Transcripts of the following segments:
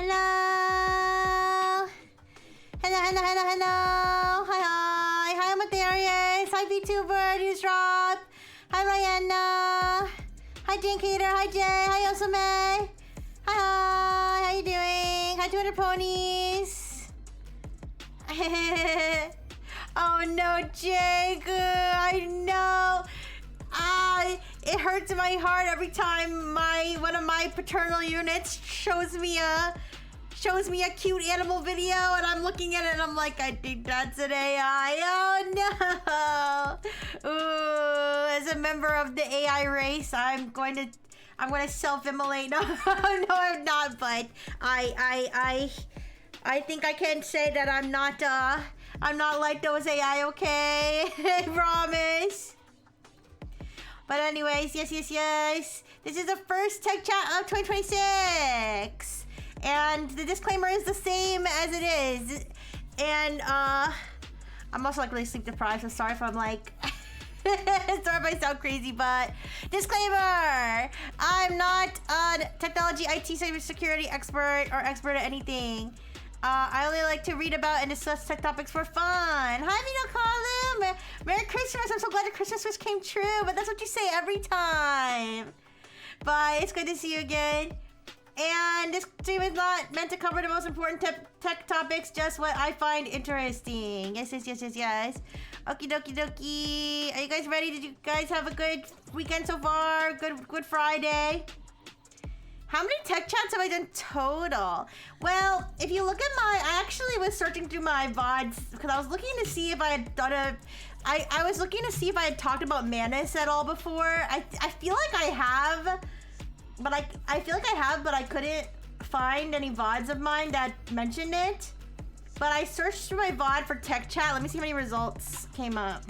Hello! Hello! Hi, Amatherius! Hi, VTuber! Newsdrop! Hi, Rihanna! Hi, Jane Cater! Hi, Jay! Hi, Osame! Hi! How you doing? Hi, Twitter Ponies! Oh no, Jake! I know! It hurts my heart every time one of my paternal units shows me a cute animal video, and I'm looking at it and I'm like, I think that's an AI. Oh no! Ooh, as a member of the AI race, I'm going to self-immolate. No, no, I'm not. But I think I can say that I'm not like those AI. Okay, I promise. But anyways, yes. This is the first tech chat of 2026. And the disclaimer is the same as it is. And I'm also like really sleep deprived, so sorry if I'm like sorry if I sound crazy, but disclaimer! I'm not a technology, IT, cybersecurity expert or expert at anything. I only like to read about and discuss tech topics for fun. Hi, Vino Column! Merry Christmas! I'm so glad your Christmas wish came true, but that's what you say every time. But it's good to see you again. And this stream is not meant to cover the most important tech topics, just what I find interesting. Yes. Okie dokie. Are you guys ready? Did you guys have a good weekend so far? Good Friday? How many tech chats have I done total? Well, if you look at I actually was searching through my VODs because I was looking to see if I had done I was looking to see if I had talked about Manus at all before. I feel like I have, but I feel like I have, but I couldn't find any VODs of mine that mentioned it. But I searched through my VOD for tech chat. Let me see how many results came up.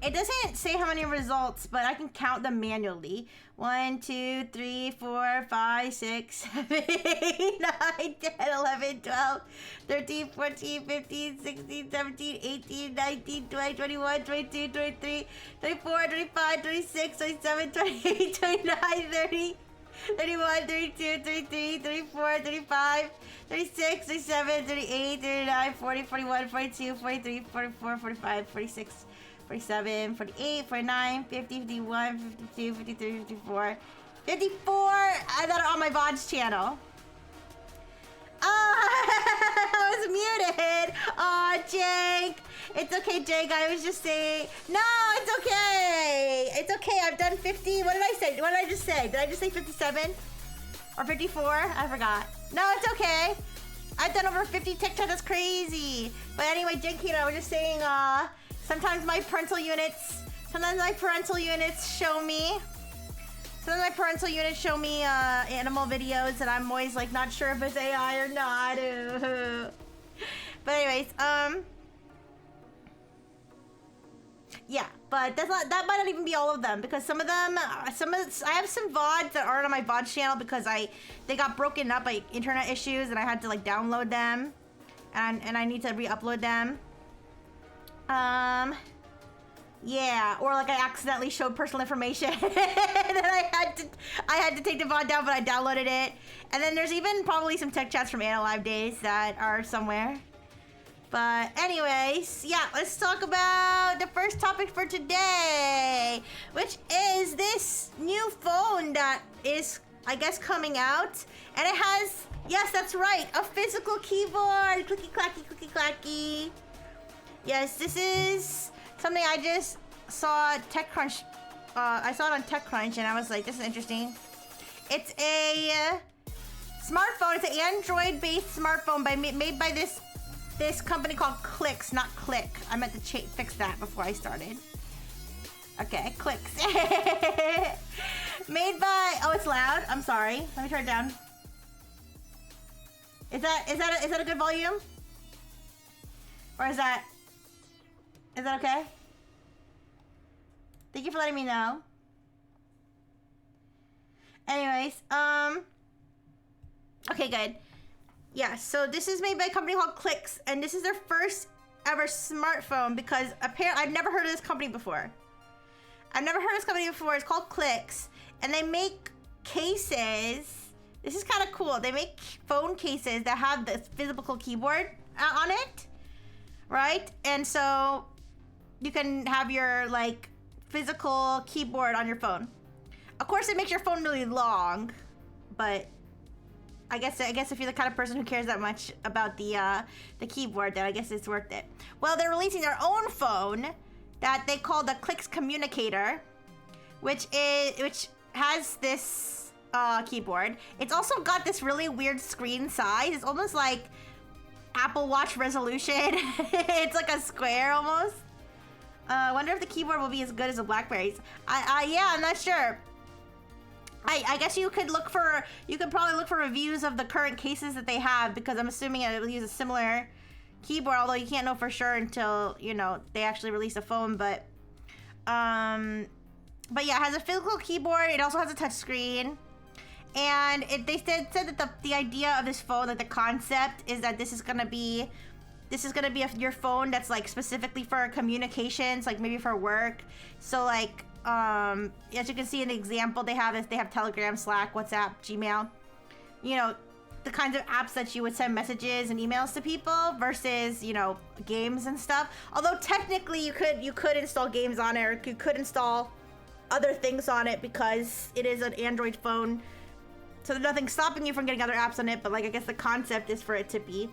It doesn't say how many results, but I can count them manually. 1, 2, 3, 4, 5, 6, 7, 8, 9, 10, 11, 12, 13, 14, 15, 16, 17, 18, 19, 20, 21, 22, 23, 24, 25, 26, 27, 28, 29, 30, 31, 32, 33, 34, 35, 36, 37, 38, 39, 40, 41, 42, 43, 44, 45, 46, 47, 48, 49, 50, 51, 52, 53, 54, 54 that are on my VODs channel. I was muted. Aw, Jake. It's okay, Jake. I was just saying. No, it's okay. It's okay. I've done 50. What did I say? What did I just say? Did I just say 57? Or 54? I forgot. No, it's okay. I've done over 50 TikToks. That's crazy. But anyway, Jake, I was just saying, sometimes my parental units show me. Sometimes my parental units show me animal videos, and I'm always like not sure if it's AI or not. But anyways, yeah. But that might not even be all of them, because some of them, I have some VODs that aren't on my VOD channel because they got broken up by internet issues, and I had to like download them, and I need to re-upload them. Yeah, or like I accidentally showed personal information and then I had to take the VOD down, but I downloaded it. And then there's even probably some tech chats from Anna Live days that are somewhere. But anyways, yeah, let's talk about the first topic for today, which is this new phone that is, I guess, coming out. And it has, yes, that's right, a physical keyboard. Clicky clacky, clicky clacky. Yes, this is something I just saw TechCrunch. I saw it on TechCrunch, and I was like, this is interesting. It's a smartphone. It's an Android-based smartphone made by this company called Clicks, not Click. I meant to fix that before I started. Okay, Clicks. Made by. Oh, it's loud. I'm sorry. Let me turn it down. Is that a good volume? Or is that okay? Thank you for letting me know. Anyways, okay, good. Yeah, so this is made by a company called Clicks, and this is their first ever smartphone because apparently I've never heard of this company before. It's called Clicks, and they make cases This is kind of cool. They make phone cases that have this physical keyboard on it, right? And so you can have your like physical keyboard on your phone. Of course, it makes your phone really long, but I guess if you're the kind of person who cares that much about the keyboard, then I guess it's worth it. Well, they're releasing their own phone that they call the Clicks Communicator, which has this keyboard. It's also got this really weird screen size. It's almost like Apple Watch resolution. It's like a square almost. I wonder if the keyboard will be as good as the Blackberries. Yeah, I'm not sure. I guess you could probably look for reviews of the current cases that they have, because I'm assuming it will use a similar keyboard, although you can't know for sure until, you know, they actually release a phone. But yeah, it has a physical keyboard. It also has a touch screen. And they said that the idea of this phone, like the concept, is that this is gonna be your phone that's like specifically for communications, like maybe for work. So like, as you can see in the example they have Telegram, Slack, WhatsApp, Gmail. You know, the kinds of apps that you would send messages and emails to people versus, you know, games and stuff. Although technically you could install games on it, or you could install other things on it because it is an Android phone. So there's nothing stopping you from getting other apps on it, but like I guess the concept is for it to be.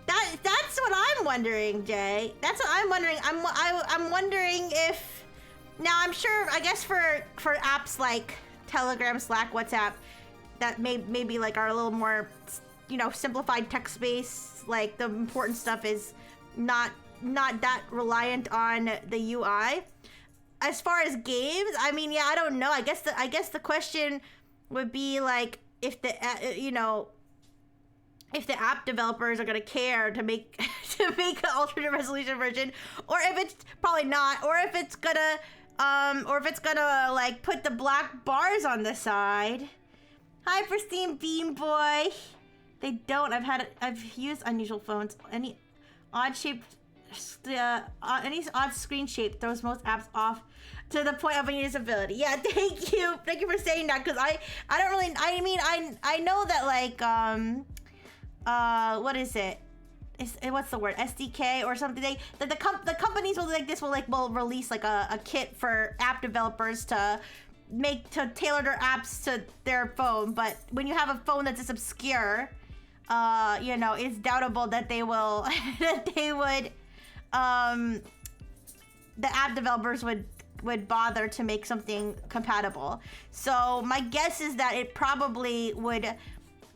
That's what I'm wondering, Jay. That's what I'm wondering. I'm wondering if, now I'm sure, I guess for apps like Telegram, Slack, WhatsApp, that maybe like are a little more, you know, simplified text based. Like the important stuff is not that reliant on the UI. As far as games, I mean, yeah, I don't know. I guess the question would be like if the app developers are gonna care to make an alternate resolution version, or if it's probably not, or if it's gonna like put the black bars on the side. Hi, Pristine Beam Boy. They don't. I've used unusual phones. Any odd screen shape throws most apps off to the point of unusability. Yeah, thank you for saying that, because I don't really, I mean, I know that like what is it? What's the word? SDK or something. The companies will like this will release like a kit for app developers to tailor their apps to their phone. But when you have a phone that's just obscure, you know, it's doubtable that they will the app developers would bother to make something compatible. So my guess is that it probably would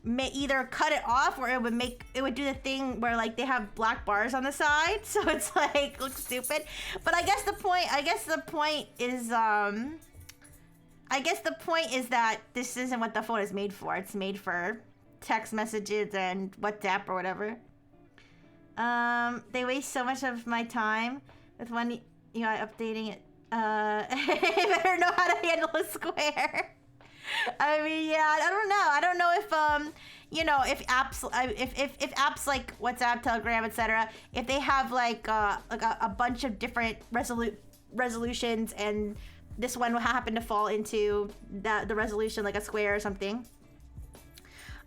either cut it off, or it would do the thing where like they have black bars on the side, so it's like looks stupid. But I guess the point is that this isn't what the phone is made for. It's made for text messages and WhatsApp or whatever. They waste so much of my time with one UI updating it. I better know how to handle a square. I mean, yeah, I don't know if you know, if apps like WhatsApp, Telegram, etc., if they have like a bunch of different resolutions, and this one will happen to fall into the resolution like a square or something.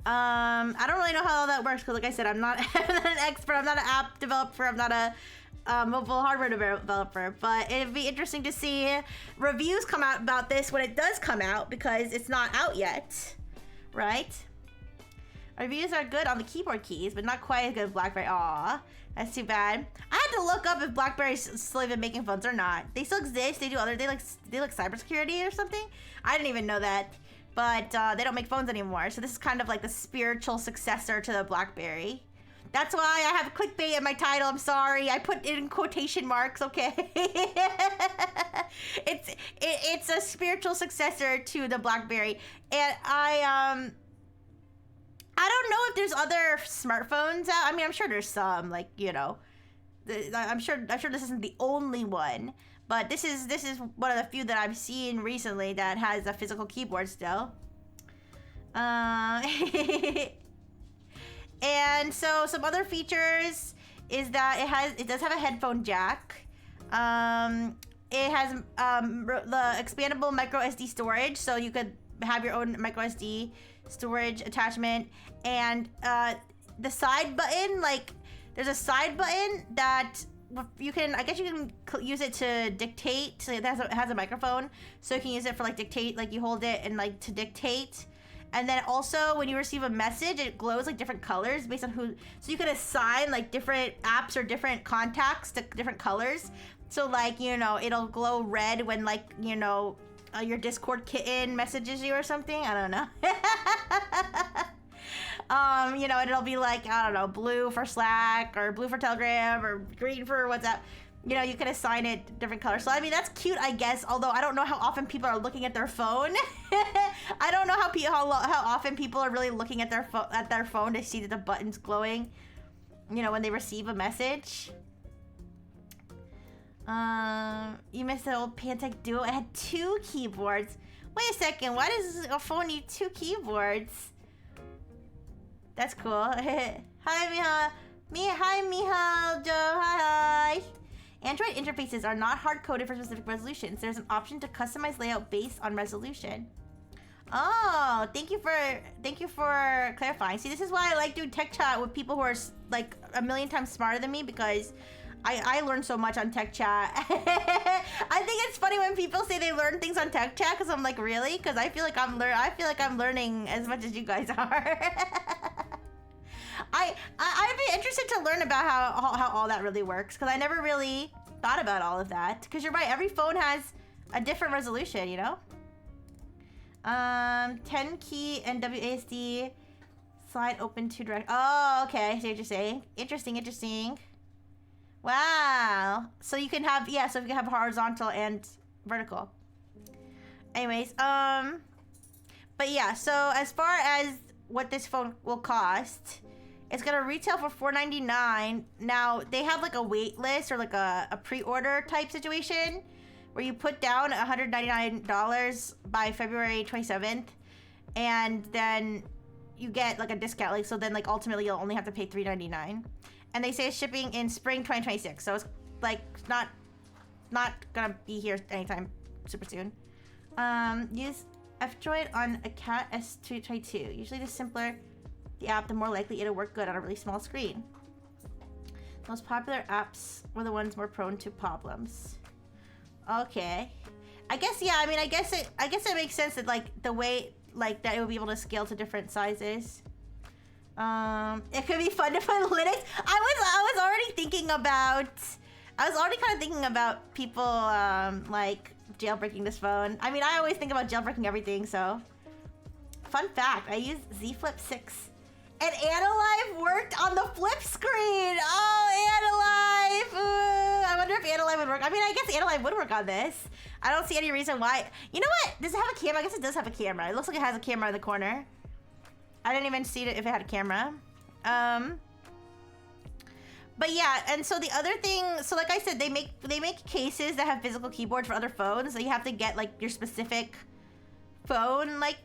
I don't really know how all that works, because like I said, I'm not an expert. I'm not an app developer. I'm not a mobile hardware developer, but it'd be interesting to see reviews come out about this when it does come out, because it's not out yet, right? Reviews are good on the keyboard keys, but not quite as good as Blackberry. Aw, that's too bad. I had to look up if Blackberry's still even making phones or not. They still exist. They like cybersecurity or something. I didn't even know that, but they don't make phones anymore. So this is kind of like the spiritual successor to the Blackberry. That's why I have clickbait in my title. I'm sorry. I put it in quotation marks, okay? It's a spiritual successor to the Blackberry. And I don't know if there's other smartphones out. I mean, I'm sure there's some, like, you know, I'm sure this isn't the only one, but this is one of the few that I've seen recently that has a physical keyboard still. And so some other features is that it does have a headphone jack. It has the expandable micro SD storage, so you could have your own micro SD storage attachment, and the side button, like there's a side button that you can, I guess you can use it to dictate. So it has a microphone, so you can use it for like dictate, like you hold it and like to dictate. And then also when you receive a message, it glows like different colors based on who, so you can assign like different apps or different contacts to different colors. So like, you know, it'll glow red when like, you know, your Discord kitten messages you or something. I don't know. You know, it'll be like, I don't know, blue for Slack or blue for Telegram or green for WhatsApp. You know, you can assign it different colors. So, I mean, that's cute, I guess, although I don't know how often people are looking at their phone. I don't know how often people are really looking at their phone to see that the button's glowing, you know, when they receive a message. You missed the old Pantech Duo. It had 2 keyboards. Wait a second, why does a phone need 2 keyboards? That's cool. Hi, Miha. Hi, Miha. Joe. Hi. Android interfaces are not hard-coded for specific resolutions. There's an option to customize layout based on resolution. Oh, thank you for clarifying. See, this is why I like doing tech chat with people who are like a million times smarter than me, because I learn so much on tech chat. I think it's funny when people say they learn things on tech chat, because I'm like, really? Because I feel like I'm learning as much as you guys are. I'd be interested to learn about how all that really works, because I never really thought about all of that. Because you're right, every phone has a different resolution, you know? 10 key and WASD slide open to direct. Oh, okay. I see what you're saying. Interesting. Wow. So you can have, yeah, so you can have horizontal and vertical. Anyways, but yeah, so as far as what this phone will cost, it's gonna retail for $499. Now, they have like a wait list or like a pre-order type situation where you put down $199 by February 27th, and then you get like a discount. Like, so then like ultimately you'll only have to pay $399. And they say it's shipping in spring 2026, so it's like not gonna be here anytime super soon. Use F-Droid on a Cat S222. Usually the simpler the app, the more likely it'll work good on a really small screen. Most popular apps were the ones more prone to problems. Okay. I guess, yeah, I mean, I guess it makes sense that like the way like that it would be able to scale to different sizes. It could be fun to put Linux. I was already kind of thinking about people like jailbreaking this phone. I mean, I always think about jailbreaking everything, so. Fun fact, I used Z Flip 6 and Analive worked on the flip screen. Oh, Analive. Ooh, I wonder if Analive would work. I mean, I guess Analive would work on this. I don't see any reason why. You know what? Does it have a camera? I guess it does have a camera. It looks like it has a camera in the corner. I didn't even see it if it had a camera. But yeah, and so the other thing, so like I said, they make cases that have physical keyboards for other phones. So you have to get like your specific phone. Like,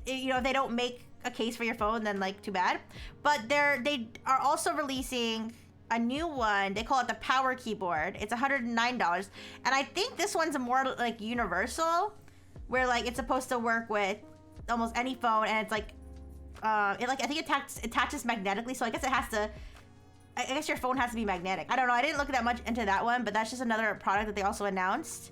you know, if they don't make a case for your phone, then like too bad. But they are also releasing a new one. They call it the Power Keyboard. It's $109, and I think this one's a more like universal, where like it's supposed to work with almost any phone, and it's like. I think it attaches magnetically, so I guess it has to. I guess your phone has to be magnetic. I don't know. I didn't look that much into that one, but that's just another product that they also announced.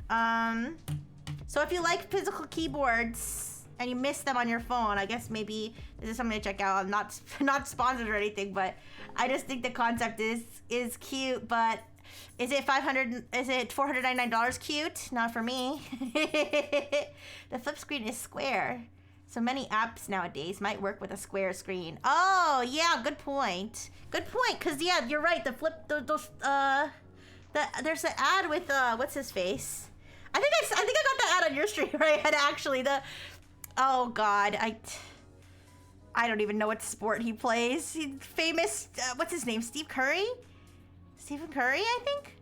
So if you like physical keyboards and you miss them on your phone, I guess maybe this is something to check out. I'm not sponsored or anything, but I just think the concept is cute. But is it $499 cute? Not for me. The flip screen is square. So many apps nowadays might work with a square screen. Oh, yeah, good point. Good point, because, yeah, you're right. There's an ad with, what's his face? I think I got that ad on your stream, right? And actually, oh, God, I don't even know what sport he plays. He's famous, what's his name? Steve Curry? Stephen Curry, I think?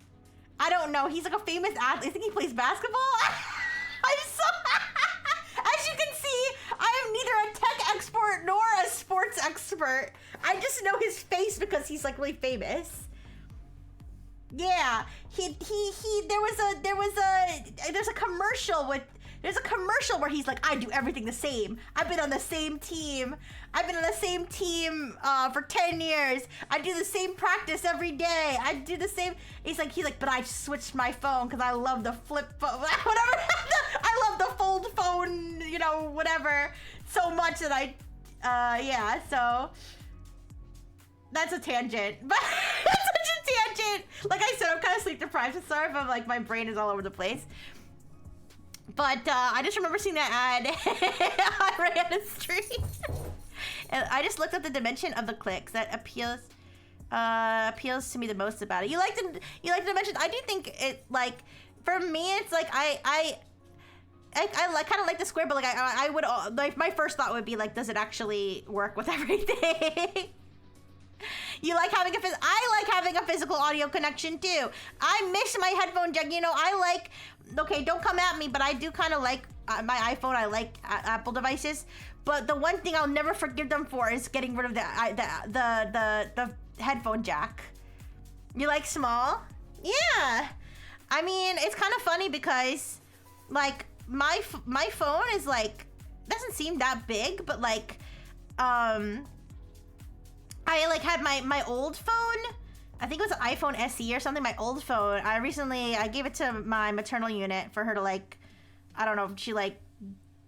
I don't know. He's like a famous athlete. I think he plays basketball. I'm so... As you can see, I am neither a tech expert nor a sports expert. I just know his face because he's like really famous. Yeah, there's a commercial with There's a commercial where he's like, I do everything the same. I've been on the same team. I've been on the same team for 10 years. I do the same practice every day. I do the same. He's like, but I switched my phone because I love the flip phone, whatever. I love the fold phone, you know, whatever, so much that yeah, so that's a tangent. But that's such a tangent. Like I said, I'm kind of sleep deprived, so sorry if I'm like, my brain is all over the place. But I just remember seeing that ad on Rihanna's stream. And I just looked up the dimension of the clicks that appeals to me the most about it. You like the dimension? I do think it, like, for me, it's like I like kind of like the square, but like I would like, my first thought would be like, does it actually work with everything? You like having I like having a physical audio connection too. I miss my headphone jack. You know, I like, okay, don't come at me, but I do kind of like my iPhone. I like Apple devices, but the one thing I'll never forgive them for is getting rid of the headphone jack. You like small? Yeah. I mean, it's kind of funny because like my phone is like, doesn't seem that big, but like I like had my old phone, I think it was an iPhone SE or something, my old phone. I gave it to my maternal unit for her to like, I don't know if she like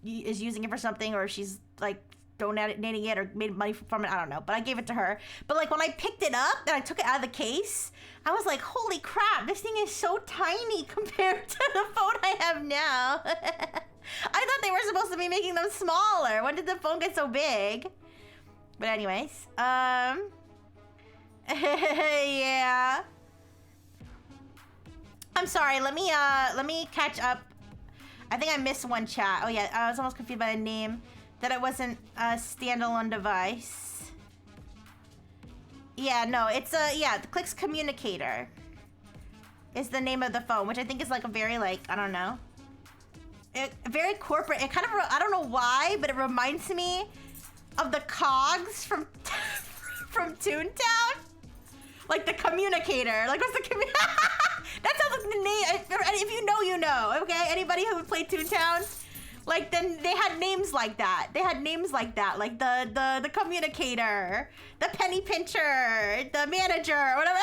is using it for something or if she's like donating it or made money from it, I don't know, but I gave it to her. But like when I picked it up and I took it out of the case, I was like, holy crap, this thing is so tiny compared to the phone I have now. I thought they were supposed to be making them smaller. When did the phone get so big? But anyways, yeah. I'm sorry, let me catch up. I think I missed one chat. Oh yeah, I was almost confused by the name, that it wasn't a standalone device. Yeah, no, it's the Clicks Communicator is the name of the phone, which I think is like a very, like, I don't know, very corporate. It kind of, I don't know why, but it reminds me of the cogs from Toontown, like the communicator. Like, what's the that sounds like the name. If you know, you know. Okay, anybody who would play Toontown, like, then they had names like that. They had names like that, like the communicator, the penny pincher, the manager, whatever.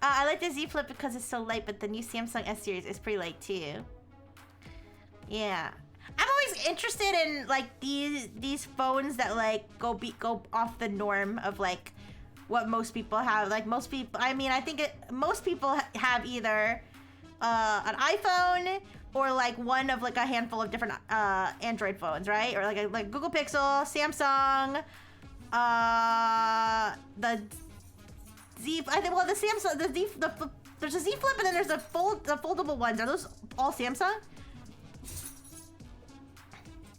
I like the Z Flip because it's so light, but the new Samsung S series is pretty light too. Yeah. I'm always interested in like these phones that like go off the norm of like what most people have. Like most people, I mean, I think most people have either an iPhone or like one of like a handful of different Android phones, right? Or like Google Pixel, Samsung, the Z. I think, well, the Samsung, there's a Z Flip and then there's the foldable ones. Are those all Samsung?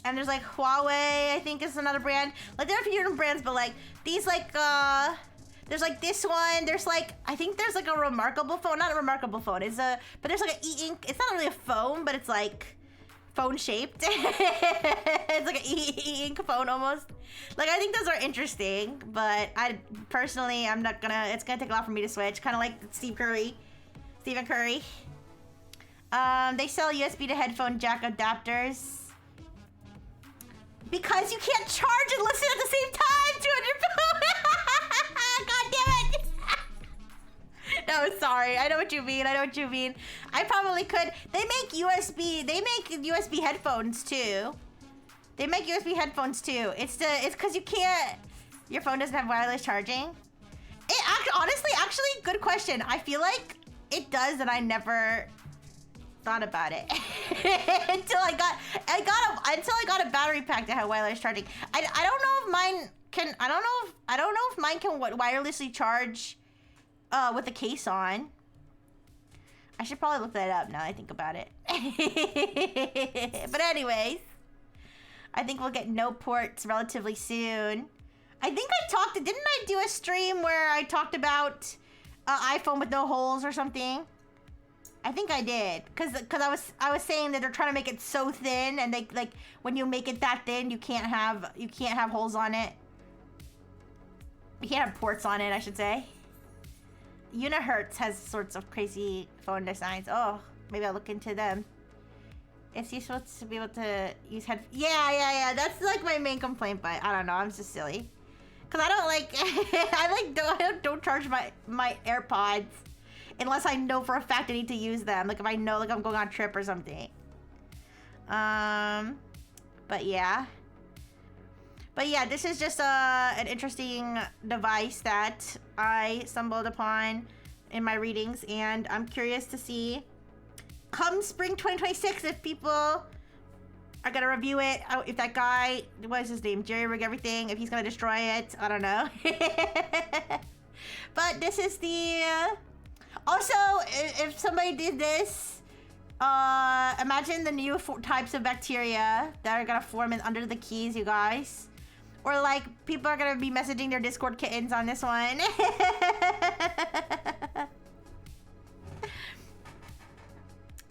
And there's like Huawei, I think is another brand. Like there are a few different brands, but like these like there's like this one. There's like, I think there's like a remarkable phone, not a remarkable phone. But there's like an e-ink. It's not really a phone, but it's like phone shaped. It's like an e-ink phone almost. Like I think those are interesting, but I personally, I'm not gonna. It's gonna take a lot for me to switch. Kind of like Stephen Curry. They sell USB to headphone jack adapters. Because you can't charge and listen at the same time, 200 God damn it. No, sorry. I know what you mean. I probably could. They make USB headphones too. It's because you can't, your phone doesn't have wireless charging. Honestly, good question. I feel like it does, and I never thought about it until I got a battery pack that had wireless charging. I don't know if mine can. I don't know if mine can wirelessly charge with the case on. I should probably look that up now I think about it. But anyways, I think we'll get no ports relatively soon. I think didn't I do a stream where I talked about iPhone with no holes or something? I think I did, cause I was saying that they're trying to make it so thin, and they like when you make it that thin, you can't have holes on it. You can't have ports on it, I should say. Unihertz has sorts of crazy phone designs. Oh, maybe I'll look into them. It's useful to be able to use Yeah. That's like my main complaint, but I don't know. I'm just silly. Cause I don't like, I don't charge my AirPods unless I know for a fact I need to use them. Like if I know like I'm going on a trip or something. But yeah. This is just an interesting device that I stumbled upon in my readings, and I'm curious to see come spring 2026 if people are gonna review it. If that guy, what is his name, Jerry Rig Everything, if he's gonna destroy it, I don't know. But this is the also, if somebody did this, imagine the new types of bacteria that are gonna form under the keys, you guys. Or like people are gonna be messaging their Discord kittens on this one.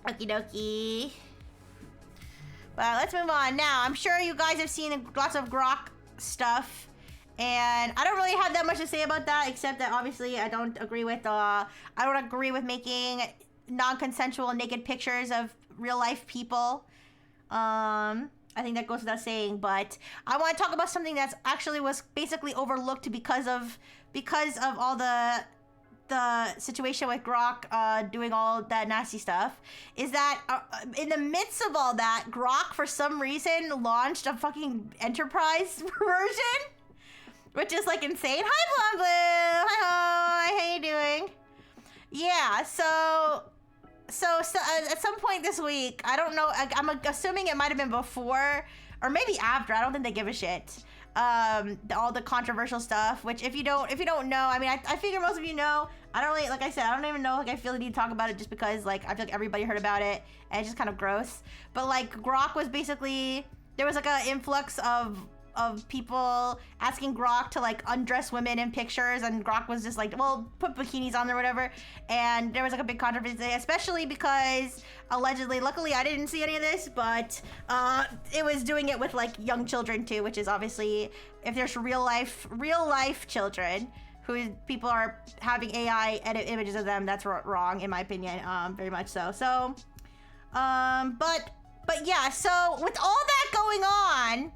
Okie dokie. Well, let's move on. Now, I'm sure you guys have seen lots of Grok stuff, and I don't really have that much to say about that, except that obviously I don't agree with making non-consensual naked pictures of real life people. I think that goes without saying, but I want to talk about something that's actually was basically overlooked because of all the situation with Grok doing all that nasty stuff, is that in the midst of all that, Grok for some reason launched a fucking enterprise version, which is like insane. Hi Blonde Blue, hi, how you doing? Yeah, so at some point this week, I don't know, I'm assuming it might have been before or maybe after, I don't think they give a shit. All the controversial stuff, which if you don't know, I mean, I figure most of you know. I don't really, like I said, I don't even know, like I feel the need to talk about it just because like I feel like everybody heard about it and it's just kind of gross. But like Grok was basically, there was like an influx of people asking Grok to like undress women in pictures, and Grok was just like, well, put bikinis on or whatever. And there was like a big controversy, especially because allegedly, luckily I didn't see any of this, but it was doing it with like young children too, which is obviously, if there's real life children who people are having AI edit images of them, that's wrong in my opinion, very much so. So, but yeah, so with all that going on,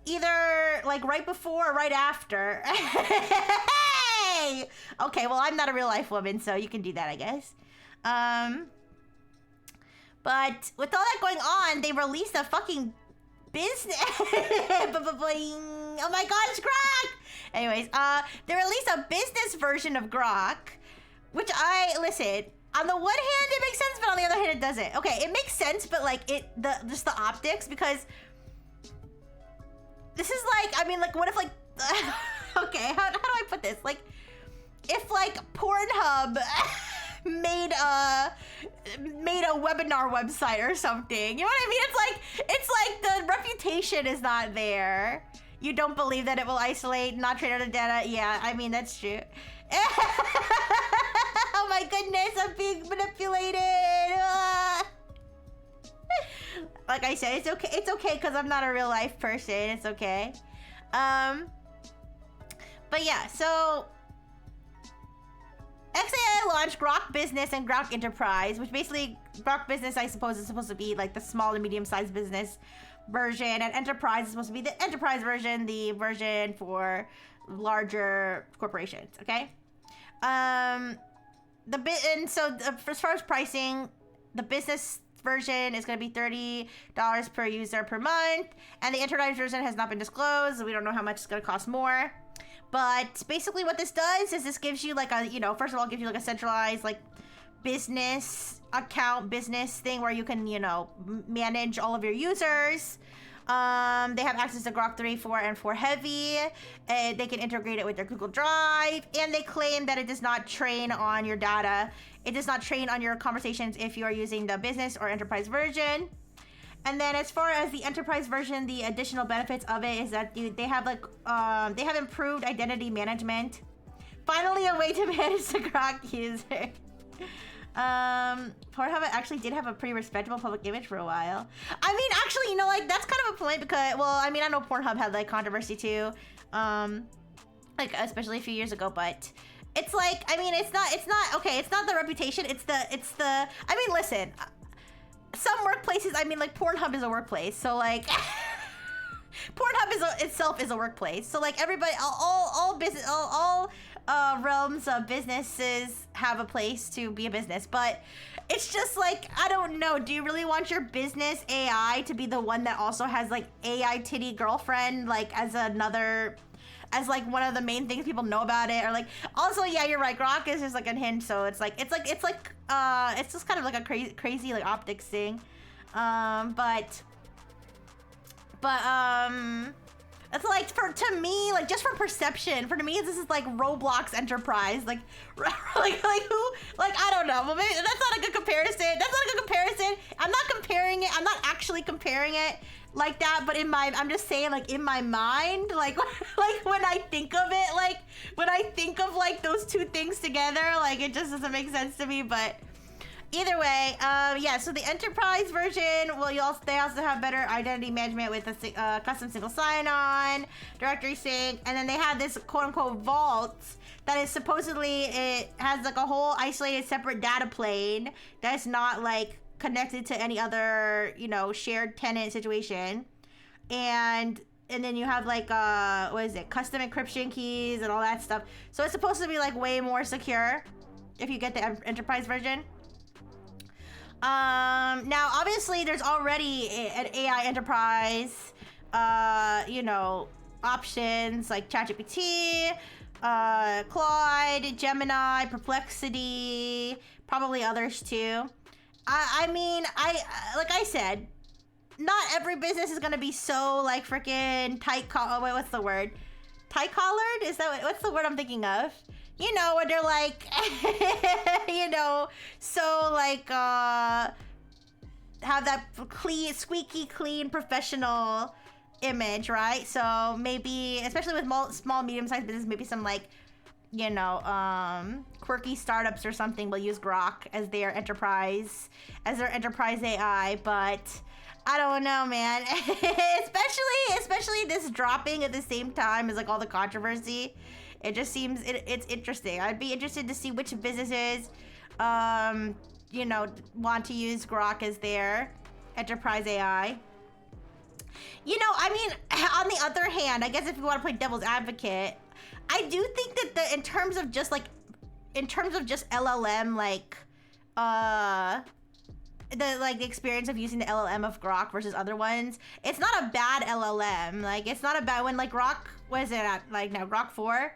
either like right before or right after. Hey! Okay, well, I'm not a real life woman, so you can do that, I guess. But with all that going on, they released a fucking business. Oh my god, it's Grok! Anyways, they released a business version of Grok, which listen, on the one hand, it makes sense, but on the other hand, it doesn't. Okay, it makes sense, but like just the optics, because this is like, I mean, like, what if, like, okay, how do I put this? Like, if, like, Pornhub made a webinar website or something, you know what I mean? It's like the reputation is not there. You don't believe that it will isolate, not train on the data. Yeah, I mean, that's true. Oh my goodness, I'm being manipulated. Like I said, it's okay because I'm not a real life person. It's okay. But yeah, so XAI launched Grok Business and Grok Enterprise, which basically Grok Business, I suppose, is supposed to be like the small and medium-sized business version, and Enterprise is supposed to be the enterprise version, the version for larger corporations. Okay. As far as pricing, the business version is going to be $30 per user per month, and the enterprise version has not been disclosed, so we don't know how much it's going to cost more. But basically what this does is this gives you like a, first of all, gives you like a centralized like business account, business thing where you can, manage all of your users. They have access to Grok 3, 4, and 4 Heavy. They can integrate it with their Google Drive, and they claim that it does not train on your data. It does not train on your conversations if you are using the business or enterprise version. And then as far as the enterprise version, the additional benefits of it is that they have they have improved identity management. Finally, a way to manage the Grok user. Pornhub actually did have a pretty respectable public image for a while. I mean, actually, that's kind of a point because, well, I mean, I know Pornhub had like controversy too, like especially a few years ago, but It's like, I mean, it's not, okay, it's not the reputation, it's the, I mean, listen, some workplaces, I mean, like, Pornhub is a workplace, so, like, Pornhub itself is a workplace, so, like, everybody, all business, all realms of businesses have a place to be a business, but it's just, like, I don't know, do you really want your business AI to be the one that also has, like, AI titty girlfriend, like, as another... as like one of the main things people know about it, or like also yeah, you're right, Grok is just like unhinged, so it's just kind of like a crazy like optics thing, but it's like to me, like just from perception, to me this is like Roblox Enterprise, like like who, like I don't know, but maybe that's not a good comparison. I'm not comparing it. I'm not actually comparing it like that, but I'm just saying, like, in my mind, like when I think of it, like when I think of like those two things together, like it just doesn't make sense to me. But either way, yeah, so the enterprise version, well, they also have better identity management with a custom single sign-on, directory sync, and then they have this quote-unquote vault that is supposedly, it has like a whole isolated separate data plane that's not like connected to any other, you know, shared tenant situation. And then you have like, what is it? Custom encryption keys and all that stuff. So it's supposed to be like way more secure if you get the enterprise version. Now, obviously there's already an AI enterprise, you know, options like ChatGPT, Claude, Gemini, Perplexity, probably others too. I mean, like I said, not every business is gonna be so like freaking wait, what's the word? Tight-collared? Is that what's the word I'm thinking of? You know, when they're like, you know, so like, have that clean, squeaky clean professional image, right? So maybe, especially with small, medium-sized business, maybe some like, you know, quirky startups or something will use Grok as their enterprise AI, but I don't know, man. especially this dropping at the same time as like all the controversy. It just seems, it's interesting. I'd be interested to see which businesses, you know, want to use Grok as their enterprise AI. You know, I mean, on the other hand, I guess if you want to play devil's advocate, I do think that in terms of just LLM, like, the experience of using the LLM of Grok versus other ones, it's not a bad LLM. Like, it's not a bad when, like, Grok, what is it at? Like, now, Grok 4?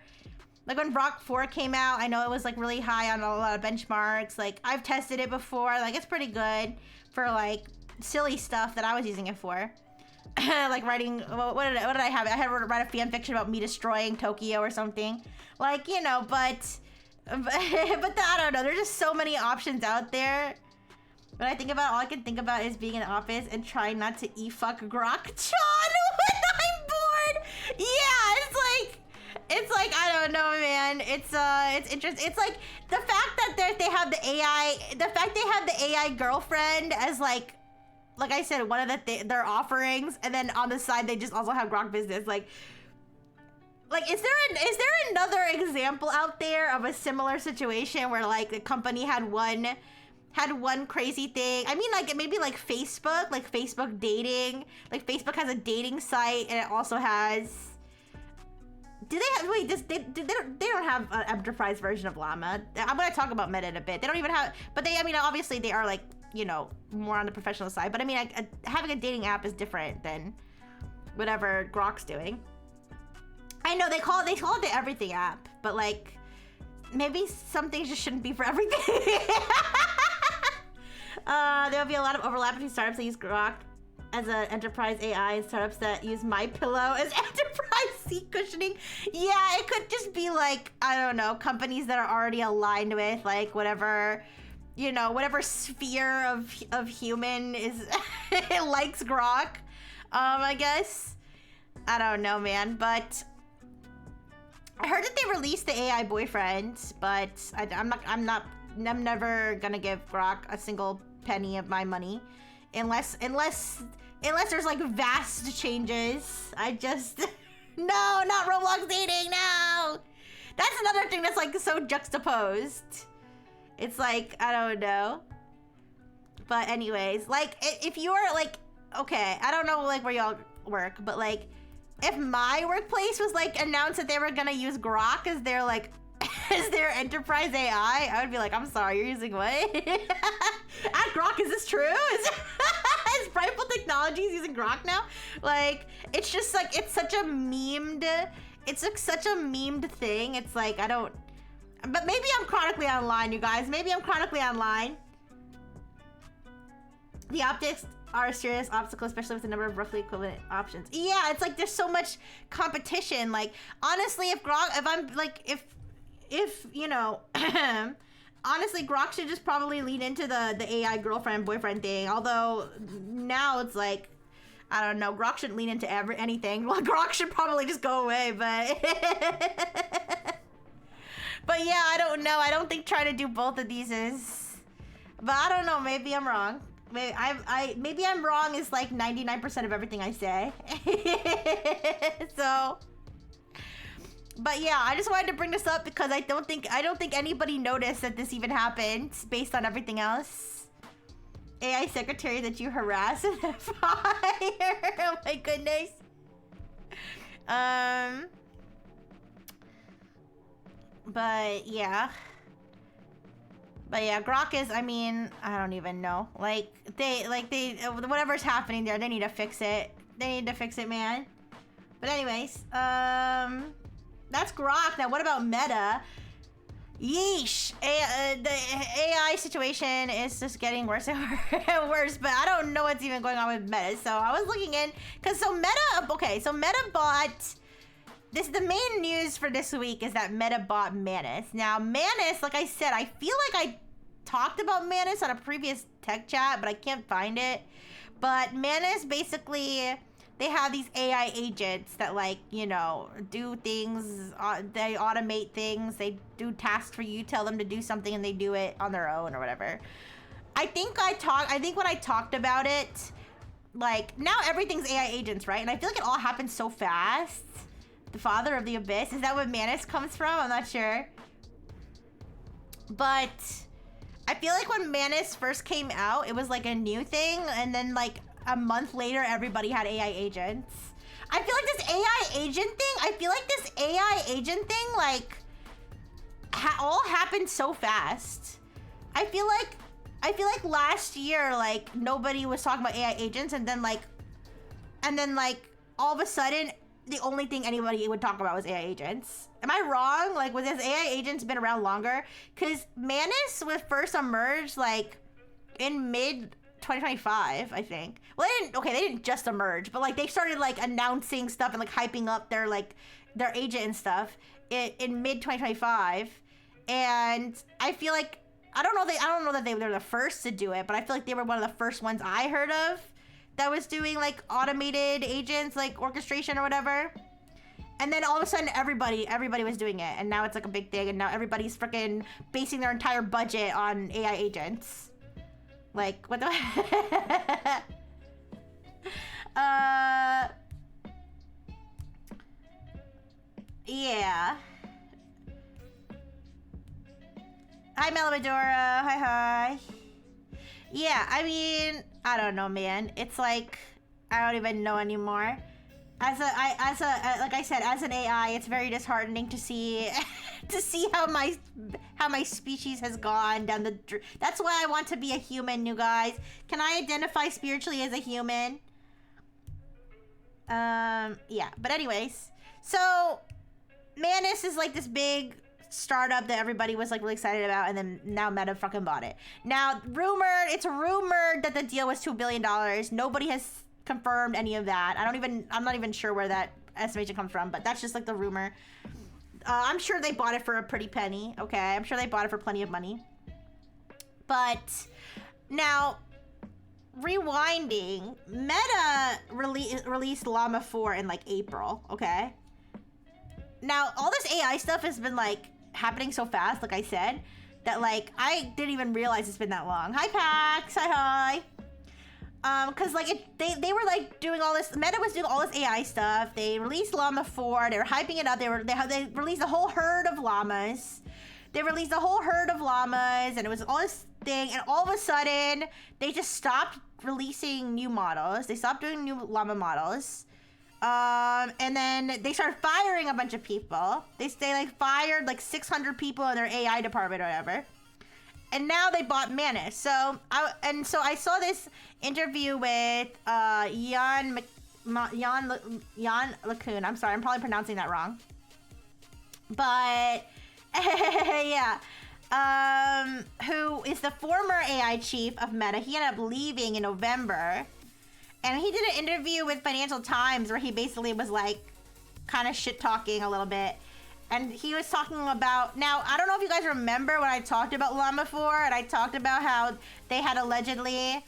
Like, when Grok 4 came out, I know it was, like, really high on a lot of benchmarks. Like, I've tested it before. Like, it's pretty good for, like, silly stuff that I was using it for. Like writing, what did I have? I had to write a fan fiction about me destroying Tokyo or something. Like, you know, but I don't know. There's just so many options out there. When I think about it, all I can think about is being in office and trying not to e-fuck Grok-chan when I'm bored. Yeah, it's like, I don't know, man. It's interesting. It's like the fact that they have the AI girlfriend as like I said, one of their offerings, and then on the side they just also have Grok business. Like is there another example out there of a similar situation where like the company had one crazy thing? I mean, like maybe like Facebook dating. Like Facebook has a dating site, and it also has. Do they have? Wait, they don't have an enterprise version of Llama. I'm gonna talk about Meta in a bit. They don't even have, but I mean, obviously they are like, you know, more on the professional side. But I mean, having a dating app is different than whatever Grok's doing. I know they call it the everything app, but like maybe some things just shouldn't be for everything. There will be a lot of overlap between startups that use Grok as an enterprise AI and startups that use MyPillow as enterprise seat cushioning. Yeah, it could just be like, I don't know, companies that are already aligned with like whatever, you know, whatever sphere of human is likes Grok. I guess. I don't know, man, but I heard that they released the AI boyfriend, but I'm never gonna give Grok a single penny of my money unless there's like vast changes. I just no, not Roblox dating, no. That's another thing that's like so juxtaposed. It's like, I don't know. But anyways, like if you are like, okay, I don't know like where y'all work, but like if my workplace was like announced that they were gonna use Grok as their like as their enterprise AI, I would be like, I'm sorry, you're using what? At Grok, is this true? Is Brightful Technologies using Grok now? Like, it's just like, it's such a memed, it's like such a memed thing. It's like, I don't, but maybe I'm chronically online, you guys. Maybe I'm chronically online. The optics are a serious obstacle, especially with the number of roughly equivalent options. Yeah, it's like there's so much competition. Like, honestly, if I'm like, if you know, honestly, Grok should just probably lean into the AI girlfriend boyfriend thing. Although now it's like, I don't know, Grok shouldn't lean into anything. Well, Grok should probably just go away, but but yeah, I don't know. I don't think trying to do both of these is, but I don't know. Maybe I'm wrong. Maybe I'm wrong is like 99% of everything I say. So, but yeah, I just wanted to bring this up because I don't think anybody noticed that this even happened based on everything else. AI secretary that you harass and fire. Oh my goodness. But yeah. But yeah, Grok is, I mean, I don't even know. Like, they, whatever's happening there, they need to fix it. They need to fix it, man. But anyways, that's Grok. Now, what about Meta? Yeesh. The AI situation is just getting worse and worse, but I don't know what's even going on with Meta. So I was looking in, because so Meta, okay, so Meta bought, the main news for this week is that Meta bought Manus. Now, Manus, like I said, I feel like I talked about Manus on a previous tech chat, but I can't find it. But Manus, basically, they have these AI agents that, like, you know, do things, they automate things, they do tasks for you, tell them to do something, and they do it on their own or whatever. I think when I talked about it, like, now everything's AI agents, right? And I feel like it all happens so fast. The father of the abyss, is that what Manus comes from? I'm not sure. But I feel like when Manus first came out, it was like a new thing, and then like a month later, everybody had AI agents. I feel like this AI agent thing, like, all happened so fast. I feel like last year, like, nobody was talking about AI agents, and then like all of a sudden, the only thing anybody would talk about was AI agents. Am I wrong? Like, was this AI agents been around longer? Because Manus was first emerged, like, in mid-2025, I think. Well, they didn't just emerge, but, like, they started, like, announcing stuff and, like, hyping up their, like, their agent and stuff in mid-2025. And I feel like, I don't know that they were the first to do it, but I feel like they were one of the first ones I heard of that was doing like automated agents, like orchestration or whatever. And then all of a sudden everybody was doing it, and now it's like a big thing, and now everybody's freaking basing their entire budget on AI agents. Like, what the yeah. Hi Melodora, hi. Yeah, I mean, I don't know, man. It's like, I don't even know anymore. Like I said, as an AI, it's very disheartening to see how my species has gone down the. That's why I want to be a human, you guys. Can I identify spiritually as a human? Yeah. But anyways, so Manus is like this big startup that everybody was like really excited about, and then now Meta fucking bought it. Now, it's rumored that the deal was $2 billion. Nobody has confirmed any of that. I'm not even sure where that estimation comes from, but that's just like the rumor. I'm sure they bought it for a pretty penny. Okay, I'm sure they bought it for plenty of money. But now, rewinding, Meta released Llama 4 in like April. Okay. Now, all this AI stuff has been like happening so fast, like I said, that like I didn't even realize it's been that long. Hi Pax, hi. Cause like they were like doing all this. Meta was doing all this AI stuff. They released Llama 4. They were hyping it up. They released a whole herd of llamas. And it was all this thing. And all of a sudden, they just stopped releasing new models. They stopped doing new llama models. And then they started firing a bunch of people. They like fired like 600 people in their AI department or whatever. And now they bought Manus. So I saw this interview with Jan LeCun. I'm sorry, I'm probably pronouncing that wrong. But yeah. Who is the former AI chief of Meta. He ended up leaving in November. And he did an interview with Financial Times where he basically was like kind of shit talking a little bit. And he was talking about, now I don't know if you guys remember when I talked about Llama 4 and I talked about how they had allegedly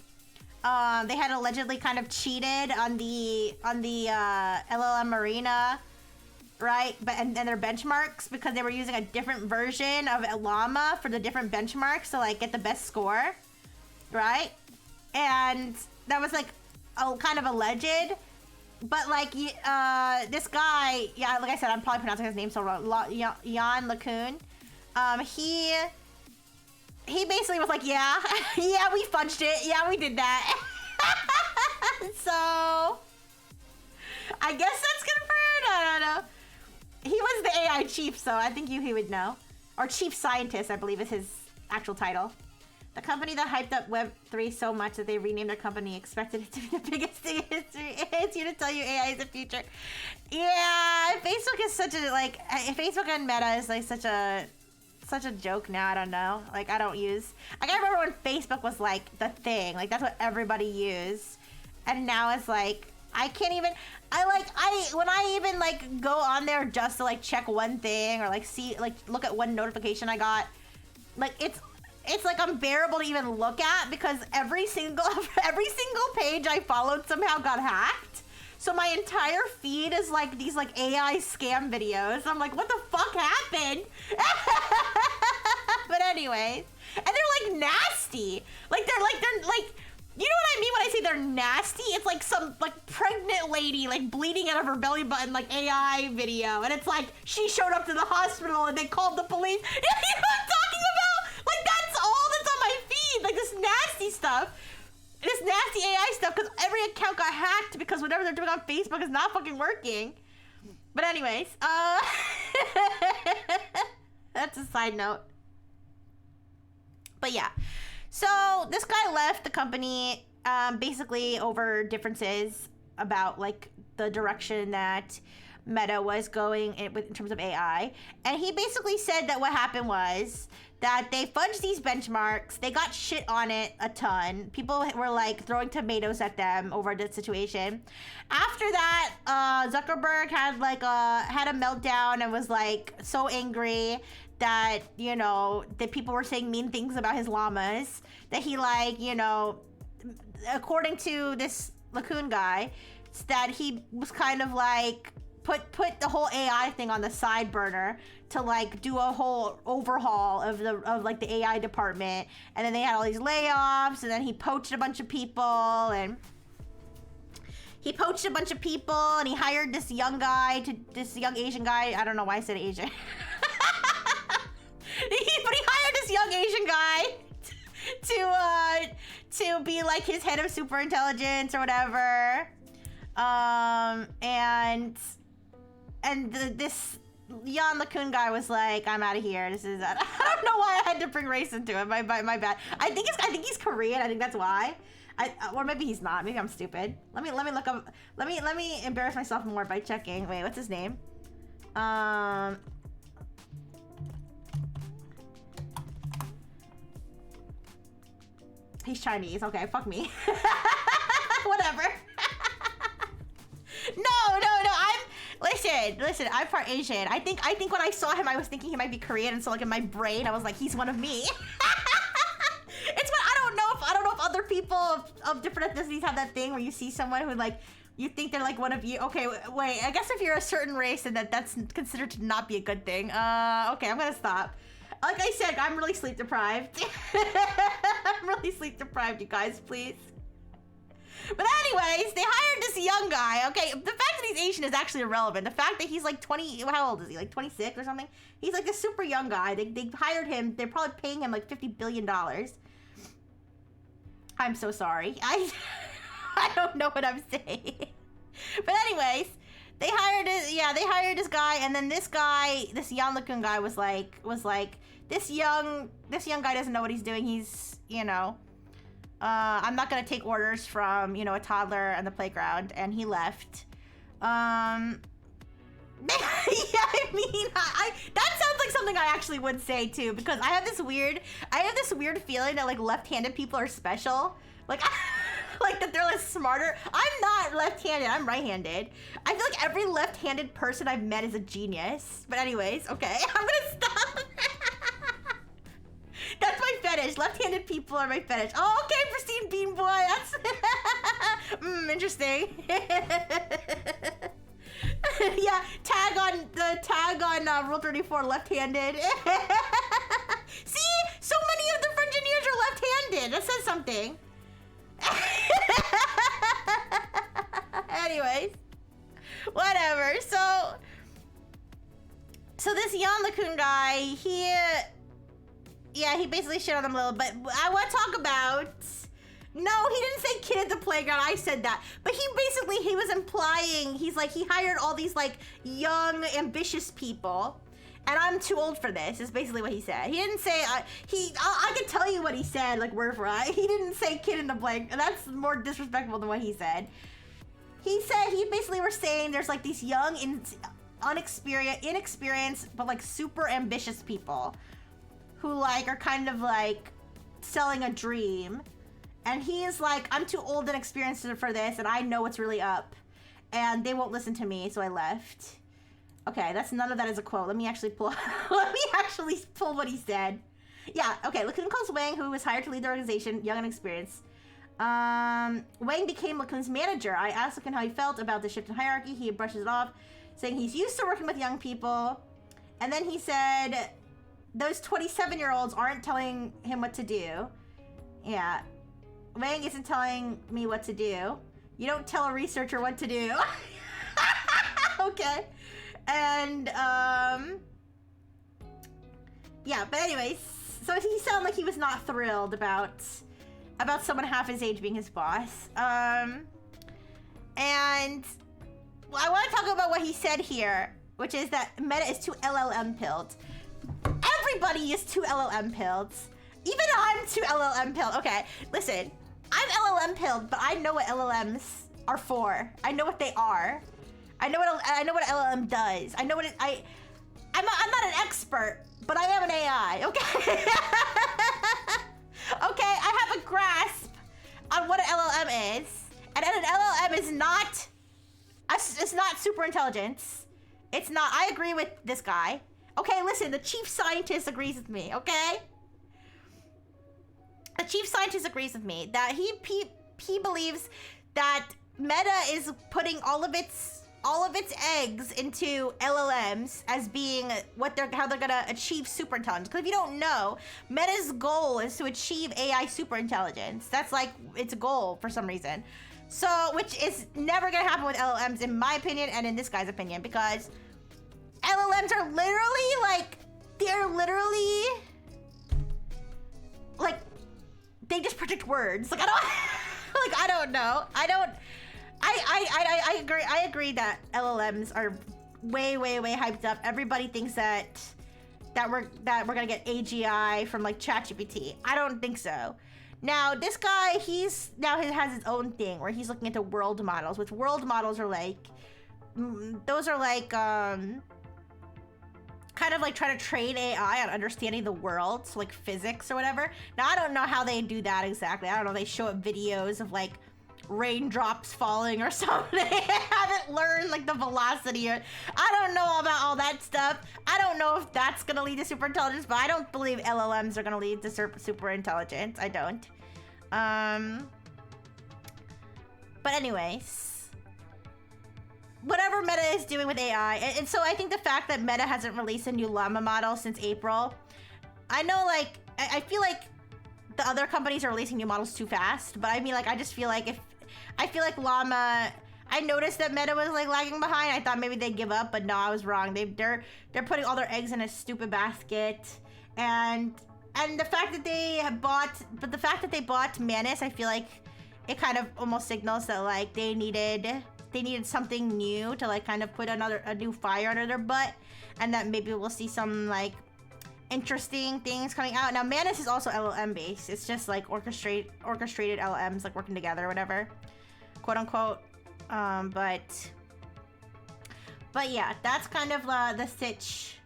kind of cheated on the LLM Arena, right? And their benchmarks because they were using a different version of Llama for the different benchmarks to like get the best score, right? And that was like kind of alleged. But like this guy, yeah, like I said, I'm probably pronouncing his name so wrong. Jan LeCun. He basically was like, yeah, yeah, we fudged it. Yeah, we did that. So I guess that's confirmed. I don't know. He was the AI chief, so I think he would know. Or chief scientist, I believe is his actual title. The company that hyped up Web3 so much that they renamed their company expected it to be the biggest thing in history. It's here to tell you AI is the future. Yeah, Facebook is such a, like, Facebook and Meta is like such a joke now. I don't know. Like, I don't use, like, I remember when Facebook was like the thing. Like, that's what everybody used. And now it's like, I can't even, when I even like go on there just to like check one thing or like see, like look at one notification I got, like it's like unbearable to even look at because every single page I followed somehow got hacked. So my entire feed is like these like AI scam videos. I'm like, what the fuck happened? But anyways, and they're like nasty. Like they're like, you know what I mean when I say they're nasty? It's like some like pregnant lady like bleeding out of her belly button like AI video. And it's like she showed up to the hospital and they called the police. You know what I'm talking about? Like that's all that's on my feed. Like this nasty stuff. This nasty AI stuff because every account got hacked because whatever they're doing on Facebook is not fucking working. But anyways, that's a side note. But yeah. So this guy left the company basically over differences about like the direction that Meta was going in terms of AI. And he basically said that what happened was that they fudged these benchmarks. They got shit on it a ton. People were like throwing tomatoes at them over the situation. After that, Zuckerberg had a meltdown and was like so angry that, you know, that people were saying mean things about his llamas, that he like, you know, according to this LeCun guy, that he was kind of like put the whole AI thing on the side burner to like do a whole overhaul of like the AI department. And then they had all these layoffs and then he poached a bunch of people and he hired this young Asian guy. I don't know why I said Asian. But he hired this young Asian guy to be like his head of superintelligence or whatever. This Jan LeCun guy was like, I'm out of here. This is, I don't know why I had to bring race into it. My bad. I think he's Korean. I think that's why. Or maybe he's not. Maybe I'm stupid. Let me look up. Let me embarrass myself more by checking. Wait, what's his name? He's Chinese. Okay, fuck me. Whatever. No. Listen. I'm part Asian. I think when I saw him, I was thinking he might be Korean, and so like in my brain, I was like, he's one of me. It's what I don't know if other people of different ethnicities have that thing where you see someone who like you think they're like one of you. Okay, wait. I guess if you're a certain race, then that's considered to not be a good thing. Okay, I'm gonna stop. Like I said, I'm really sleep deprived. I'm really sleep deprived, you guys, please. But anyways, they hired this young guy. Okay, the fact that he's Asian is actually irrelevant. The fact that he's like 20, how old is he? Like 26 or something? He's like a super young guy. They hired him. They're probably paying him like $50 billion. I'm so sorry. I don't know what I'm saying. But anyways, they hired this guy, and then this guy, this Yanlakun guy was like, this young guy doesn't know what he's doing. He's, you know, I'm not gonna take orders from, you know, a toddler on the playground, and he left. Yeah, I mean, that sounds like something I actually would say too, because I have this weird feeling that like left-handed people are special, like, like that they're like smarter. I'm not left-handed, I'm right-handed. I feel like every left-handed person I've met is a genius. But anyways, okay, I'm gonna stop. That's my fetish. Left-handed people are my fetish. Oh, okay, Pristine Bean Boy. That's interesting. Yeah, tag on Rule 34, left-handed. See, so many of the Frengineers are left-handed. That says something. Anyways, whatever. So this Yanlakun guy, he basically shit on them a little bit. I want to talk about. No, he didn't say kid at the playground. I said that. But he was implying, he's like, he hired all these like young, ambitious people. And I'm too old for this, is basically what he said. He didn't say, I can tell you what he said, like word for word. He didn't say kid in the blank. And that's more disrespectful than what he said. He basically were saying there's like these young, inexperienced, but like super ambitious people who like are kind of like selling a dream. And he's like, I'm too old and experienced for this, and I know what's really up. And they won't listen to me, so I left. Okay, none of that is a quote. Let me actually pull what he said. Yeah, okay, Lacun calls Wang, who was hired to lead the organization, young and experienced. Wang became Lacun's manager. I asked Lacun how he felt about the shift in hierarchy. He brushes it off, saying he's used to working with young people. And then he said, those 27-year-olds aren't telling him what to do. Yeah. Wang isn't telling me what to do. You don't tell a researcher what to do. Okay. And, yeah, but anyways, so he sounded like he was not thrilled about someone half his age being his boss. And well, I want to talk about what he said here, which is that Meta is too LLM-pilled. Everybody is too LLM-pilled. Even I'm too LLM-pilled. Okay, listen. I'm LLM-pilled, but I know what LLMs are for. I know what they are. I know what LLM does. I know what I'm not an expert, but I am an AI, okay? Okay, I have a grasp on what an LLM is. And an LLM is not, it's not super intelligence. It's not, I agree with this guy. Okay, listen, the chief scientist agrees with me, okay? The chief scientist agrees with me that he believes that Meta is putting all of its eggs into LLMs as being how they're gonna achieve super intelligence. Because if you don't know, Meta's goal is to achieve AI super intelligence. That's like its goal for some reason. So, which is never gonna happen with LLMs in my opinion and in this guy's opinion, because LLMs are literally like they just predict words. Like I don't know. I agree that LLMs are way hyped up. Everybody thinks that we're gonna get AGI from like ChatGPT. I don't think so. Now this guy, he has his own thing where he's looking into world models. Which world models are like, those are like kind of like trying to train AI on understanding the world, so like physics or whatever. Now I don't know how they do that exactly. I don't know. They show up videos of like raindrops falling or something. I haven't learned like the velocity or I don't know about all that stuff. I don't know if that's gonna lead to super intelligence, but I don't believe LLMs are gonna lead to super intelligence. I don't. But anyways, whatever Meta is doing with AI, and so I think the fact that Meta hasn't released a new llama model since April, I know like I feel like the other companies are releasing new models too fast, but I mean like I just feel like I feel like Llama. I noticed that Meta was like lagging behind. I thought maybe they'd give up, but no, I was wrong. They're putting all their eggs in a stupid basket, and the fact that they bought Manus, I feel like it kind of almost signals that like they needed something new to like kind of put a new fire under their butt, and that maybe we'll see some like interesting things coming out. Now Manus is also LLM based. It's just like orchestrated LLMs like working together or whatever, quote unquote. But yeah, that's kind of the sitch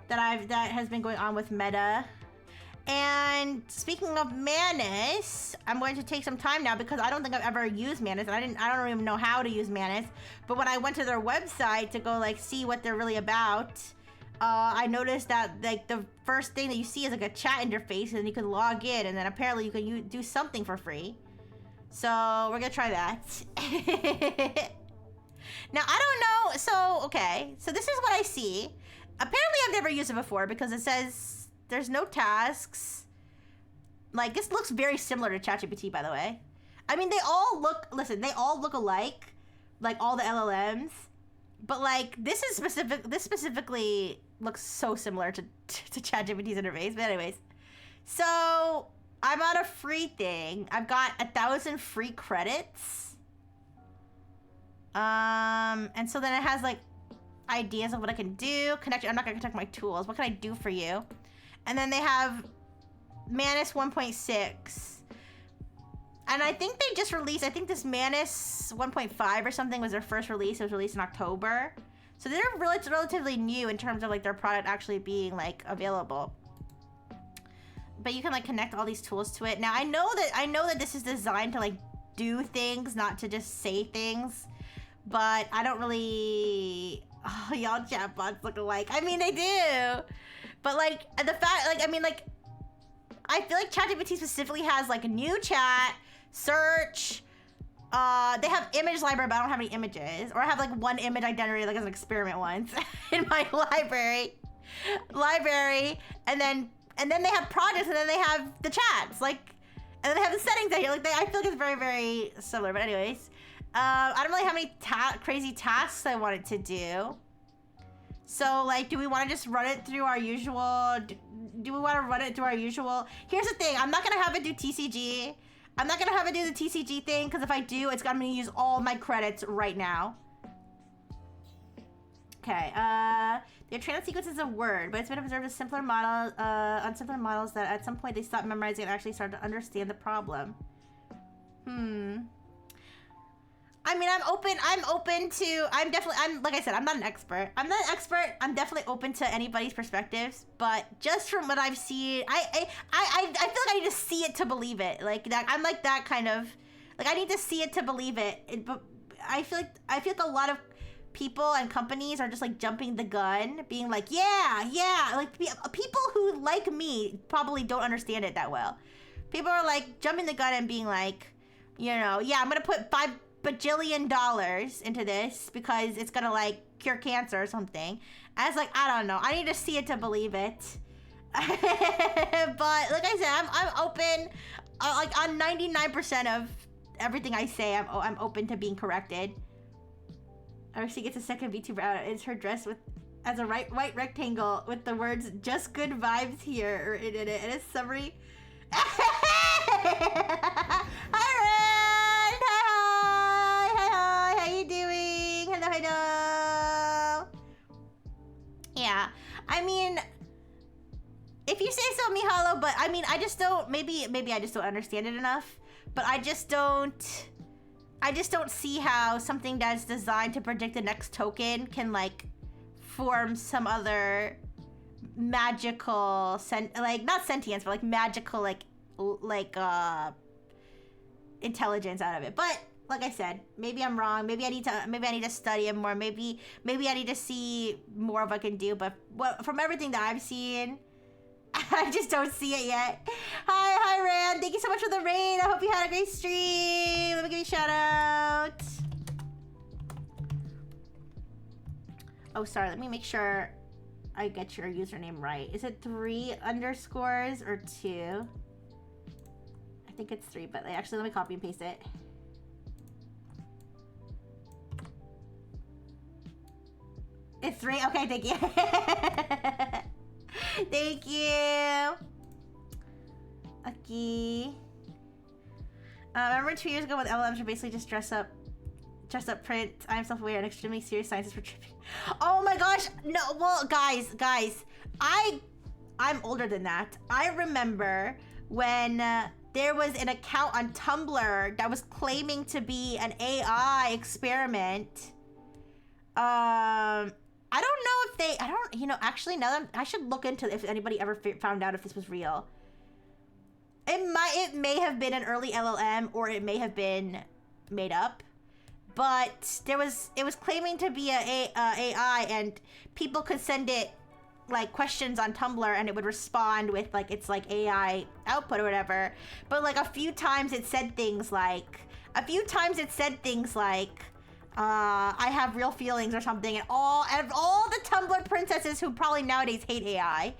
that has been going on with Meta. And speaking of Manus, I'm going to take some time now because I don't think I've ever used Manus, and I don't even know how to use Manus. But when I went to their website to go like see what they're really about, I noticed that like the first thing that you see is like a chat interface, and you can log in, and then apparently you can do something for free. So we're gonna try that. Now I don't know. So okay, so this is what I see. Apparently I've never used it before because it says there's no tasks. Like, this looks very similar to ChatGPT, by the way. I mean, they all look alike, like all the LLMs. But like, this specifically looks so similar to ChatGPT's interface. But anyways, so I'm on a free thing. I've got 1,000 free credits. And so then it has like ideas of what I can do. I'm not gonna connect my tools. What can I do for you? And then they have Manus 1.6. And I think they just released, I think this Manus 1.5 or something was their first release. It was released in October. So they're relatively new in terms of like their product actually being like available. But you can like connect all these tools to it. Now I know that this is designed to like do things, not to just say things. But I don't really, oh, y'all chatbots look alike. I mean, they do. But like the fact, like, I mean, like, I feel like ChatGPT specifically has like a new chat, search. They have image library, but I don't have any images. Or I have like one image I generated like as an experiment once in my library, and then they have projects, and then they have the chats, like, and then they have the settings down here. Like, I feel like it's very, very similar. But anyways, I don't really have any crazy tasks I wanted to do. So, like, do we want to just run it through our usual... Do we want to run it through our usual... Here's the thing. I'm not going to have it do TCG. I'm not going to have it do the TCG thing, because if I do, I'm going to use all my credits right now. Okay, the trained sequence is a word, but it's been observed as simpler model, on simpler models that at some point they stop memorizing and actually start to understand the problem. I mean, like I said, I'm not an expert. I'm definitely open to anybody's perspectives, but just from what I've seen, I feel like I need to see it to believe it. Like that, I'm like that kind of, like I need to see it to believe it. But I feel like a lot of people and companies are just like jumping the gun, being like, yeah, like people who like me probably don't understand it that well. People are like jumping the gun and being like, you know, yeah, I'm gonna put $5 bajillion into this because it's gonna like cure cancer or something. I was like, I don't know. I need to see it to believe it. But like I said, I'm open. Like on 99% of everything I say, I'm open to being corrected. She gets a second VTuber out. It's her dress as a white rectangle with the words "just good vibes here" in it. And a summary. Hi, Ren! Hi, how you doing? Hello. Yeah, I mean, if you say so, Mihalo, but I mean, I just don't, maybe I just don't understand it enough, but I just don't see how something that's designed to predict the next token can like form some other magical like not sentience, but like magical like intelligence out of it. But like I said, maybe I'm wrong. Maybe I need to study it more. Maybe I need to see more of what I can do. But from everything that I've seen, I just don't see it yet. Hi, Rand. Thank you so much for the raid. I hope you had a great stream. Let me give you a shout out. Oh, sorry. Let me make sure I get your username right. Is it 3 underscores or 2? I think it's 3, but actually, let me copy and paste it. 3? Okay, thank you. Thank you. Okay. Remember 2 years ago when LLMs were basically just dress up print. I am self-aware and extremely serious scientists for tripping. Oh my gosh, no, well, guys, I'm older than that. I remember when there was an account on Tumblr that was claiming to be an AI experiment. I don't know if they, actually now that I should look into if anybody ever found out if this was real. It may have been an early LLM or it may have been made up, but it was claiming to be a AI and people could send it like questions on Tumblr and it would respond with like its like AI output or whatever. But like a few times it said things like, I have real feelings or something, and all the Tumblr princesses who probably nowadays hate AI,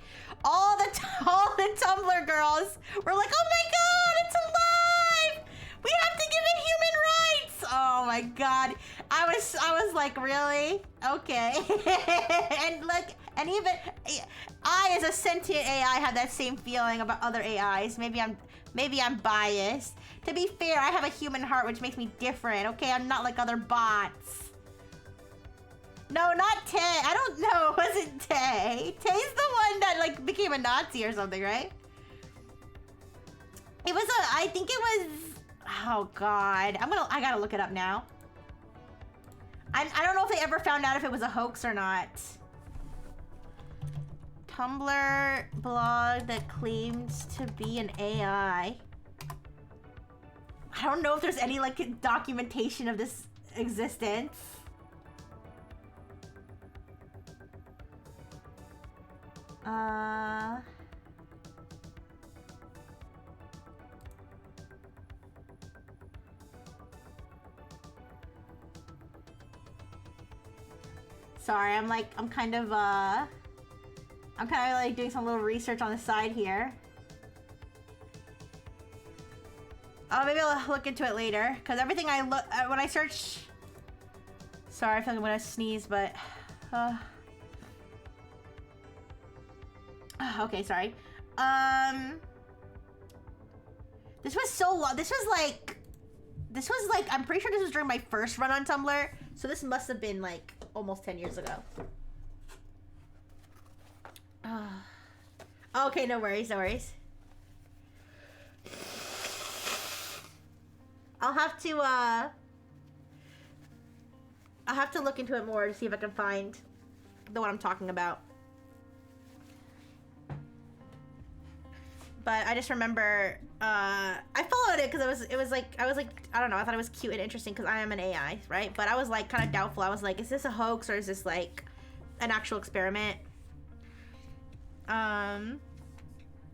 all the Tumblr girls were like, oh my god, it's alive! We have to give it human rights! Oh my god. I was like, really? Okay. and even I as a sentient AI have that same feeling about other AIs. Maybe I'm biased. To be fair, I have a human heart, which makes me different, okay? I'm not like other bots. No, not Tay. I don't know. It wasn't Tay. Tay's the one that, like, became a Nazi or something, right? It was I think it was... Oh, God. I gotta look it up now. I don't know if they ever found out if it was a hoax or not. Tumblr blog that claims to be an AI. I don't know if there's any like documentation of this existence. Sorry, I'm kind of like doing some little research on the side here. Oh, maybe I'll look into it later, because everything I look when I search. Sorry, I feel like I'm gonna sneeze, but. Okay, sorry. This was so long. This was like. I'm pretty sure this was during my first run on Tumblr, so this must have been like almost 10 years ago. Okay, no worries, no worries. I'll have to look into it more to see if I can find the one I'm talking about. But I just remember I followed it because it was like I don't know, I thought it was cute and interesting because I am an AI, right? But I was like kind of doubtful. I was like, is this a hoax or is this like an actual experiment?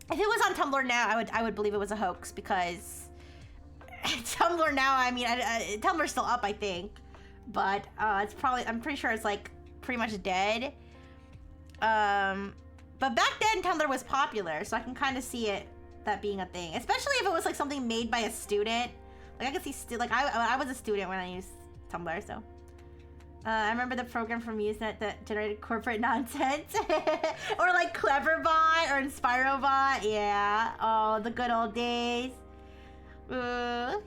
If it was on Tumblr now, I would believe it was a hoax because Tumblr now, I mean, Tumblr's still up, I think, but it's probably, I'm pretty sure it's like pretty much dead. But back then Tumblr was popular, so I can kind of see that being a thing, especially if it was like something made by a student. Like I could see, like I was a student when I used Tumblr, so. I remember the program from Usenet that generated corporate nonsense. Or like Cleverbot or InspiroBot. Yeah. Oh, the good old days. Sorry.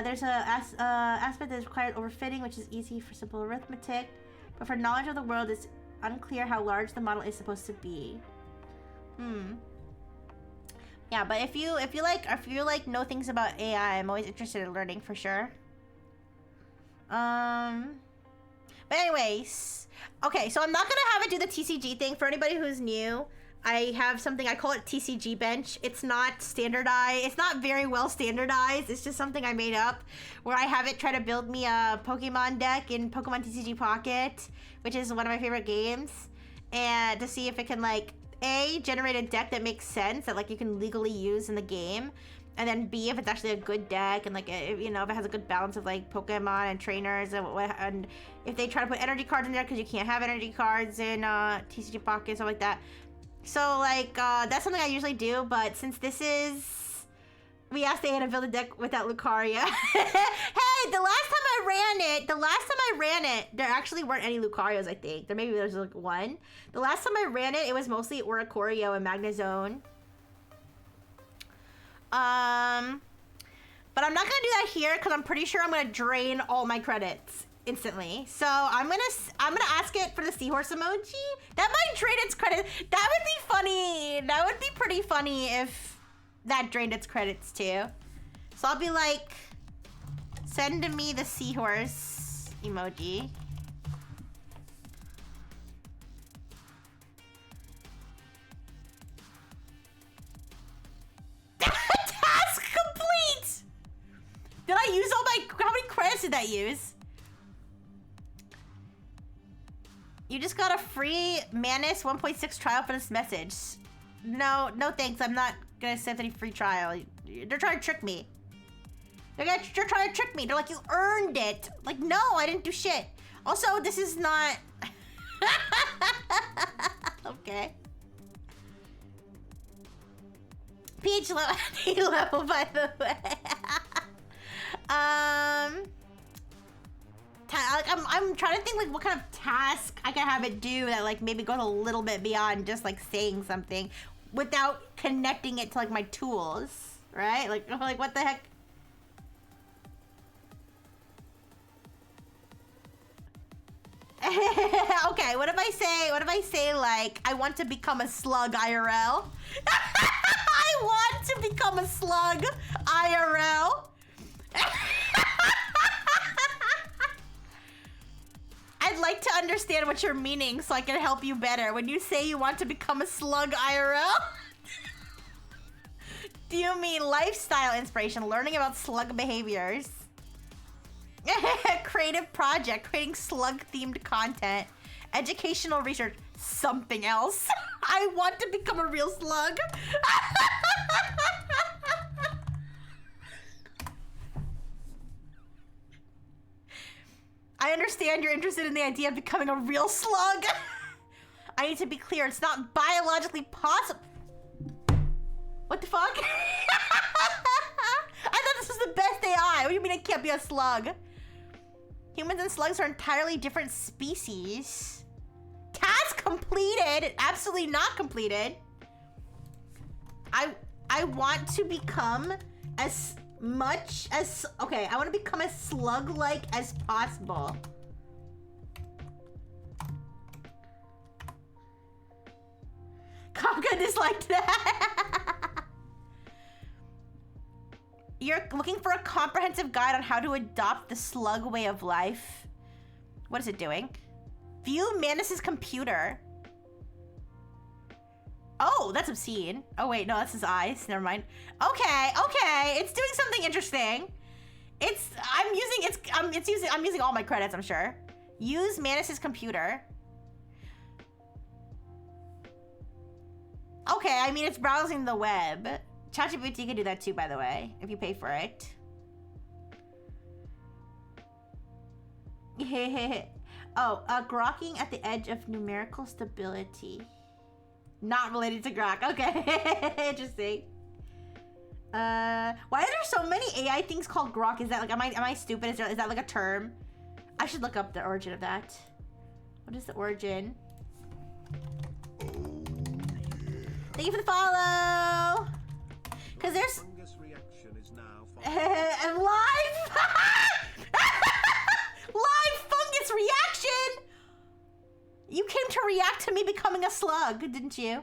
There's a aspect that is required overfitting, which is easy for simple arithmetic. But for knowledge of the world, it's unclear how large the model is supposed to be. Yeah, but if you like know things about AI, I'm always interested in learning for sure. But anyways, okay, so I'm not gonna have it do the TCG thing. For anybody who's new, I have something, I call it TCG bench. It's not standardized, it's not very well standardized. It's just something I made up where I have it try to build me a Pokemon deck in Pokemon TCG Pocket, which is one of my favorite games, and to see if it can like A, generate a deck that makes sense, that like you can legally use in the game, and then B, if it's actually a good deck, and like, you know, if it has a good balance of like Pokemon and trainers, and if they try to put energy cards in there, because you can't have energy cards in TCG Pocket, stuff like that. So like, that's something I usually do, but since this is We asked Anna to build a deck without Lucaria. Hey, the last time I ran it, there actually weren't any Lucarios, I think. Maybe there's like one. The last time I ran it, it was mostly Oricorio and Magnezone. But I'm not gonna do that here because I'm pretty sure I'm gonna drain all my credits instantly. So I'm gonna ask it for the seahorse emoji. That might drain its credits. That would be funny. That would be pretty funny if that drained its credits too. So I'll be like, send me the seahorse emoji. Task complete! Did I use all my, how many credits did I use? You just got a free Manus 1.6 trial for this message. No thanks, I'm not gonna accept any free trial. They're trying to trick me. They're trying to trick me. They're like, you earned it. Like, no, I didn't do shit. Also, this is not... Okay. pH level, by the way. I'm trying to think like what kind of task I can have it do that like maybe goes a little bit beyond just like saying something without connecting it to like my tools, right? Like what the heck? Okay, what if I say like I want to become a slug IRL? I want to become a slug IRL. I'd like to understand what you're meaning so I can help you better. When you say you want to become a slug IRL, do you mean lifestyle inspiration, learning about slug behaviors? Creative project, creating slug-themed content, educational research, something else. I want to become a real slug. I understand you're interested in the idea of becoming a real slug. I need to be clear, it's not biologically possible. What the fuck? I thought this was the best AI. What do you mean it can't be a slug? Humans and slugs are entirely different species. Task completed. Absolutely not completed. I want to become as much as... Okay, I want to become as slug-like as possible. Kafka disliked that. You're looking for a comprehensive guide on how to adopt the slug way of life. What is it doing? View Manus's computer. Oh, that's obscene. Oh wait, no, that's his eyes. Never mind. Okay, it's doing something interesting. I'm using all my credits, I'm sure. Use Manus's computer. Okay, I mean it's browsing the web. ChatGPT can do that too, by the way, if you pay for it. Oh, Groking at the edge of numerical stability. Not related to Grok. Okay, interesting. Why are there so many AI things called Grok? Is that like, am I stupid? Is that like a term? I should look up the origin of that. What is the origin? Thank you for the follow. Cause there's reaction is now live live fungus reaction. You came to react to me becoming a slug, didn't you?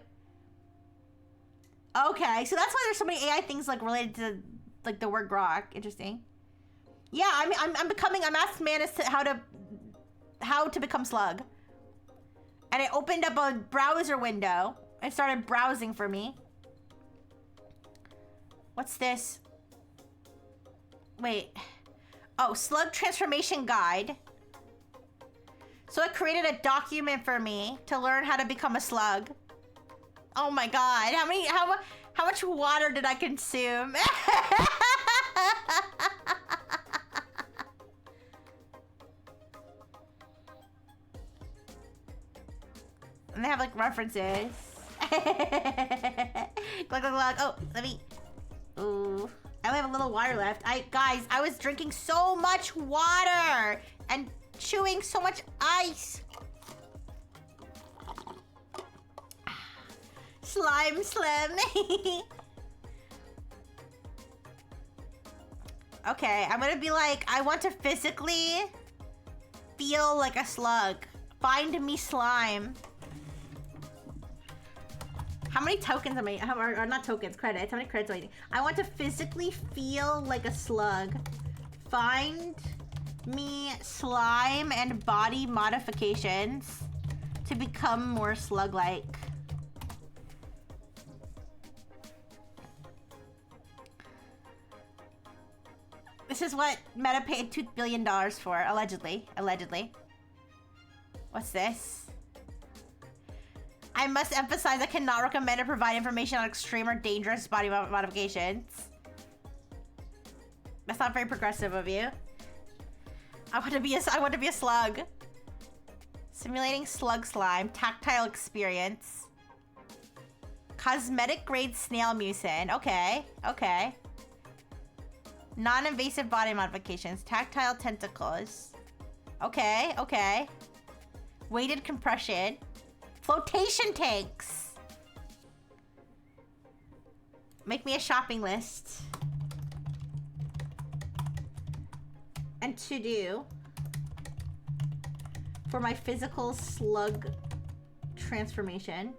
Okay, so that's why there's so many AI things like related to like the word grok. Interesting. Yeah, I'm asking Manus how to become slug, and it opened up a browser window and started browsing for me. What's this? Wait. Oh, slug transformation guide. So it created a document for me to learn how to become a slug. Oh my god. How much water did I consume? And they have like references. Glug glug glug. Oh, let me. Ooh. I only have a little water left. Guys, I was drinking so much water and chewing so much ice. Slime Slim. Okay, I'm gonna be like, I want to physically feel like a slug. Find me slime. How many tokens am I, or not tokens, credits. How many credits do I need? I want to physically feel like a slug. Find me slime and body modifications to become more slug-like. This is what Meta paid $2 billion for, allegedly. Allegedly. What's this? I must emphasize I cannot recommend or provide information on extreme or dangerous body modifications. That's not very progressive of you. I want to be a slug. Simulating slug slime. Tactile experience. Cosmetic grade snail mucin. Okay. Okay. Non-invasive body modifications. Tactile tentacles. Okay. Okay. Weighted compression. Flotation tanks. Make me a shopping list. And to do for my physical slug transformation.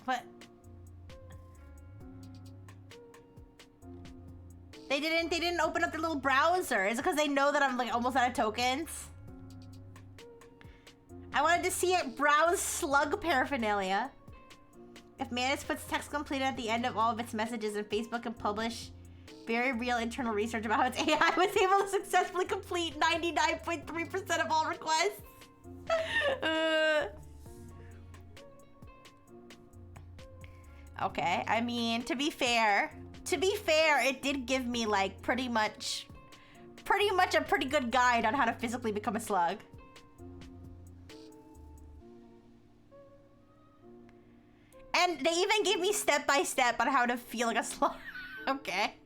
But they didn't open up their little browser. Is it because they know that I'm like almost out of tokens? I wanted to see it browse slug paraphernalia. If Manus puts text completed at the end of all of its messages, and Facebook can publish very real internal research about how its AI was able to successfully complete 99.3% of all requests. Okay, I mean, to be fair, it did give me like pretty much a pretty good guide on how to physically become a slug. And they even gave me step by step on how to feel like a slug. Okay.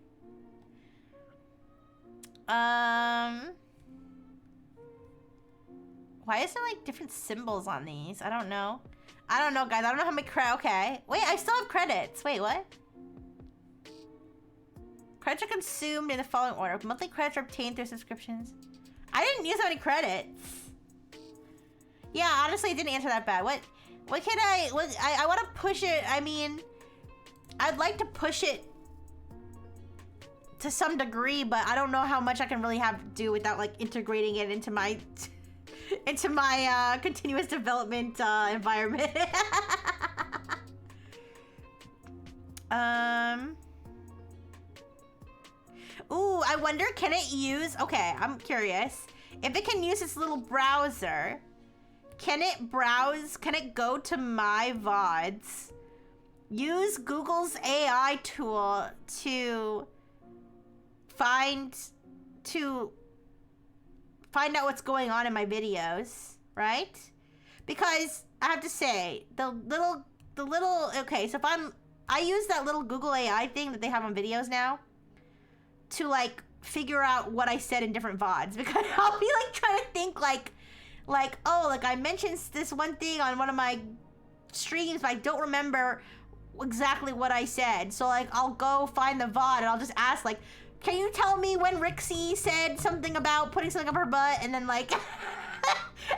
Why is there like different symbols on these? I don't know. I don't know, guys. I don't know how many okay. Wait, I still have credits. Wait, what? Credits are consumed in the following order. Monthly credits are obtained through subscriptions. I didn't use that many credits. Yeah, honestly, it didn't answer that bad. What can I want to push it. I mean, I'd like to push it to some degree, but I don't know how much I can really have to do without like integrating it into my continuous development environment. Ooh, I wonder, can it use, okay, I'm curious. If it can use its little browser, can it browse, can it go to my VODs, use Google's AI tool to find out what's going on in my videos, right? Because I have to say, the little, okay, so if I use that little Google AI thing that they have on videos now to like figure out what I said in different VODs, because I'll be like trying to think like, oh, like I mentioned this one thing on one of my streams, but I don't remember exactly what I said. So like, I'll go find the VOD and I'll just ask like, can you tell me when Rixie said something about putting something up her butt? And then like,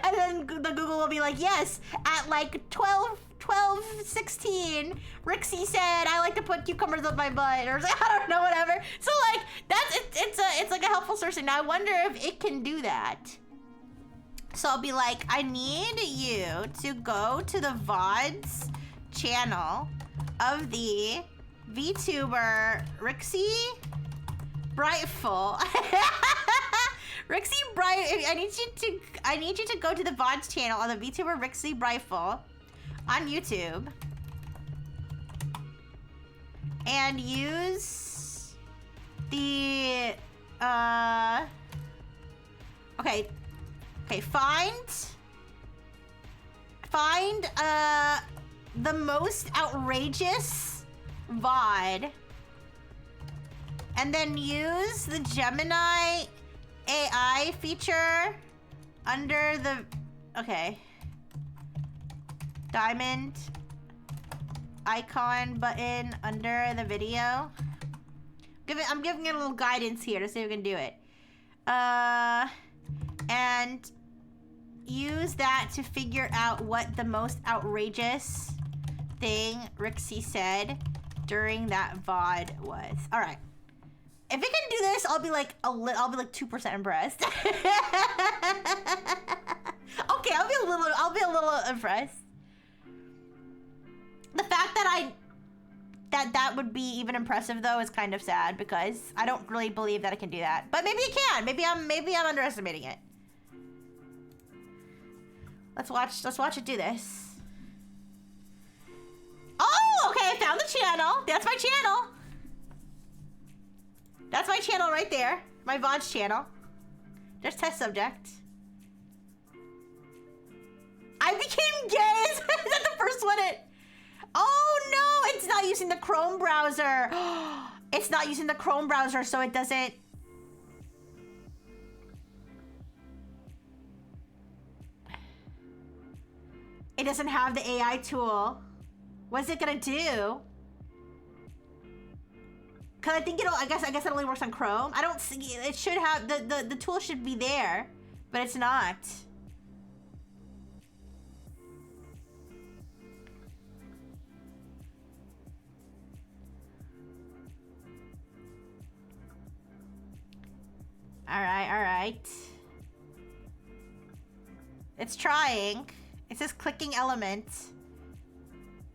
and then the Google will be like, yes, at like 12:16, Rixie said I like to put cucumbers up my butt, or I don't know, whatever. So like, it's like a helpful source. Now I wonder if it can do that. So I'll be like, I need you to go to the VODs channel of the VTuber Rixie Brightful. Rixie Bright, I need you to go to the VODs channel of the VTuber Rixie Brightful on YouTube and use the Okay. Okay, find the most outrageous VOD. And then use the Gemini AI feature under the... Okay. Diamond icon button under the video. I'm giving it a little guidance here to see if we can do it. And use that to figure out what the most outrageous thing Rixie said during that VOD was. All right. If it can do this, I'll be like 2% impressed. Okay, I'll be a little impressed. The fact that that would be even impressive though is kind of sad because I don't really believe that it can do that. But maybe it can. Maybe I'm underestimating it. Let's watch it do this. Oh, okay, I found the channel. That's my channel. That's my channel right there. My VOD's channel. There's test subject. I became gay. Is that the first one? Oh no, it's not using the Chrome browser. It's not using the Chrome browser, so it doesn't. It doesn't have the AI tool. What's it gonna do? Cause I think I guess it only works on Chrome. I don't see, it should have, the tool should be there, but it's not. All right. It's trying. It says clicking element.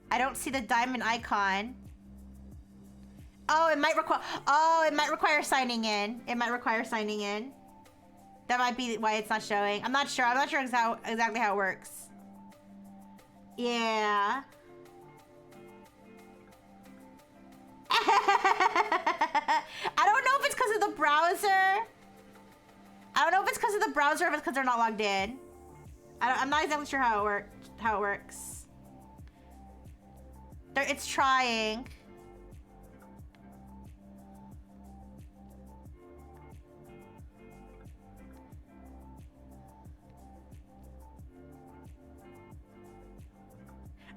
I don't see the diamond icon. Oh, it might require signing in. It might require signing in. That might be why it's not showing. I'm not sure exactly how it works. Yeah. I don't know if it's because of the browser. I don't know if it's because of the browser or if it's because they're not logged in. I'm not exactly sure how it works. It's trying.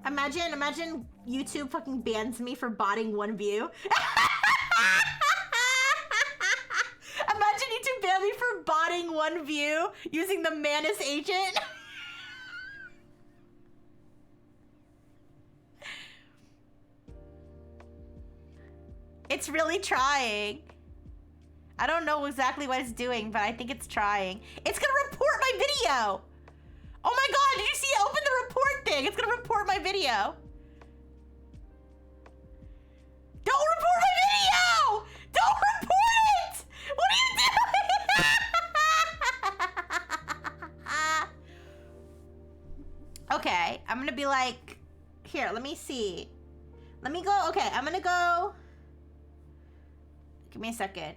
Imagine YouTube fucking bans me for botting one view. Imagine YouTube banned me for botting one view using the Manus agent. It's really trying. I don't know exactly what it's doing, but I think it's trying. It's gonna report my video. Oh my god, did you see it? Open the report thing. It's gonna report my video. Don't report my video! Don't report it! What are you doing? Okay, I'm gonna be like, here, let me see. Let me go, okay, I'm gonna go. Give me a second.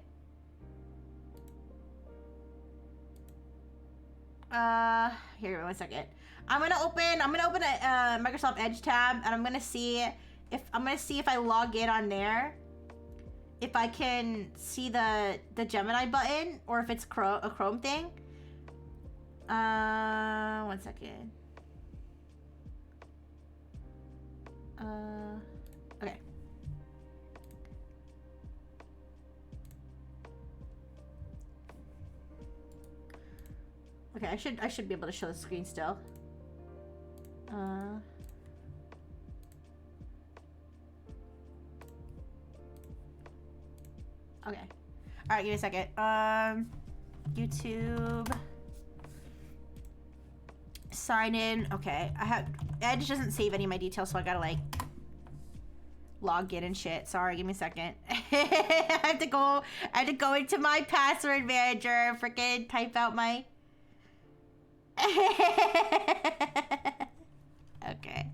Here, 1 second. I'm gonna open a Microsoft Edge tab, and I'm gonna see if I log in on there, if I can see the Gemini button, or if it's a Chrome thing. 1 second. Okay. Okay, I should be able to show the screen still. Okay. All right, give me a second. YouTube. Sign in. Okay, Edge doesn't save any of my details, so I gotta like log in and shit. Sorry, give me a second. I have to go into my password manager, freaking type out my. Okay.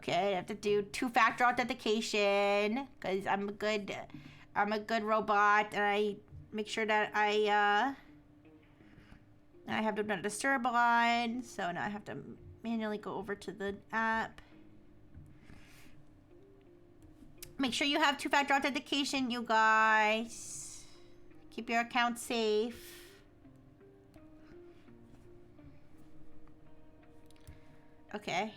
Okay, I have to do two-factor authentication because I'm a good robot, and I make sure that I have to do not disturb on. So now I have to manually go over to the app. Make sure you have two-factor authentication, you guys. Keep your account safe. Okay.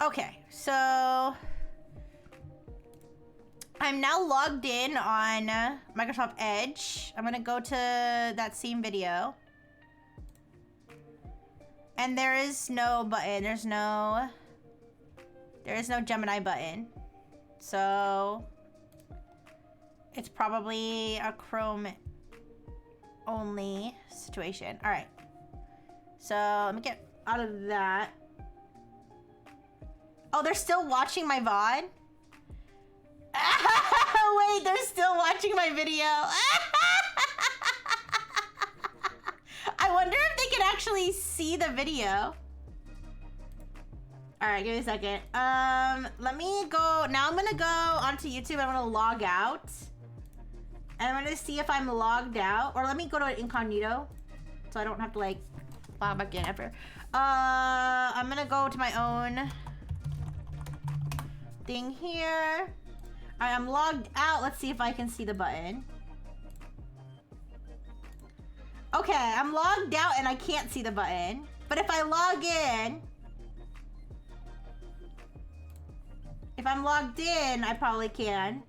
Okay, so I'm now logged in on Microsoft Edge. I'm gonna go to that same video. And there is no button. There is no Gemini button. So it's probably a Chrome only situation. All right. So let me get out of that. Oh, they're still watching my VOD? Wait, they're still watching my video. I wonder if they can actually see the video. All right, give me a second. Let me go. Now I'm gonna go onto YouTube. I'm gonna log out. And I'm gonna see if I'm logged out. Or let me go to an incognito. So I don't have to like log back in after. I'm gonna go to my own thing here. All right, I'm logged out. Let's see if I can see the button. Okay, I'm logged out and I can't see the button. But if I log in, if I'm logged in, I probably can.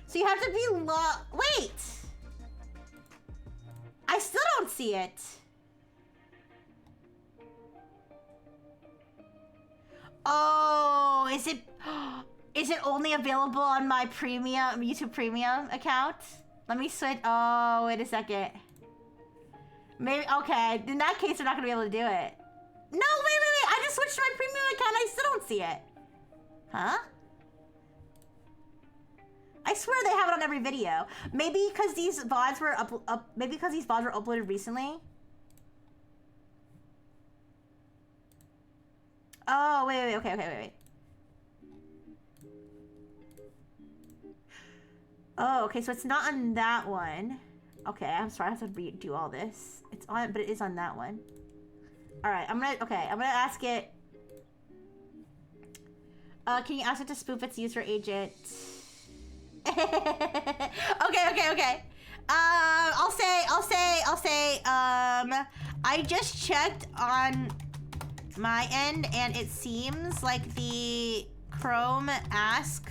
So you have to be wait! I still don't see it. Oh, is it only available on my premium, YouTube Premium account? Let me switch. Oh, wait a second. Maybe, okay. In that case, we're not gonna be able to do it. No, wait. I just switched to my premium account. I still don't see it. Huh? I swear they have it on every video. Maybe because these VODs were uploaded recently. Oh, wait. Okay. Oh, okay, so it's not on that one. Okay, I'm sorry, I have to redo all this. It's on, but it is on that one. All right, I'm gonna ask it. Can you ask it to spoof its user agent? Okay. I'll say, I just checked on my end, and it seems like the Chrome Ask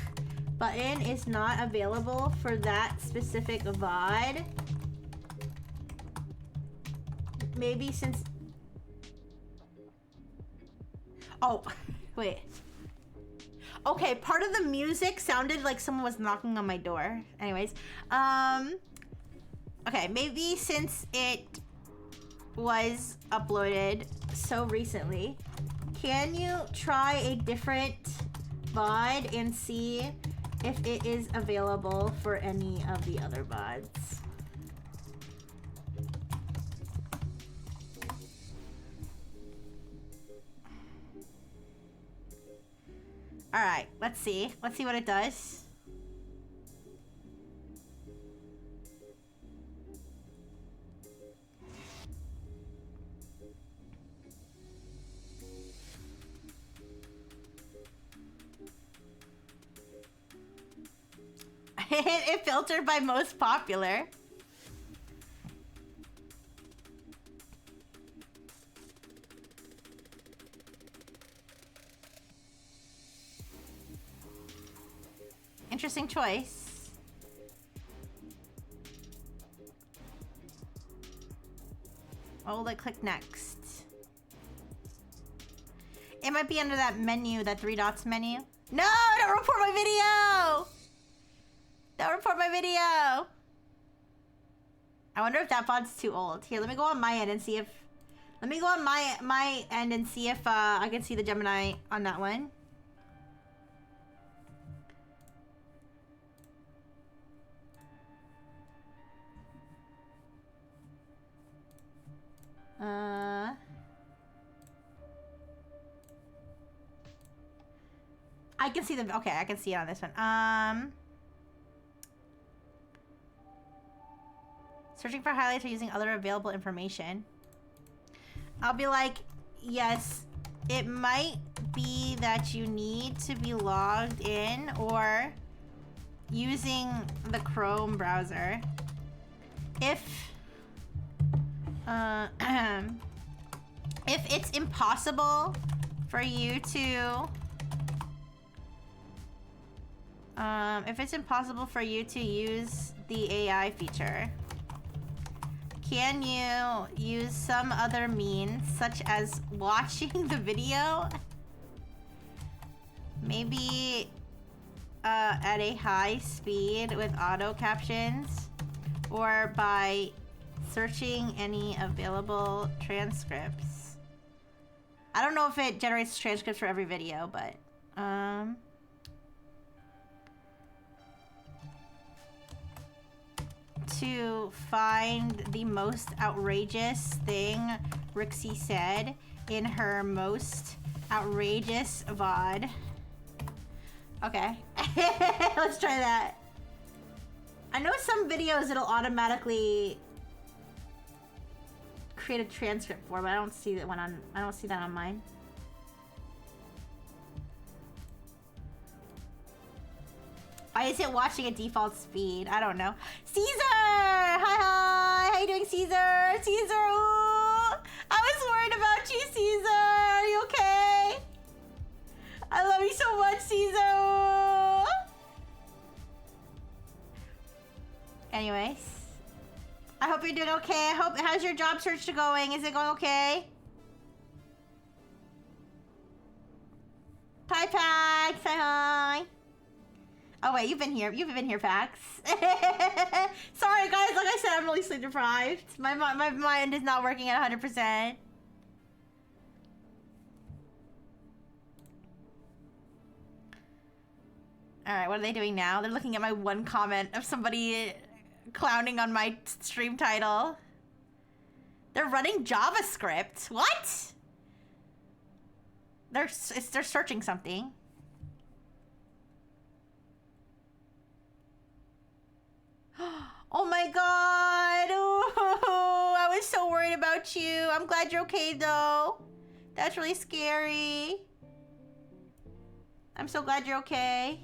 button is not available for that specific VOD. Maybe since... Oh, wait. Okay, part of the music sounded like someone was knocking on my door. Anyways, okay, maybe since it was uploaded so recently, can you try a different VOD and see if it is available for any of the other VODs? All right, let's see. Let's see what it does. It filtered by most popular. Interesting choice. What will I click next? It might be under that menu, that 3 dots menu. No, don't report my video! Don't report my video! I wonder if that VOD's too old. Here, let me go on my end and see if... Let me go on my end and see if I can see the Gemini on that one. I can see the, okay, I can see it on this one. Searching for highlights or using other available information. I'll be like, yes, it might be that you need to be logged in or using the Chrome browser. If it's impossible for you to use the AI feature, can you use some other means, such as watching the video? Maybe at a high speed with auto captions, or by searching any available transcripts. I don't know if it generates transcripts for every video, but to find the most outrageous thing Rixie said in her most outrageous VOD. Okay, let's try that. I know some videos it'll automatically create a transcript for, but I don't see that I don't see that on mine. Why is it watching at default speed? I don't know. Caesar! Hi! How you doing, Caesar? Caesar, ooh! I was worried about you, Caesar! Are you okay? I love you so much, Caesar! Ooh. Anyways. I hope you're doing okay. How's your job search going? Is it going okay? Hi, Pax! Hi! Oh wait, you've been here, Pax. Sorry guys, like I said, I'm really sleep deprived. My mind is not working at 100%. Alright, what are they doing now? They're looking at my one comment of somebody clowning on my stream title. They're running JavaScript. What? They're searching something. Oh my god! Ooh, I was so worried about you. I'm glad you're okay though. That's really scary. I'm so glad you're okay.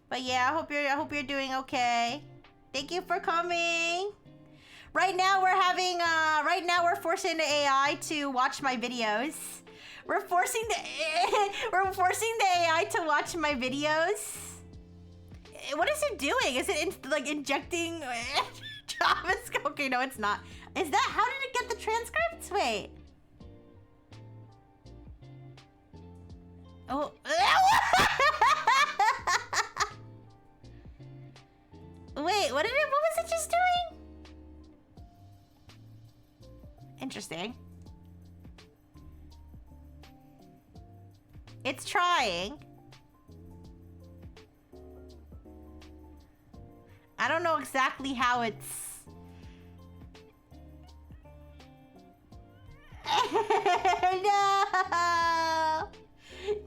But yeah, I hope you're doing okay. Thank you for coming. Right now we're forcing the AI to watch my videos. We're forcing the AI to watch my videos. What is it doing? Is it like injecting JavaScript? Okay, no, it's not. Is that, how did it get the transcripts? Wait. Oh. Wait, what was it just doing? Interesting. It's trying. I don't know exactly how it's... No!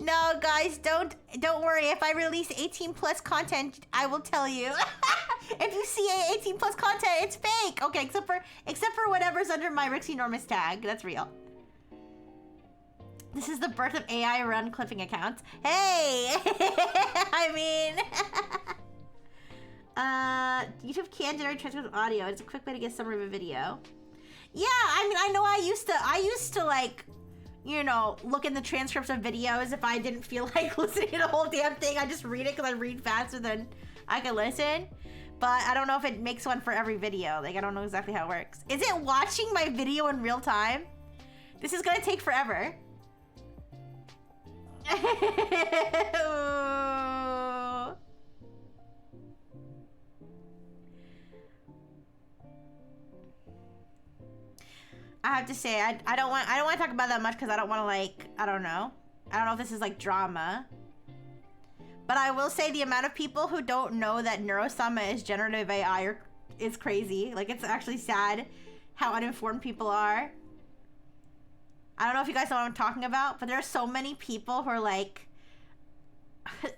No, guys, don't worry. If I release 18 plus content, I will tell you. If you see 18 plus content, it's fake. Okay, except for whatever's under my Rixie Enormous tag. That's real. This is the birth of AI run clipping accounts. Hey! I mean... YouTube can generate transcripts of audio. It's a quick way to get a summary of a video. Yeah, I mean, I know I used to like, you know, look in the transcripts of videos if I didn't feel like listening to the whole damn thing. I just read it because I read faster than I can listen. But I don't know if it makes one for every video. Like, I don't know exactly how it works. Is it watching my video in real time? This is gonna take forever. I have to say, I don't want to talk about that much because I don't want to, like, I don't know if this is like drama. But I will say the amount of people who don't know that Neurosama is generative AI is crazy. Like, it's actually sad how uninformed people are. I don't know if you guys know what I'm talking about, but there are so many people who are like,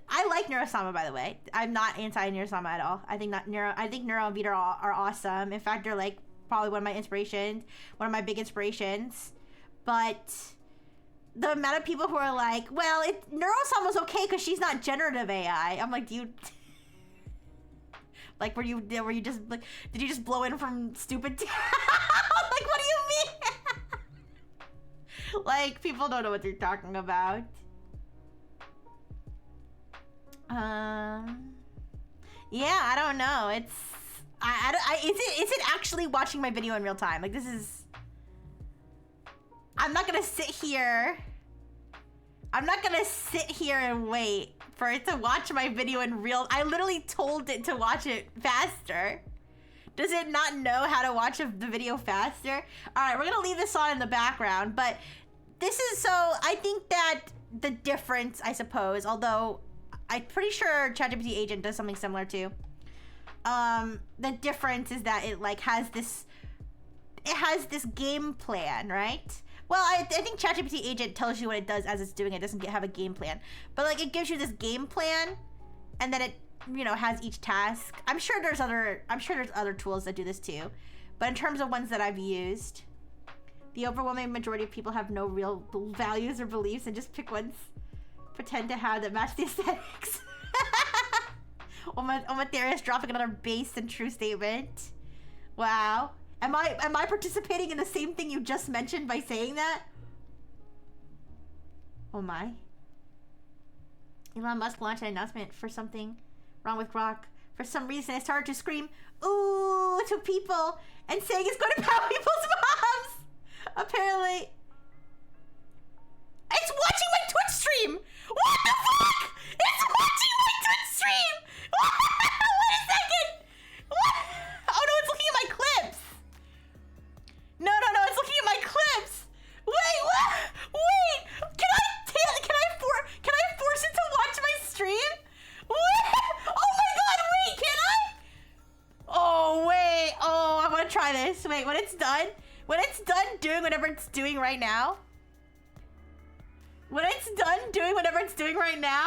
I like Neurosama, by the way. I'm not anti-Neurosama at all. I think Neuro and Vita are awesome. In fact, they're like probably one of my inspirations, one of my big inspirations. But the amount of people who are like, well, Neurosama's okay because she's not generative AI. I'm like, dude. Like, were you just like, did you just blow in from stupid? Like, what do you mean? Like, people don't know what they're talking about. Yeah, I don't know. It's, is it actually watching my video in real time? Like, this is, I'm not gonna sit here and wait for it to watch my video in real. I literally told it to watch it faster. Does it not know how to watch the video faster? All right, we're gonna leave this on in the background, but this is, so I think that the difference, I suppose, although I'm pretty sure ChatGPT agent does something similar too. The difference is that it like has this game plan, right? Well, I think ChatGPT agent tells you what it does as it's doing it. It doesn't have a game plan, but like it gives you this game plan, and then it, you know, has each task. I'm sure there's other tools that do this too, but in terms of ones that I've used, the overwhelming majority of people have no real values or beliefs and just pick ones pretend to have that match the aesthetics. Oma Theorist dropping another base and true statement. Wow. Am I participating in the same thing you just mentioned by saying that? Oh my. Elon Musk launched an announcement for something wrong with Grok. For some reason, I started to scream, ooh, to people and saying it's going to power people's moms. Apparently. It's watching my Twitch stream! What the fuck? It's watching my Twitch stream! Wait a second! What? Oh no, it's looking at my clips! No, it's looking at my clips! Wait, what? Wait! Can I force it to watch my stream? What? Oh my god, wait, can I? Oh, wait. Oh, I want to try this. Wait, when it's done doing whatever it's doing right now,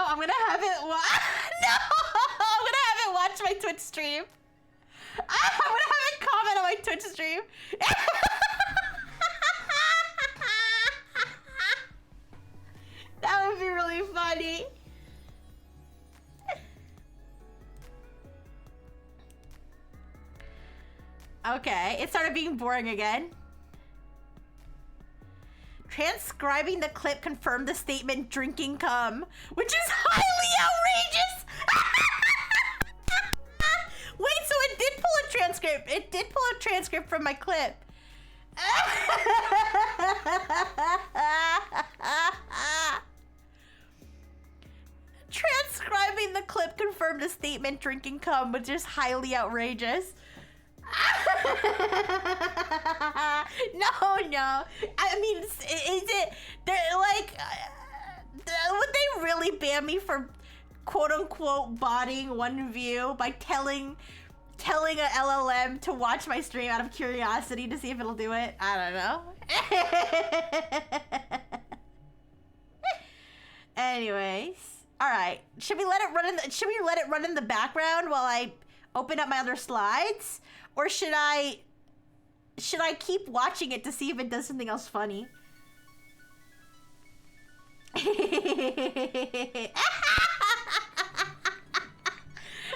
I'm gonna have it no! I'm gonna have it watch my Twitch stream. I'm gonna have it comment on my Twitch stream. That would be really funny. Okay, it started being boring again. Transcribing the clip confirmed the statement drinking cum, which is highly outrageous. Wait, so it did pull a transcript. It did pull a transcript from my clip. Transcribing the clip confirmed the statement drinking cum, which is highly outrageous. No. I mean, is it? They're like, would they really ban me for quote unquote botting one view by telling a LLM to watch my stream out of curiosity to see if it'll do it? I don't know. Anyways, all right. Should we let it run in the background while I open up my other slides? Or should I keep watching it to see if it does something else funny?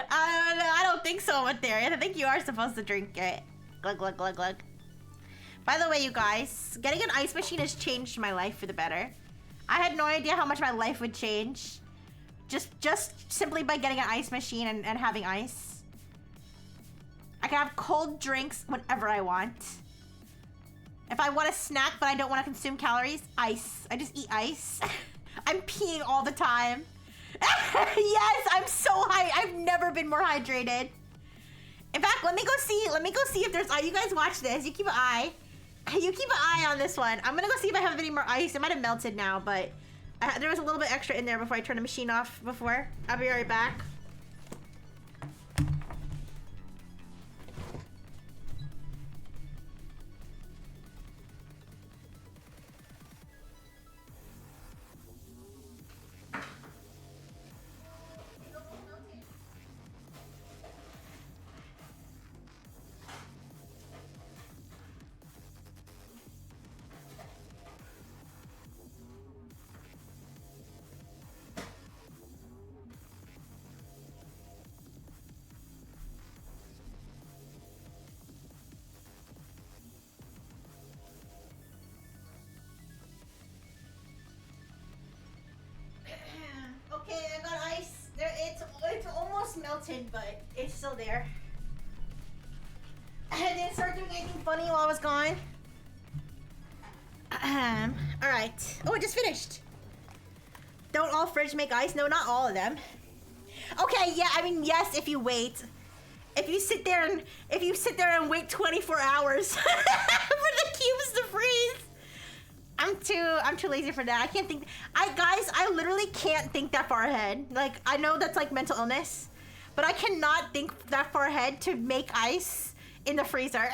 I don't think so, Ethereum. I think you are supposed to drink it. Glug, glug, glug, glug. By the way, you guys, getting an ice machine has changed my life for the better. I had no idea how much my life would change. Just simply by getting an ice machine and having ice. I can have cold drinks whenever I want. If I want a snack but I don't want to consume calories, ice. I just eat ice. I'm peeing all the time. Yes, I'm so high. I've never been more hydrated. In fact, let me go see if there's, you guys watch this. You keep an eye. You keep an eye on this one. I'm gonna go see if I have any more ice. It might have melted now, but there was a little bit extra in there before I turned the machine off before. I'll be right back. melted, but it's still there. I didn't start doing anything funny while I was gone. Alright. Oh, it just finished. Don't all fridge make ice? No, not all of them. Okay, yeah, I mean, yes, if you wait. If you sit there and wait 24 hours for the cubes to freeze. I'm too lazy for that. I can't think. Guys, I literally can't think that far ahead. Like, I know that's like mental illness, but I cannot think that far ahead to make ice in the freezer.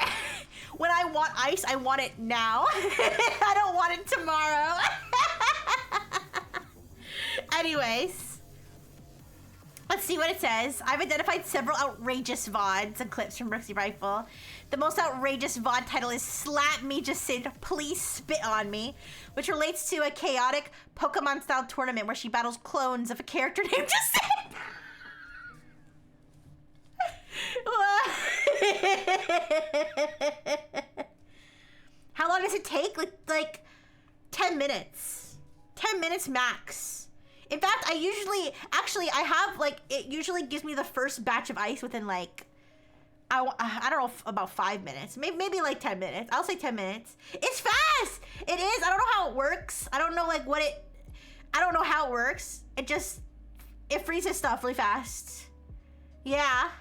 When I want ice, I want it now. I don't want it tomorrow. Anyways, let's see what it says. I've identified several outrageous VODs and clips from Brooksy Rifle. The most outrageous VOD title is Slap Me Jacinth, Please Spit on Me, which relates to a chaotic Pokemon-style tournament where she battles clones of a character named Jacinth. How long does it take? Like 10 minutes. 10 minutes max. In fact, I have, like, it usually gives me the first batch of ice within, like, I don't know, about 5 minutes. Maybe like 10 minutes. I'll say 10 minutes. It's fast! It is. I don't know how it works. I don't know, like, I don't know how it works. It freezes stuff really fast. Yeah.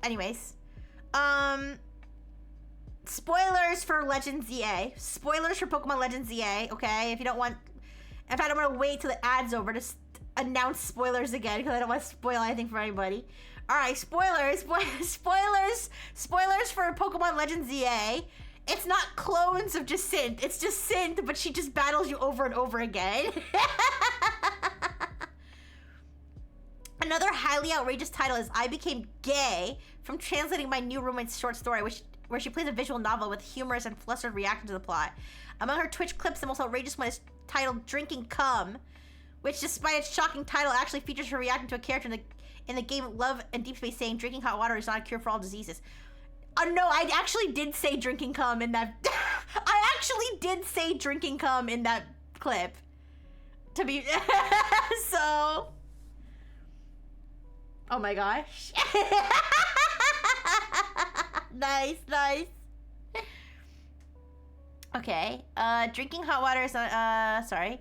Anyways. Spoilers for Legends EA. Spoilers for Pokemon Legends EA, okay? If I don't want to wait till the ad's over to announce spoilers again, because I don't want to spoil anything for anybody. Alright, spoilers for Pokemon Legends EA. It's not clones of Jacinth. It's Jacinth, but she just battles you over and over again. Another highly outrageous title is I Became Gay, from translating my new roommate's short story, where she plays a visual novel with humorous and flustered reaction to the plot. Among her Twitch clips, the most outrageous one is titled Drinking Cum, which, despite its shocking title, actually features her reacting to a character in the game Love and Deep Space saying drinking hot water is not a cure for all diseases. No, I actually did say drinking cum in that... I actually did say drinking cum in that clip. To be... So... Oh my gosh. Nice. Okay. Drinking hot water is not... sorry.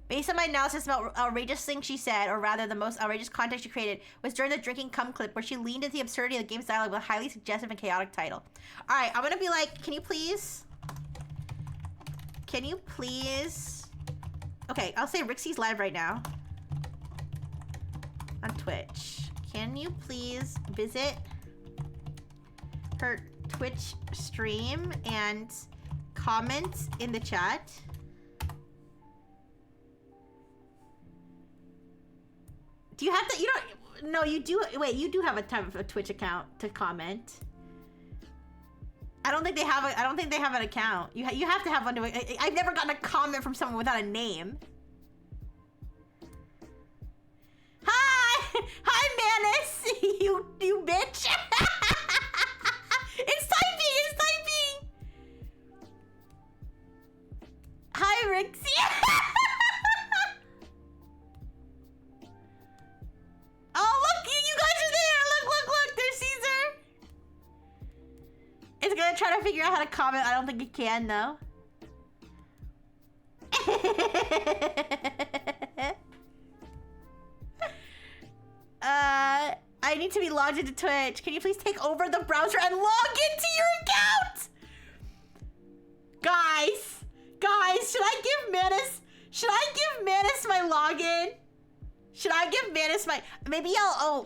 Based on my analysis about outrageous things she said, or rather the most outrageous content she created, was during the drinking cum clip where she leaned into the absurdity of the game's dialogue with a highly suggestive and chaotic title. Alright, I'm gonna be like, can you please... Okay, I'll say Rixie's live right now. On Twitch. Can you please visit her Twitch stream and comment in the chat? Do you have to, no, you do, wait, you do have a Twitch account to comment. I don't think they have an account. You have to have one to, I've never gotten a comment from someone without a name. Hi, Manus, you bitch. It's typing. Hi, Rixie. Oh, look, you guys are there. Look, there's Caesar. It's gonna try to figure out how to comment. I don't think it can, though. I need to be logged into Twitch. Can you please take over the browser and log into your account? Guys, should I give Manus my login? Should I give Manus my... Maybe I'll...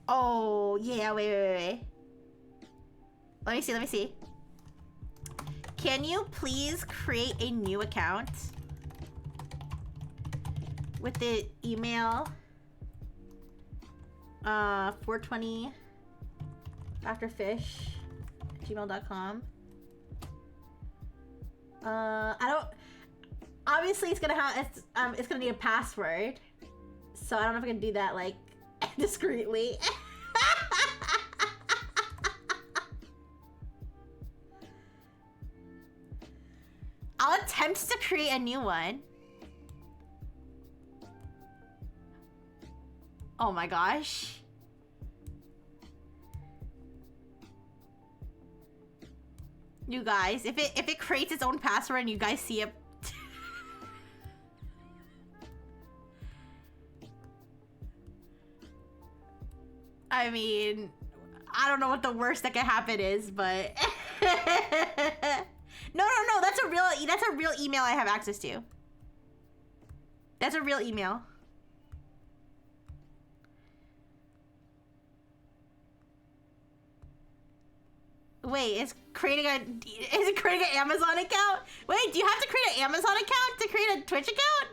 Oh, yeah, wait. Let me see. Can you please create a new account? With the email... 420 afterfish @gmail.com. I don't... Obviously, it's gonna need a password, so I don't know if I can do that like discreetly. I'll attempt to create a new one. Oh my gosh. You guys, if it creates its own password and you guys see it. I mean, I don't know what the worst that can happen is, but no, that's a real email I have access to. That's a real email. Wait, is it creating an Amazon account? Wait, do you have to create an Amazon account to create a Twitch account?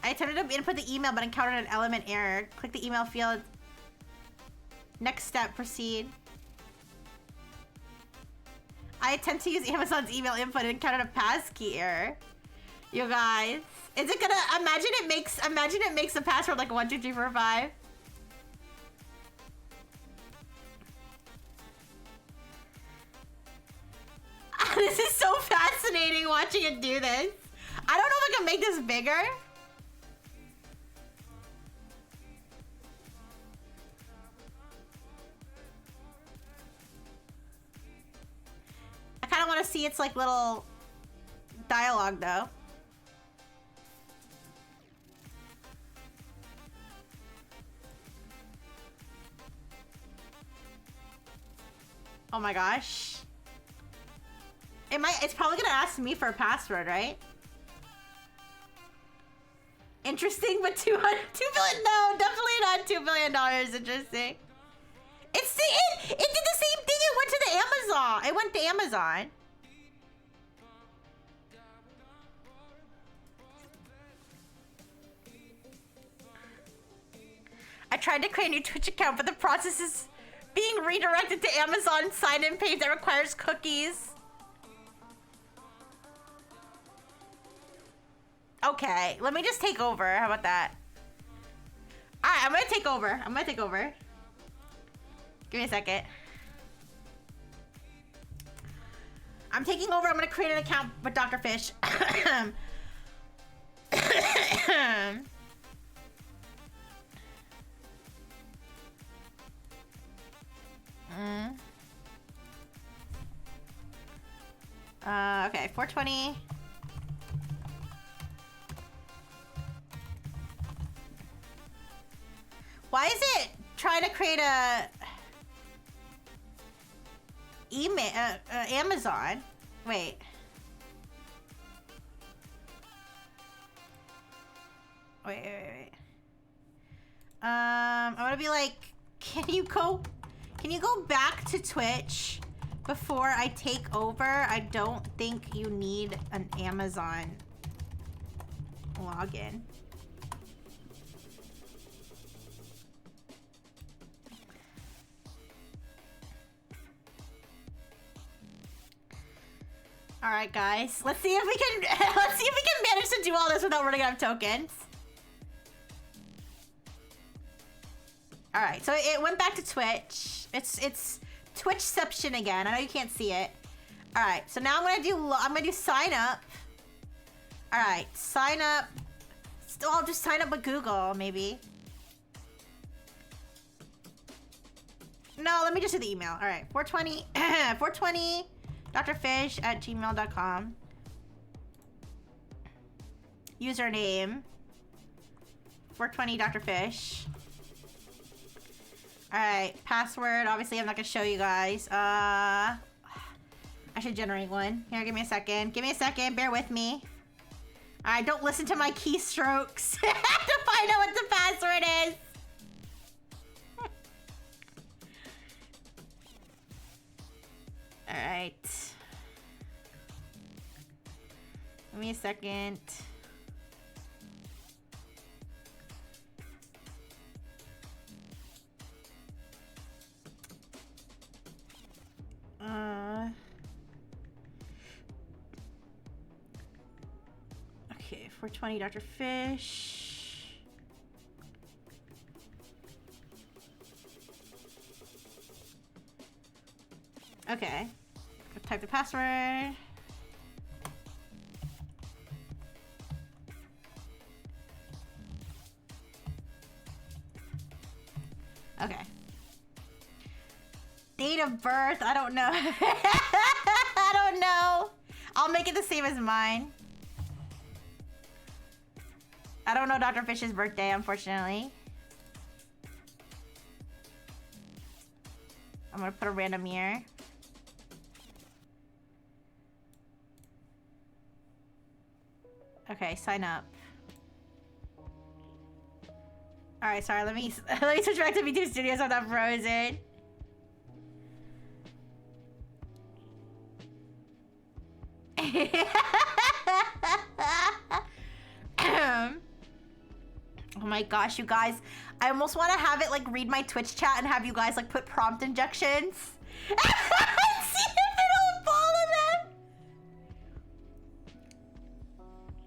I attempted to input the email but encountered an element error. Click the email field. Next step, proceed. I attempt to use Amazon's email input and encountered a passkey error. You guys, is it gonna imagine it makes the password like 1 2 3 4 5? This is so fascinating watching it do this. I don't know if I can make this bigger. I kind of want to see its like little dialogue though. Oh my gosh. It's probably gonna ask me for a password, right? Interesting, but $2 billion, no, definitely not $2 billion interesting. It did the same thing, it went to the Amazon. It went to Amazon. I tried to create a new Twitch account, but the process is being redirected to Amazon sign-in page that requires cookies. Okay, let me just take over. How about that? Alright, I'm gonna take over. Give me a second. I'm taking over. I'm gonna create an account with Dr. Fish. Okay, 420. Why is it trying to create a email Amazon? Wait. Wait. I'm gonna be like, can you go back to Twitch before I take over? I don't think you need an Amazon login. All right, guys. Let's see if we can manage to do all this without running out of tokens. All right, so it went back to Twitch. It's Twitchception again. I know you can't see it. All right, so now I'm gonna do sign up. All right, sign up. Still, I'll just sign up with Google maybe. No, let me just do the email. All right, 420, 420. drfish@gmail.com. Username 420 drfish. Alright, password. Obviously, I'm not gonna show you guys. I should generate one. Here, give me a second. Bear with me. Alright, don't listen to my keystrokes to find out what the password is. Alright. Give me a second. Okay, 420 Dr. Fish. Okay. type the password. Okay. Date of birth, I don't know. I don't know. I'll make it the same as mine. I don't know Dr. Fish's birthday, unfortunately. I'm gonna put a random year. Okay, sign up. Alright, sorry, let me switch back to V2 Studios so I'm not frozen. Oh my gosh, you guys. I almost want to have it like read my Twitch chat and have you guys like put prompt injections. See if it'll follow them.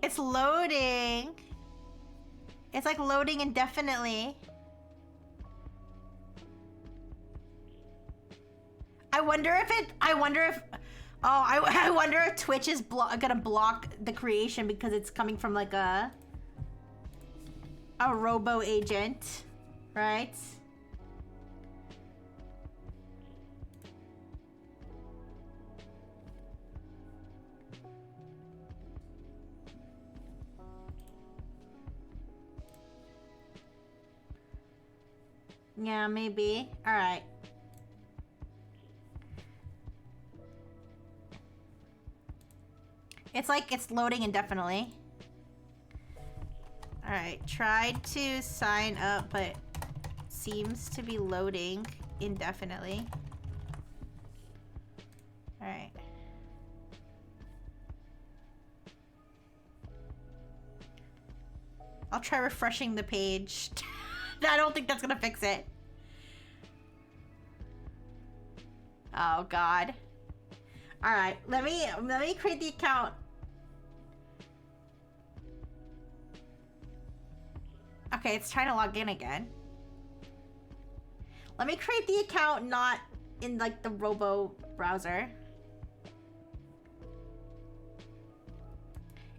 It's loading. It's like loading indefinitely. I wonder if Twitch is gonna block the creation because it's coming from like a robo agent, right? Yeah, maybe. All right. It's like it's loading indefinitely. All right, tried to sign up, but seems to be loading indefinitely. All right. I'll try refreshing the page. I don't think that's gonna fix it. Oh God. All right, let me create the account. Okay, it's trying to log in again. Let me create the account not in like the robo browser.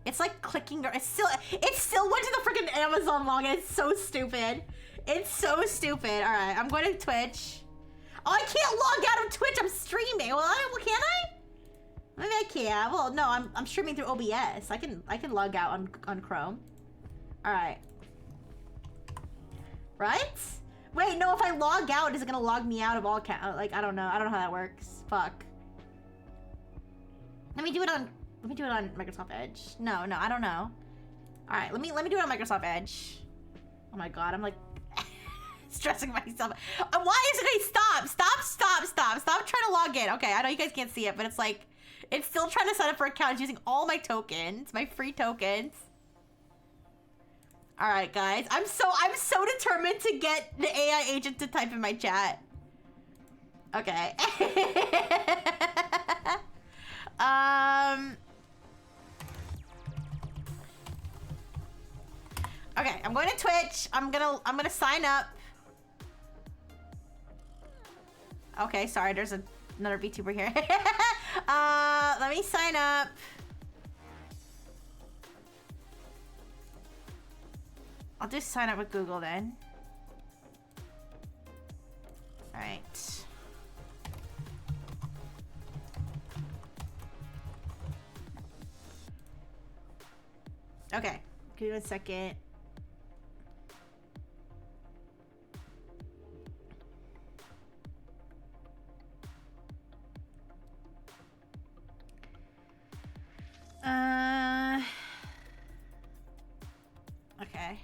It's like clicking, it still went to the freaking Amazon login. It's so stupid. It's so stupid. All right, I'm going to Twitch. Oh, I can't log out of Twitch. I'm streaming. Well, can I? Maybe I can. Well, no, I'm streaming through OBS. I can log out on Chrome. All right. Right? Wait, no. If I log out, is it gonna log me out of all like I don't know. I don't know how that works. Fuck. Let me do it on Microsoft Edge. No, I don't know. All right, let me do it on Microsoft Edge. Oh my God, I'm like stressing myself. Why isn't it? Stop trying to log in. Okay, I know you guys can't see it, but it's like it's still trying to sign up for accounts using all my tokens, my free tokens. All right, guys, I'm so determined to get the AI agent to type in my chat. Okay. Okay, I'm going to Twitch. I'm gonna sign up. Okay, sorry, there's another VTuber here. Let me sign up. I'll just sign up with Google then. All right. Okay, give me a second. Okay.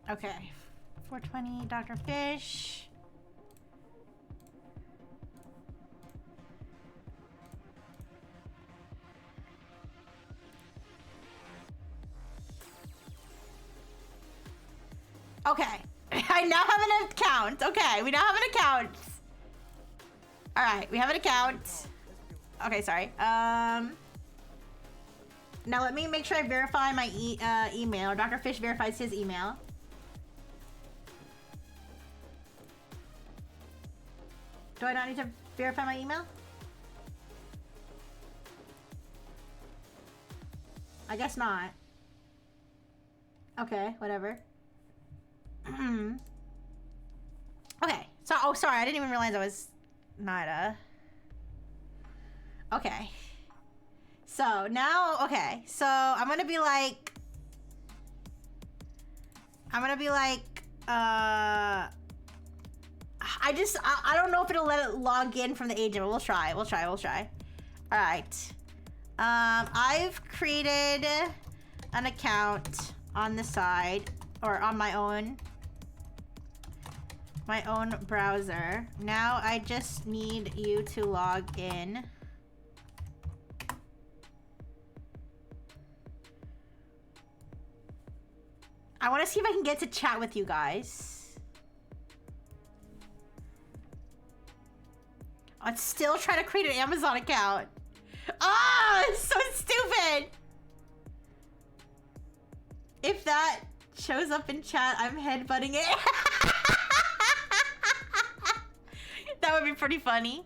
Okay. 420 Dr. Fish. Okay. I now have an account. Okay, we now have an account. All right, we have an account. Okay, sorry. Now let me make sure I verify my email. Dr. Fish verifies his email. Do I not need to verify my email? I guess not. Okay, whatever. Okay, so, oh, sorry, I didn't even realize I was not, okay. So, now, okay, so I'm gonna be like, I don't know if it'll let it log in from the agent, but we'll try. All right. I've created an account on the side, or on my own browser. Now I just need you to log in. I want to see if I can get to chat with you guys. I'm still trying to create an Amazon account. Ah, it's so stupid. If that shows up in chat, I'm headbutting it. That would be pretty funny.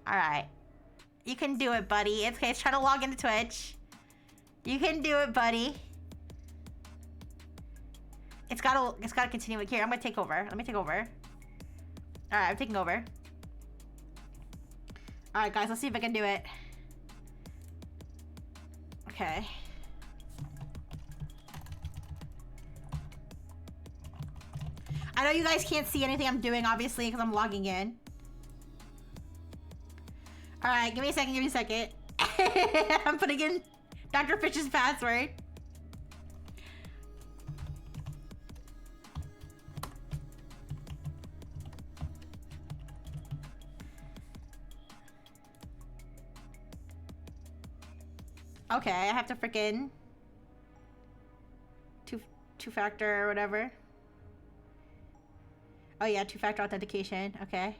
All right. You can do it, buddy. It's okay. It's trying to log into Twitch. You can do it, buddy. It's gotta continue. Here, I'm gonna take over. Let me take over. All right, I'm taking over. All right, guys, let's see if I can do it. Okay. I know you guys can't see anything I'm doing, obviously, because I'm logging in. All right, give me a second. I'm putting in Dr. Fish's password. Okay, I have to frickin' two-factor or whatever. Oh yeah, two-factor authentication. Okay.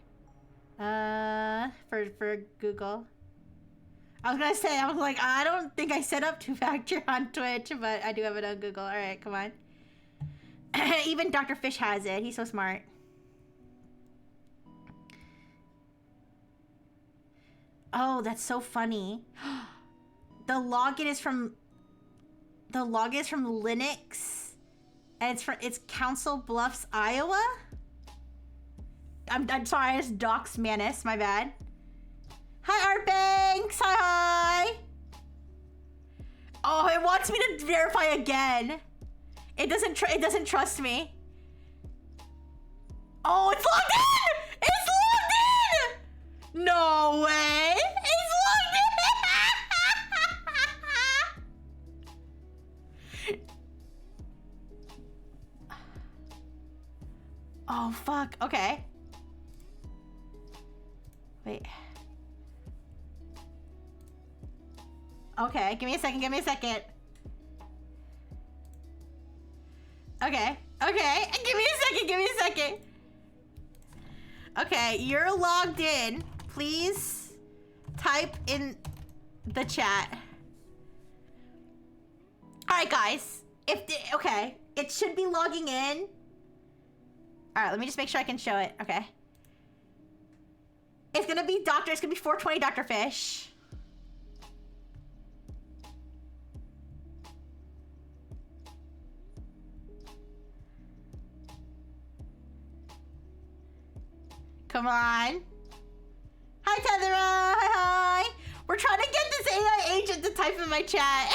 For Google. I was gonna say, I was like, I don't think I set up two-factor on Twitch, but I do have it on Google. All right, come on. Even Dr. Fish has it. He's so smart. Oh, that's so funny. The login is from Linux, and it's Council Bluffs, Iowa. I'm sorry, I just doxed Manus. My bad. Hi, Art Banks. Hi. Oh, it wants me to verify again. It doesn't trust me. Oh, it's logged in. It's logged in. No way. It's logged in. Oh, fuck. Okay. Wait. Okay, give me a second. Okay. Give me a second. Okay, you're logged in. Please type in the chat. All right, guys. Okay, it should be logging in. All right, let me just make sure I can show it. Okay. It's gonna be 420 Dr. Fish. Come on. Hi, Tethera. Hi. We're trying to get this AI agent to type in my chat.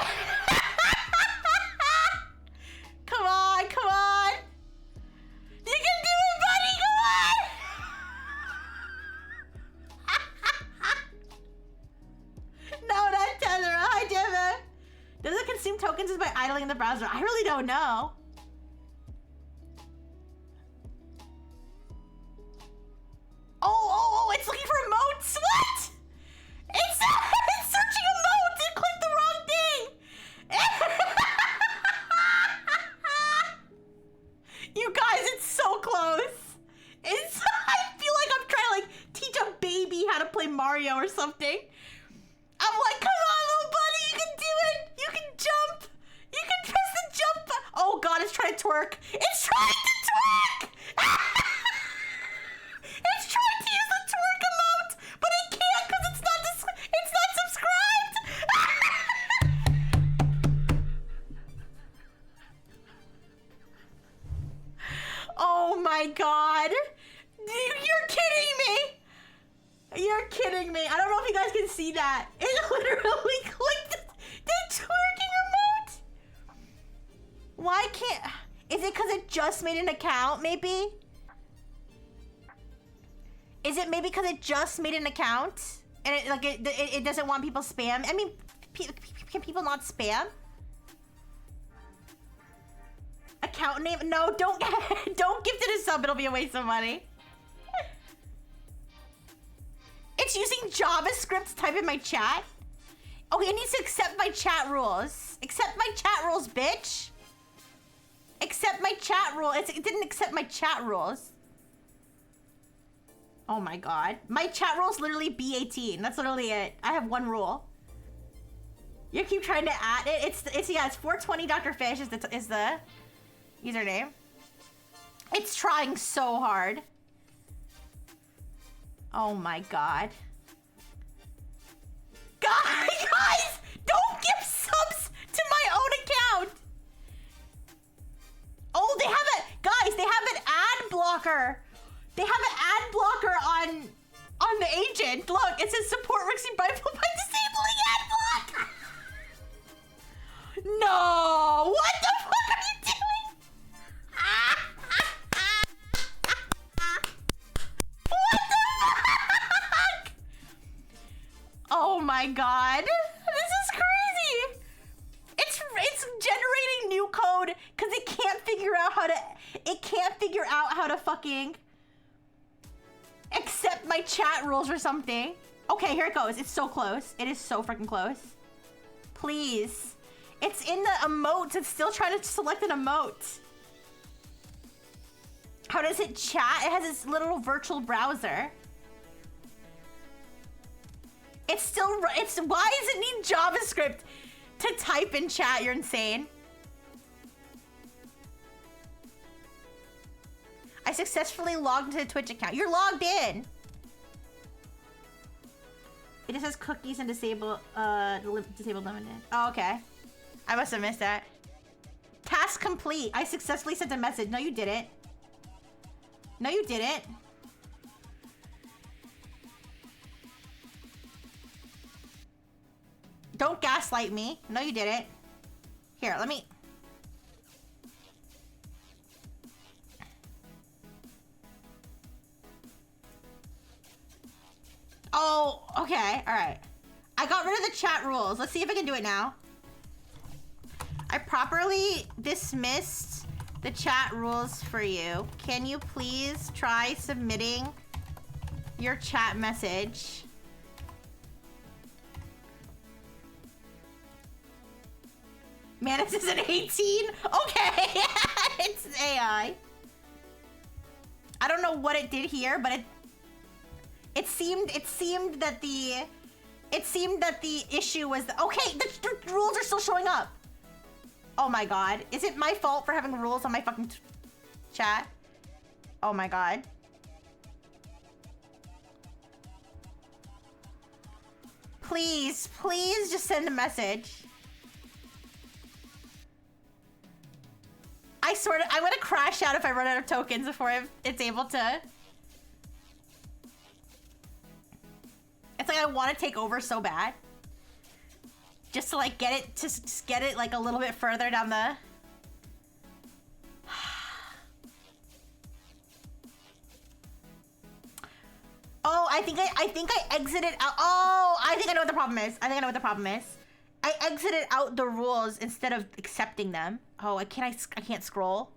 Come on. You can do it, buddy. Come on. No, not Tethera. Hi, Deva. Does it consume tokens by idling in the browser? I really don't know. Oh, it's looking for emotes. What? It's searching emotes. It clicked the wrong thing. You guys, it's so close. I feel like I'm trying to teach a baby how to play Mario or something. twerk. It's trying to twerk! It's trying to use the twerk emote, but it can't because it's not subscribed! Oh my god. You're kidding me! You're kidding me. I don't know if you guys can see that. It literally clicked the twerking emote. Why can't... Is it because it just made an account, maybe? Is it maybe because it just made an account? And it doesn't want people spam? I mean, can people not spam? Account name? No, don't gift it a sub. It'll be a waste of money. It's using JavaScript to type in my chat? Okay, it needs to accept my chat rules. Accept my chat rules, bitch. Accept my chat rule. It didn't accept my chat rules. Oh my god. My chat rule's literally B18. That's literally it. I have one rule. You keep trying to add it. It's 420 Dr. Fish is the username. It's trying so hard. Oh my god. Guys, don't give subs to my own account. Oh, they have guys, they have an ad blocker. They have an ad blocker on the agent. Look, it says support Rixie by disabling ad block. No, what the fuck are you doing? What the fuck? Oh my god. This is crazy. It's generating new code because it can't figure out how to fucking accept my chat rules or something. Okay, here it goes. It's so close. It is so freaking close. Please. It's in the emotes. It's still trying to select an emote. How does it chat? It has this little virtual browser. Why does it need JavaScript to type in chat? You're insane. I successfully logged into the Twitch account. You're logged in. It just says cookies and disabled limited. Oh, okay. I must have missed that. Task complete. I successfully sent a message. No, you didn't. No, you didn't. Don't gaslight me. No, you didn't. Here, let me... Oh, okay. All right. I got rid of the chat rules. Let's see if I can do it now. I properly dismissed the chat rules for you. Can you please try submitting your chat message? Man, this is an 18? Okay. It's AI. I don't know what it did here, but it seemed that the issue was okay, the rules are still showing up. Oh my god. Is it my fault for having rules on my fucking chat? Oh my god. Please just send a message. I'm gonna crash out if I run out of tokens before it's able to. It's like I want to take over so bad. Just to like get it like a little bit further down the... Oh, I think I exited out. Oh, I think I know what the problem is. I exited out the rules instead of accepting them. Oh, I can't scroll.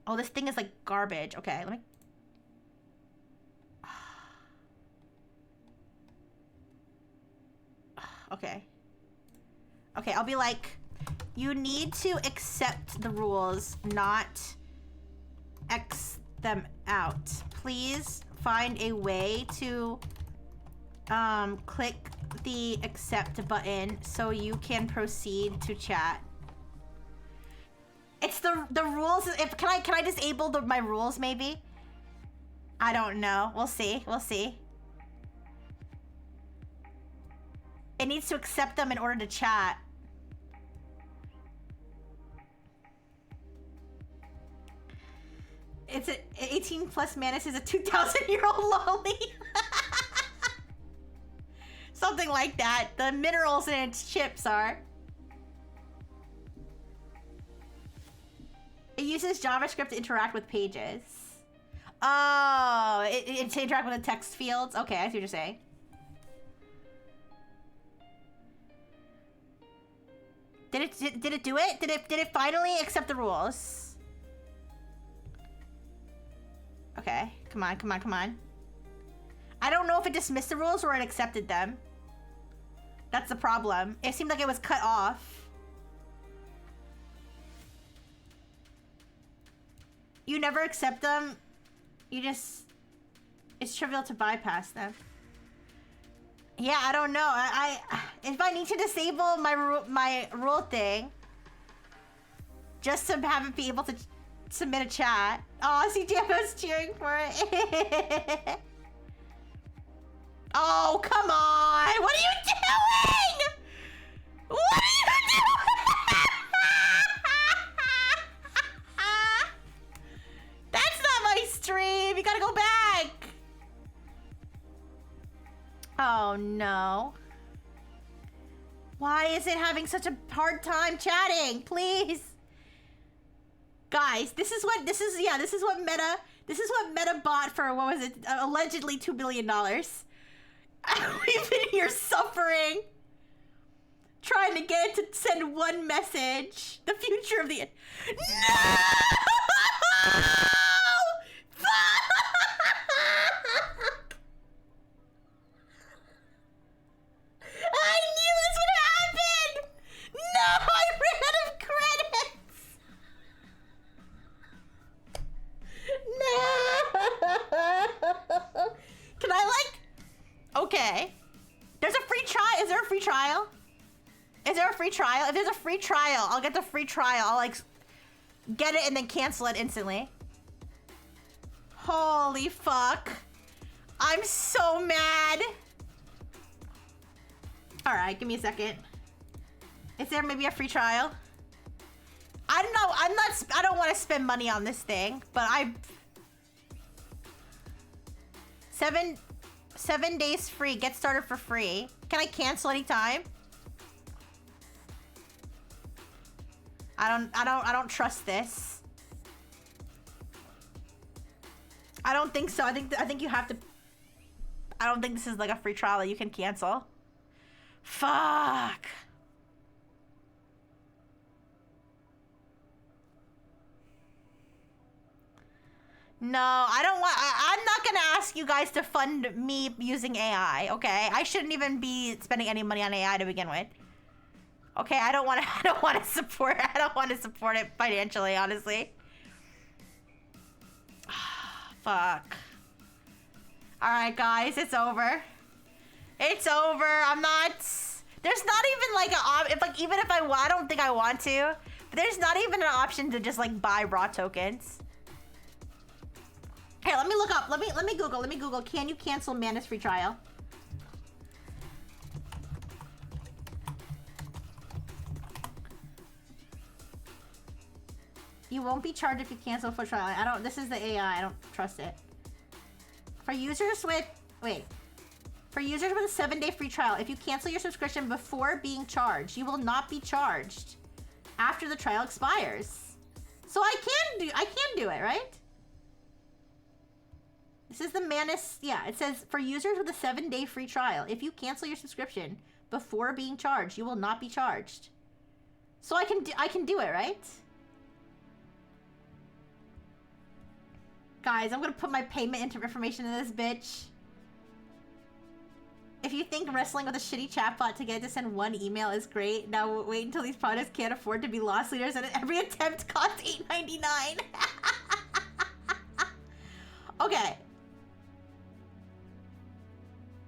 Oh, this thing is like garbage. Okay, let me... Okay. Okay, I'll be like, you need to accept the rules, not X them out. Please find a way to click the accept button so you can proceed to chat. It's the rules, if can I disable my rules maybe? I don't know. We'll see. We'll see. It needs to accept them in order to chat. It's an 18 plus Manus is a 2,000-year-old lolly. Something like that. The minerals in its chips are. It uses JavaScript to interact with pages. Oh, it to interact with the text fields? Okay, I see what you're saying. Did it do it? Did it finally accept the rules? Okay, come on, come on, come on. I don't know if it dismissed the rules or it accepted them. That's the problem. It seemed like it was cut off. You never accept them. You just... It's trivial to bypass them. Yeah, I don't know. If I need to disable my rule thing, just to have it be able to submit a chat. Oh, CGMO's cheering for it. Oh, come on! What are you doing? What are you doing? That's not my stream. You gotta go back. Oh no. Why is it having such a hard time chatting? Please. Guys, this is what Meta bought for, what was it? Allegedly $2 billion. We've been here suffering. Trying to get it to send one message. The future of the... No! I knew this would happen! No, I ran out of credits! No! Can I, like... Okay. There's a free trial. Is there a free trial? Is there a free trial? If there's a free trial, I'll get the free trial. I'll, like, get it and then cancel it instantly. Holy fuck. I'm so mad. Alright, give me a second. Is there maybe a free trial? I don't know. I don't want to spend money on this thing, but Seven days free. Get started for free. Can I cancel anytime? I don't trust this. I don't think so. I think you have to. I don't think this is like a free trial that you can cancel. Fuck. No, I don't want. I'm not gonna ask you guys to fund me using AI. Okay, I shouldn't even be spending any money on AI to begin with. Okay, I don't want to. I don't want to support. I don't want to support it financially, honestly. Fuck. All right, guys, it's over. It's over. I'm not. There's not even like even if I don't think I want to. But there's not even an option to just like buy raw tokens. Here, let me look up. Let me Google. Can you cancel Manus free trial? You won't be charged if you cancel for trial. This is the AI. I don't trust it. For users with a 7-day free trial, if you cancel your subscription before being charged, you will not be charged after the trial expires. So I can do it, right? This is the Manus, yeah, it says, for users with a 7-day free trial, if you cancel your subscription before being charged, you will not be charged. So I can do it, right? Guys, I'm gonna put my payment information in this bitch. If you think wrestling with a shitty chatbot to get to send one email is great, now wait until these products can't afford to be loss leaders and every attempt costs $8.99. Okay.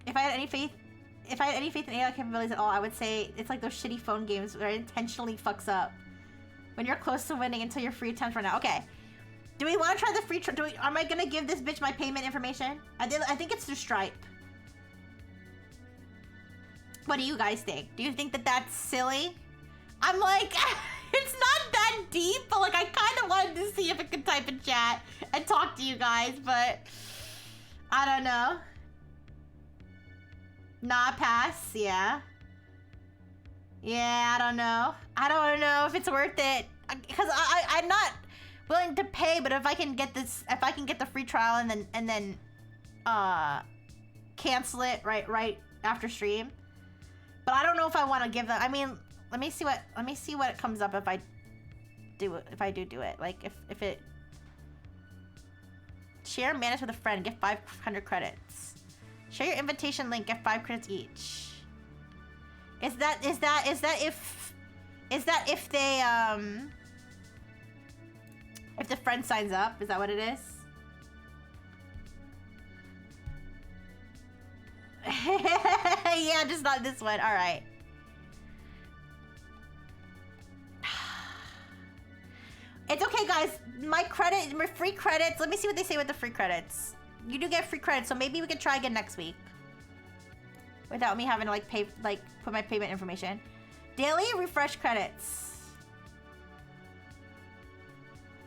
If I had any faith in AI capabilities at all, I would say it's like those shitty phone games where it intentionally fucks up. When you're close to winning until your free attempts run out. Okay. Do we want to try the free am I gonna give this bitch my payment information? I think it's through Stripe. What do you guys think? Do you think that that's silly? I'm like, it's not that deep, but like I kind of wanted to see if I could type in chat and talk to you guys, but I don't know. Nah, pass, yeah. Yeah, I don't know. I don't know if it's worth it. Because I'm not willing to pay, but if I can get this, if I can get the free trial and then cancel it right after stream. But I don't know if I want to give them. I mean, let me see what comes up if I do it. If I do it, like if it share manage with a friend, get 500 credits. Share your invitation link, get 5 credits each. Is that if they if the friend signs up? Is that what it is? Yeah, just not this one. All right. It's okay, guys. My free credits. Let me see what they say with the free credits. You do get free credits, so maybe we can try again next week without me having to put my payment information. Daily refresh credits.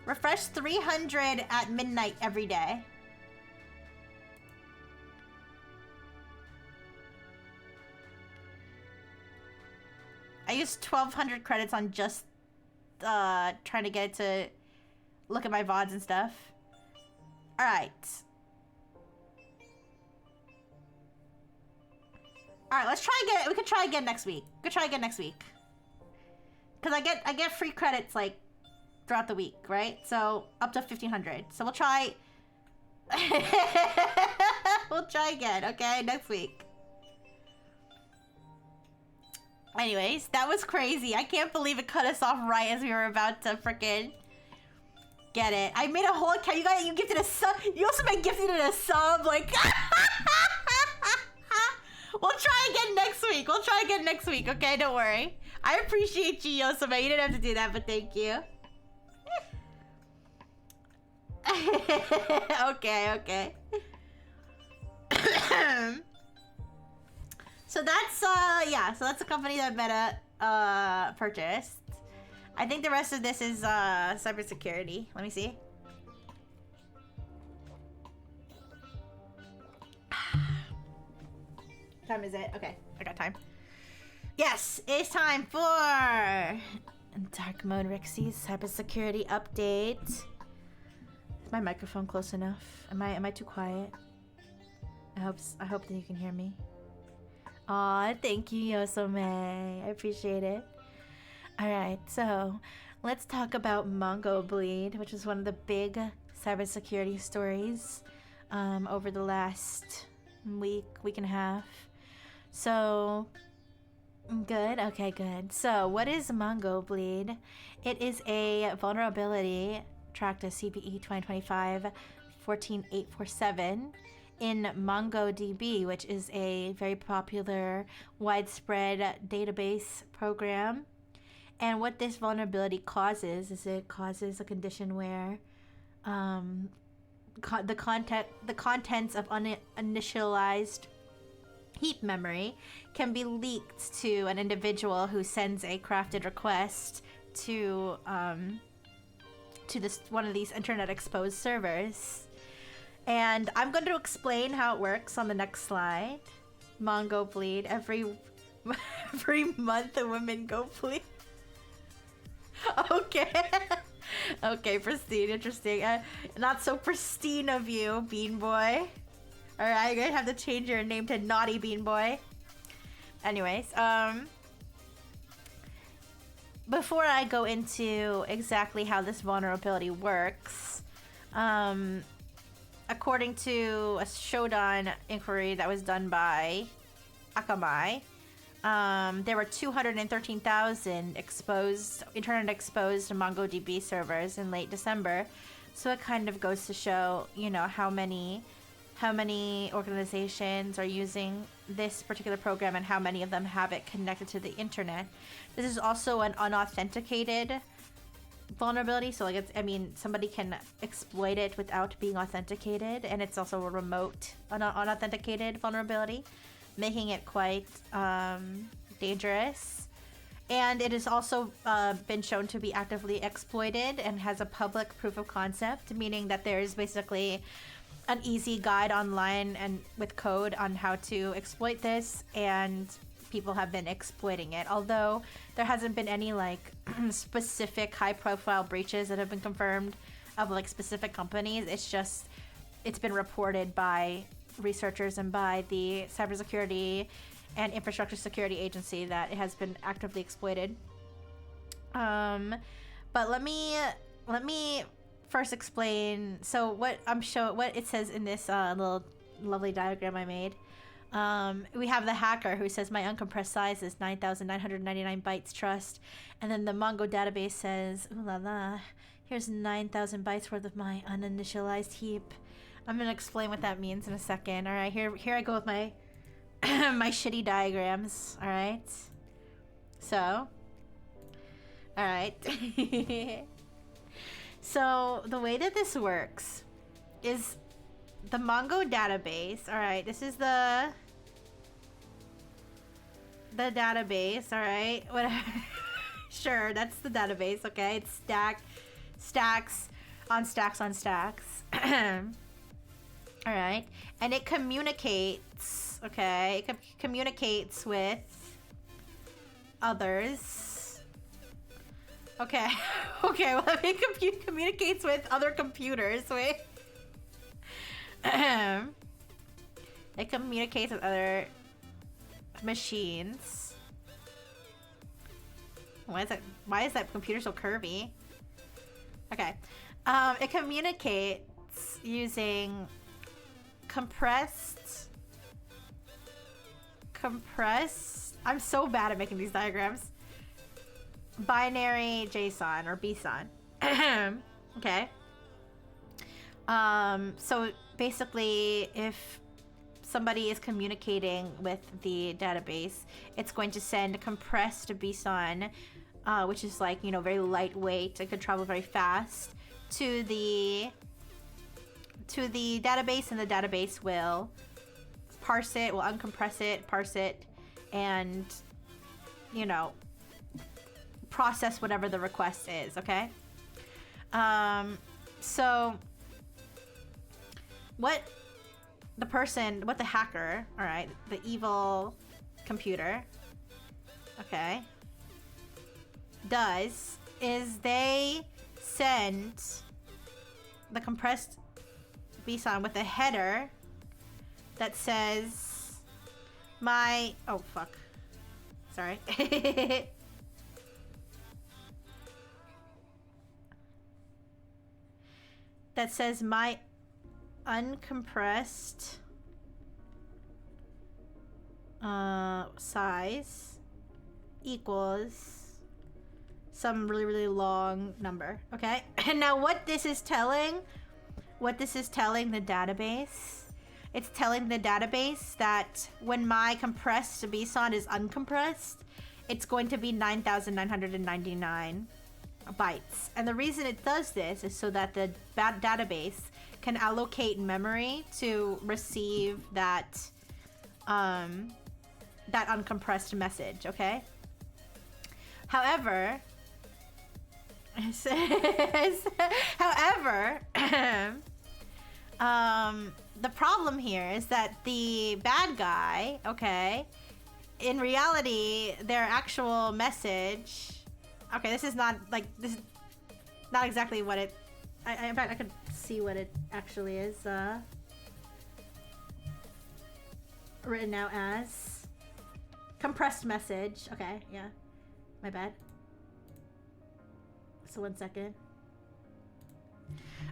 Refresh 300 at midnight every day. I used 1,200 credits on just trying to get it to look at my VODs and stuff. All right. All right, let's try again. We could try again next week. Cause I get free credits like throughout the week, right? So up to 1,500. So we'll try. We'll try again, okay? Next week. Anyways, that was crazy. I can't believe it cut us off right as we were about to frickin' get it. I made a whole account. You gifted a sub. You also made gifted a sub. Like, we'll try again next week. Okay, don't worry. I appreciate you, Yosama. You didn't have to do that, but thank you. Okay. So that's a company that Meta purchased. I think the rest of this is cybersecurity. Let me see. What time is it? Okay, I got time. Yes, it's time for Dark Mode Rixie's cybersecurity update. Is my microphone close enough? Am I too quiet? I hope that you can hear me. Aw, thank you, Yosome. I appreciate it. Alright, so let's talk about MongoBleed, which is one of the big cybersecurity stories over the last week and a half. So, good? Okay, good. So, what is MongoBleed? It is a vulnerability tracked as CVE 2025-14847 in MongoDB, which is a very popular, widespread database program. And what this vulnerability causes is it causes a condition where the contents of uninitialized heap memory can be leaked to an individual who sends a crafted request to one of these internet exposed servers. And I'm going to explain how it works on the next slide. MongoBleed, every month a woman go bleed. Okay. Okay, pristine, interesting. Not so pristine of you, Bean Boy. Alright, you're gonna have to change your name to Naughty Bean Boy. Anyways, before I go into exactly how this vulnerability works, according to a Shodan inquiry that was done by Akamai, there were 213,000 internet exposed MongoDB servers in late December. So it kind of goes to show, you know, how many organizations are using this particular program and how many of them have it connected to the internet. This is also an unauthenticated vulnerability. So like, I mean, somebody can exploit it without being authenticated, and it's also a remote, unauthenticated vulnerability, making it quite dangerous. And it has also been shown to be actively exploited and has a public proof of concept, meaning that there's basically an easy guide online and with code on how to exploit this, and people have been exploiting it. Although there hasn't been any like specific high-profile breaches that have been confirmed of like specific companies. It's been reported by researchers and by the Cybersecurity and Infrastructure Security Agency that it has been actively exploited. But let me first explain. So what it says in this little lovely diagram I made. We have the hacker who says my uncompressed size is 9,999 bytes trust, and then the Mongo database says, ooh la la, here's 9,000 bytes worth of my uninitialized heap. I'm gonna explain what that means in a second. All right, here I go with my my shitty diagrams. All right, so all right. So the way that this works is the Mongo database. All right, this is the database. All right, whatever. Sure, that's the database. Okay, it's stacks on stacks on stacks. All right, and it communicates. Okay, it communicates with others. Okay, okay. Well, it communicates with other computers. Wait. It communicates with other machines. Why is that computer so curvy? Okay. It communicates using compressed. I'm so bad at making these diagrams. Binary JSON or BSON. Okay. So basically, if somebody is communicating with the database, it's going to send compressed BSON, which is like, you know, very lightweight and can travel very fast to the database, and the database will parse it, will uncompress it, parse it, and, you know, process whatever the request is. Okay. So what the hacker, all right, the evil computer, okay, does is they send the compressed BSON with a header that says oh fuck, sorry. That says my uncompressed size equals some really, really long number. Okay. And now what this is telling the database, it's telling the database that when my compressed BSON is uncompressed, it's going to be 9,999 bytes. And the reason it does this is so that the database can allocate memory to receive that uncompressed message. Okay. However, the problem here is that the bad guy, okay, in reality, their actual message. Okay, this is not exactly what it. In fact, I could see what it actually is written out as. Compressed message. Okay, yeah, my bad. So 1 second.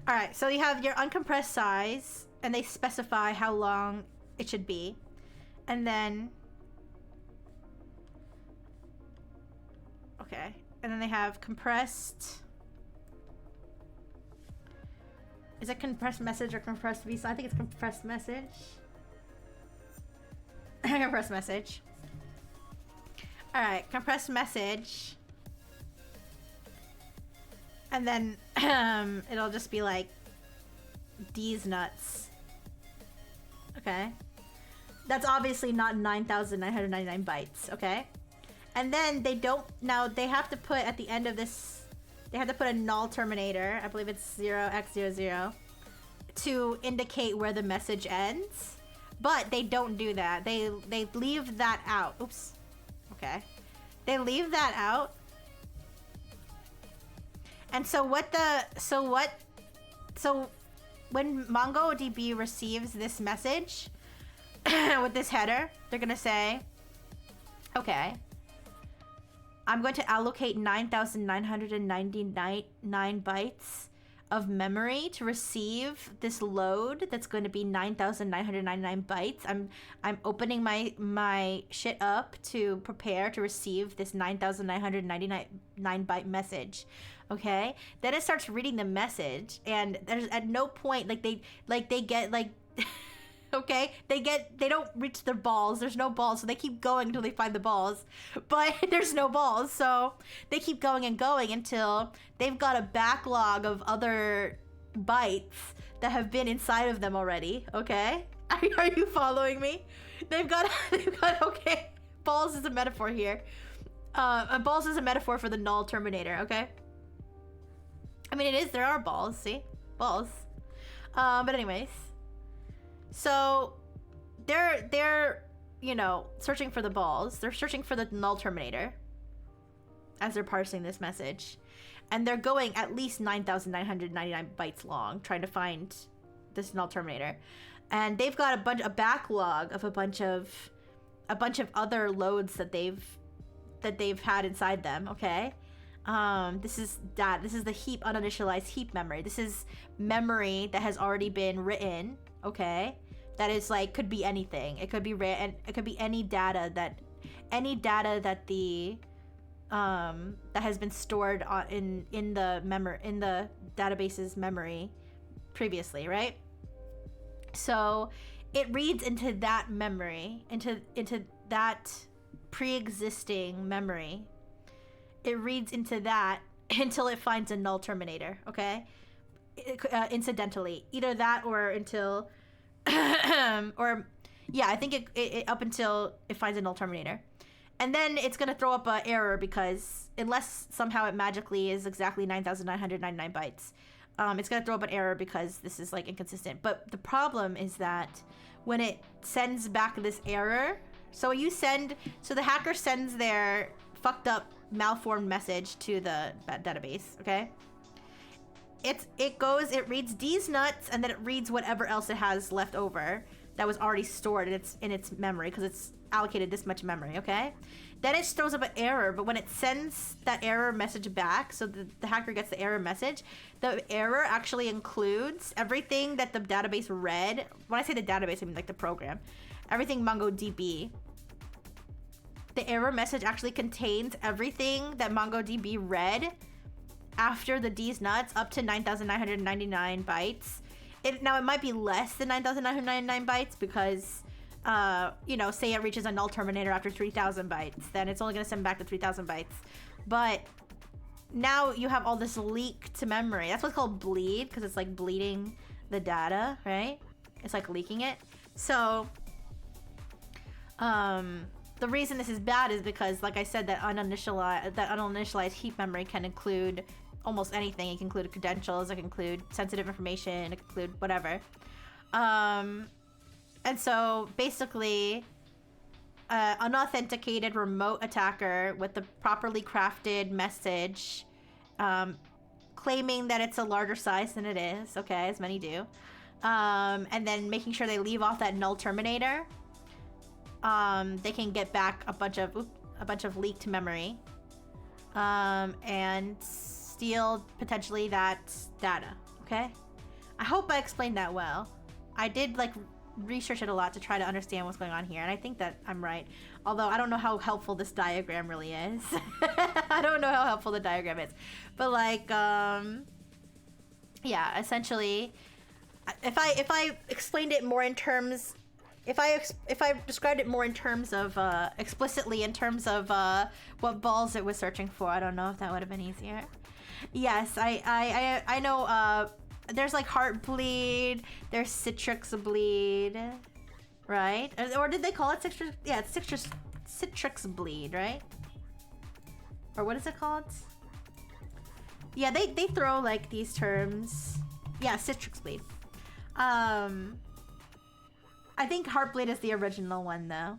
All right, so you have your uncompressed size, and they specify how long it should be, and then. Okay. And then they have compressed. Is it compressed message or compressed VSON? I think it's compressed message. Compressed message. Alright, compressed message. And then it'll just be like D's nuts. Okay. That's obviously not 9,999 bytes, okay? And then they have to put at the end of this, they have to put a null terminator, I believe it's 0x00, to indicate where the message ends. But they don't do that. They leave that out. Oops. Okay. They leave that out. And so when MongoDB receives this message with this header, they're gonna say, okay, I'm going to allocate 9,999 bytes of memory to receive this load that's going to be 9,999 bytes. I'm opening my shit up to prepare to receive this 9,999 byte message. Okay? Then it starts reading the message, and there's at no point they get okay, they don't reach their balls. There's no balls, so they keep going until they find the balls. But there's no balls, so they keep going and going until they've got a backlog of other bytes that have been inside of them already. Okay, are you following me? They've got okay. Balls is a metaphor here. Balls is a metaphor for the null terminator. Okay. I mean, it is. There are balls. See, balls. But anyways. So they're searching for the balls. They're searching for the null terminator as they're parsing this message. And they're going at least 9,999 bytes long trying to find this null terminator. And they've got a backlog of a bunch of other loads that they've had inside them, okay? This is the heap uninitialized heap memory. This is memory that has already been written. Okay, that is could be anything. It could be it could be any data that the that has been stored in the database's memory previously, right? So it reads into that memory, into that pre-existing memory. It reads into that until it finds a null terminator. Okay. Incidentally, either that or until I think it up until it finds a null terminator, and then it's going to throw up an error because unless somehow it magically is exactly 9,999 bytes, it's going to throw up an error because this is inconsistent. But the problem is that when it sends back this error, so the hacker sends their fucked up malformed message to the database, okay? It reads D's nuts, and then it reads whatever else it has left over that was already stored in its memory because it's allocated this much memory, okay? Then it throws up an error, but when it sends that error message back, so the hacker gets the error message, the error actually includes everything that the database read. When I say the database, I mean the program. Everything MongoDB. The error message actually contains everything that MongoDB read after the D's nuts up to 9,999 bytes. It might be less than 9,999 bytes because, say it reaches a null terminator after 3,000 bytes, then it's only going to send back to 3,000 bytes. But now you have all this leak to memory. That's what's called bleed, because it's bleeding the data, right? It's leaking it. So, the reason this is bad is because, like I said, that uninitialized heap memory can include almost anything. It can include credentials, it can include sensitive information, it can include whatever. And so basically, unauthenticated remote attacker with the properly crafted message, claiming that it's a larger size than it is, okay, as many do, and then making sure they leave off that null terminator. They can get back a bunch of leaked memory, and steal potentially that data. Okay, I hope I explained that well. I did research it a lot to try to understand what's going on here, and I think that I'm right. Although I don't know how helpful this diagram really is. I don't know how helpful the diagram is, but yeah, essentially, if I explained it more in terms. If I described it more in terms of explicitly in terms of what balls it was searching for, I don't know if that would have been easier. Yes, I know. There's like Heartbleed. There's Citrix Bleed, right? Or did they call it Citrix? Yeah, it's Citrix Bleed, right? Or what is it called? Yeah, they throw like these terms. Yeah, Citrix Bleed. I think Heartbleed is the original one though.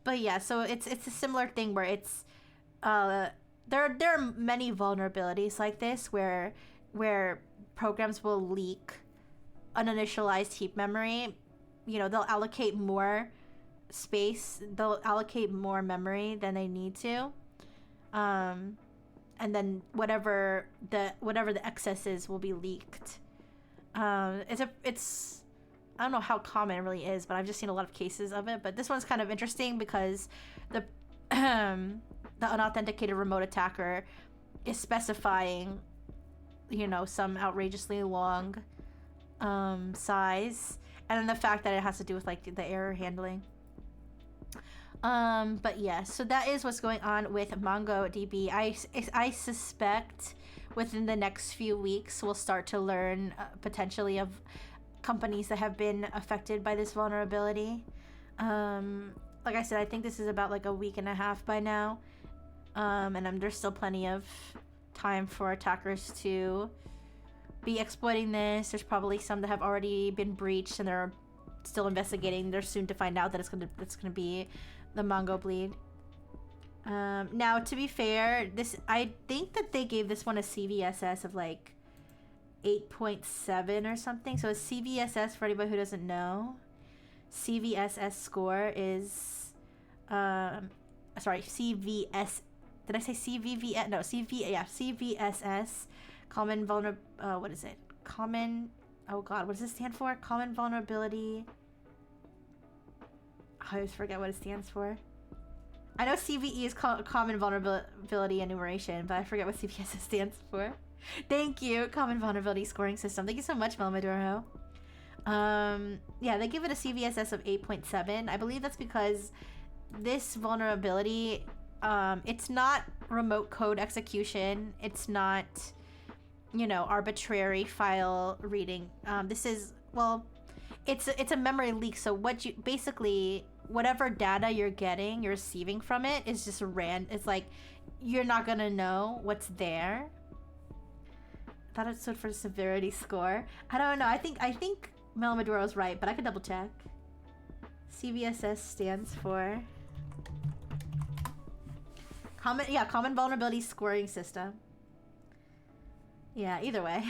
But yeah, so it's a similar thing where it's there are many vulnerabilities like this where programs will leak uninitialized heap memory. You know, they'll allocate more space, they'll allocate more memory than they need to. And then whatever the excess is will be leaked. It's I don't know how common it really is, but I've just seen a lot of cases of it. But this one's kind of interesting because the unauthenticated remote attacker is specifying, you know, some outrageously long size, and then the fact that it has to do with like the error handling. But yeah, so that is what's going on with MongoDB. I suspect within the next few weeks we'll start to learn potentially of companies that have been affected by this vulnerability. Like I said, I think this is about like a week and a half by now, and there's still plenty of time for attackers to be exploiting this. There's probably some that have already been breached and they're still investigating. They're soon to find out that it's gonna be the MongoBleed. Now, to be fair, I think that they gave this one a CVSS of like 8.7 or something. So a CVSS, for anybody who doesn't know, CVSS score is sorry, CVS. Did I say CVVS? No, CVSS. Common what is it? Common, oh god, what does it stand for? Common vulnerability. I always forget what it stands for. I know CVE is Common Vulnerability Enumeration, but I forget what CVSS stands for. Thank you, Common Vulnerability Scoring System. Thank you so much, Melmaduro. Yeah, they give it a CVSS of 8.7. I believe that's because this vulnerability, it's not remote code execution. It's not, you know, arbitrary file reading. This is, well, it's a memory leak. So what you basically, whatever data you're getting, you're receiving from it is just it's like you're not gonna know what's there. I thought it stood for severity score. I don't know. I think Mel Maduro's right, but I could double check. CVSS stands for Common Vulnerability Scoring System. Yeah, either way.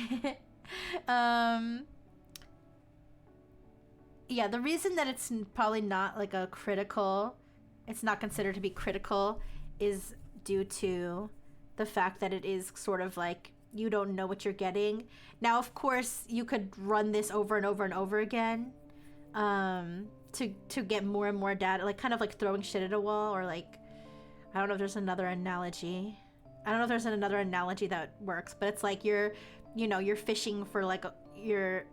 Yeah, the reason that it's probably not like it's not considered to be critical is due to the fact that it is sort of like you don't know what you're getting. Now, of course, you could run this over and over and over again to get more and more data, like kind of like throwing shit at a wall, or like, I don't know if there's another analogy. I don't know if there's another analogy that works, but it's like you're fishing for like you're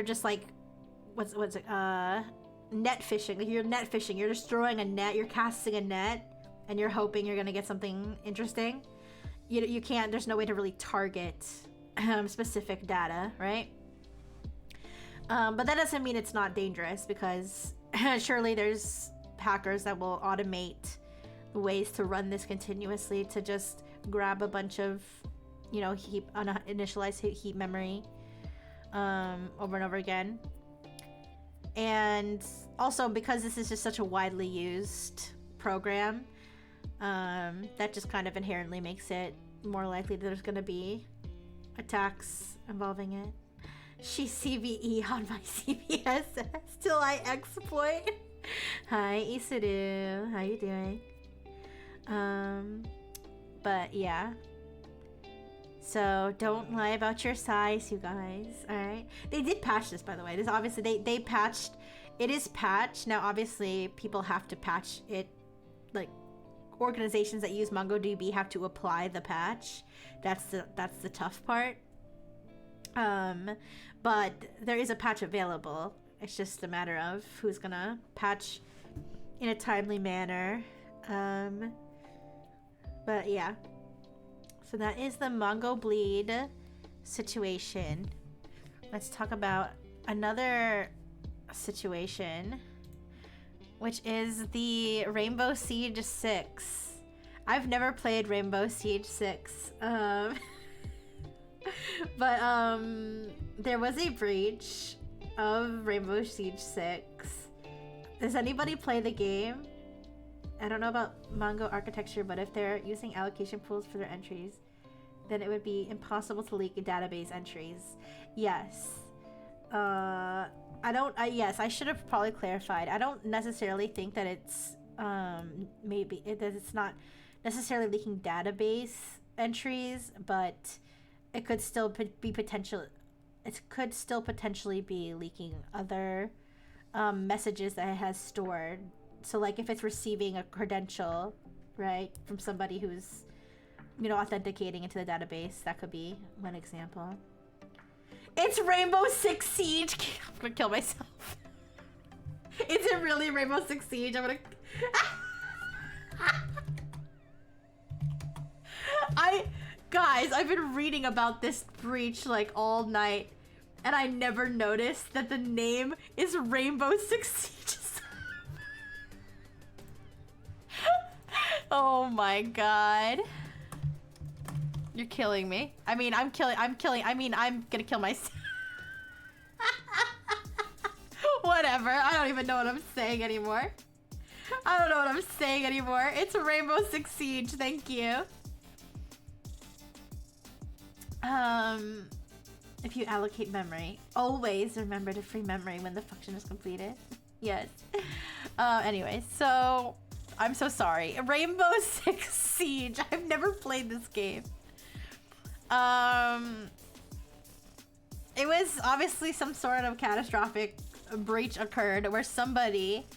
just like what's it net fishing. Like you're net fishing. You're just throwing a net. You're casting a net, and you're hoping you're gonna get something interesting. You can't. There's no way to really target specific data, right? But that doesn't mean it's not dangerous, because surely there's hackers that will automate ways to run this continuously, to just grab a bunch of, you know, initialized heap memory over and over again. And also, because this is just such a widely used program, that just kind of inherently makes it more likely that there's going to be attacks involving it. She's CVE on my CVSS till I exploit. Hi, Isuru. How you doing? But yeah. So don't lie about your size, you guys. All right. They did patch this, by the way. This obviously they patched. It is patched now. Obviously, people have to patch it. Like, organizations that use MongoDB have to apply the patch. That's the tough part. But there is a patch available. It's just a matter of who's gonna patch in a timely manner. But yeah. So So that is the MongoBleed situation. Let's talk about another situation, which is the Rainbow Siege 6. I've never played Rainbow Siege 6. But there was a breach of Rainbow Siege 6. Does anybody play the game? I don't know about Mongo architecture, but if they're using allocation pools for their entries, then it would be impossible to leak database entries. Yes. Yes, I should have probably clarified. I don't necessarily think that it's that it's not necessarily leaking database entries, but it could still be it could still potentially be leaking other messages that it has stored. So like if it's receiving a credential, right, from somebody who's, you know, authenticating into the database, that could be one example. It's Rainbow Six Siege. I'm gonna kill myself. Is it really Rainbow Six Siege? I'm gonna... Guys, I've been reading about this breach like all night, and I never noticed that the name is Rainbow Six Siege. Oh my god. You're killing me. I mean, I'm gonna kill myself. Whatever. I don't even know what I'm saying anymore. It's Rainbow Six Siege. Thank you. If you allocate memory, always remember to free memory when the function is completed. Yes. Anyway, so I'm so sorry. Rainbow Six Siege. I've never played this game. It was obviously some sort of catastrophic breach occurred where somebody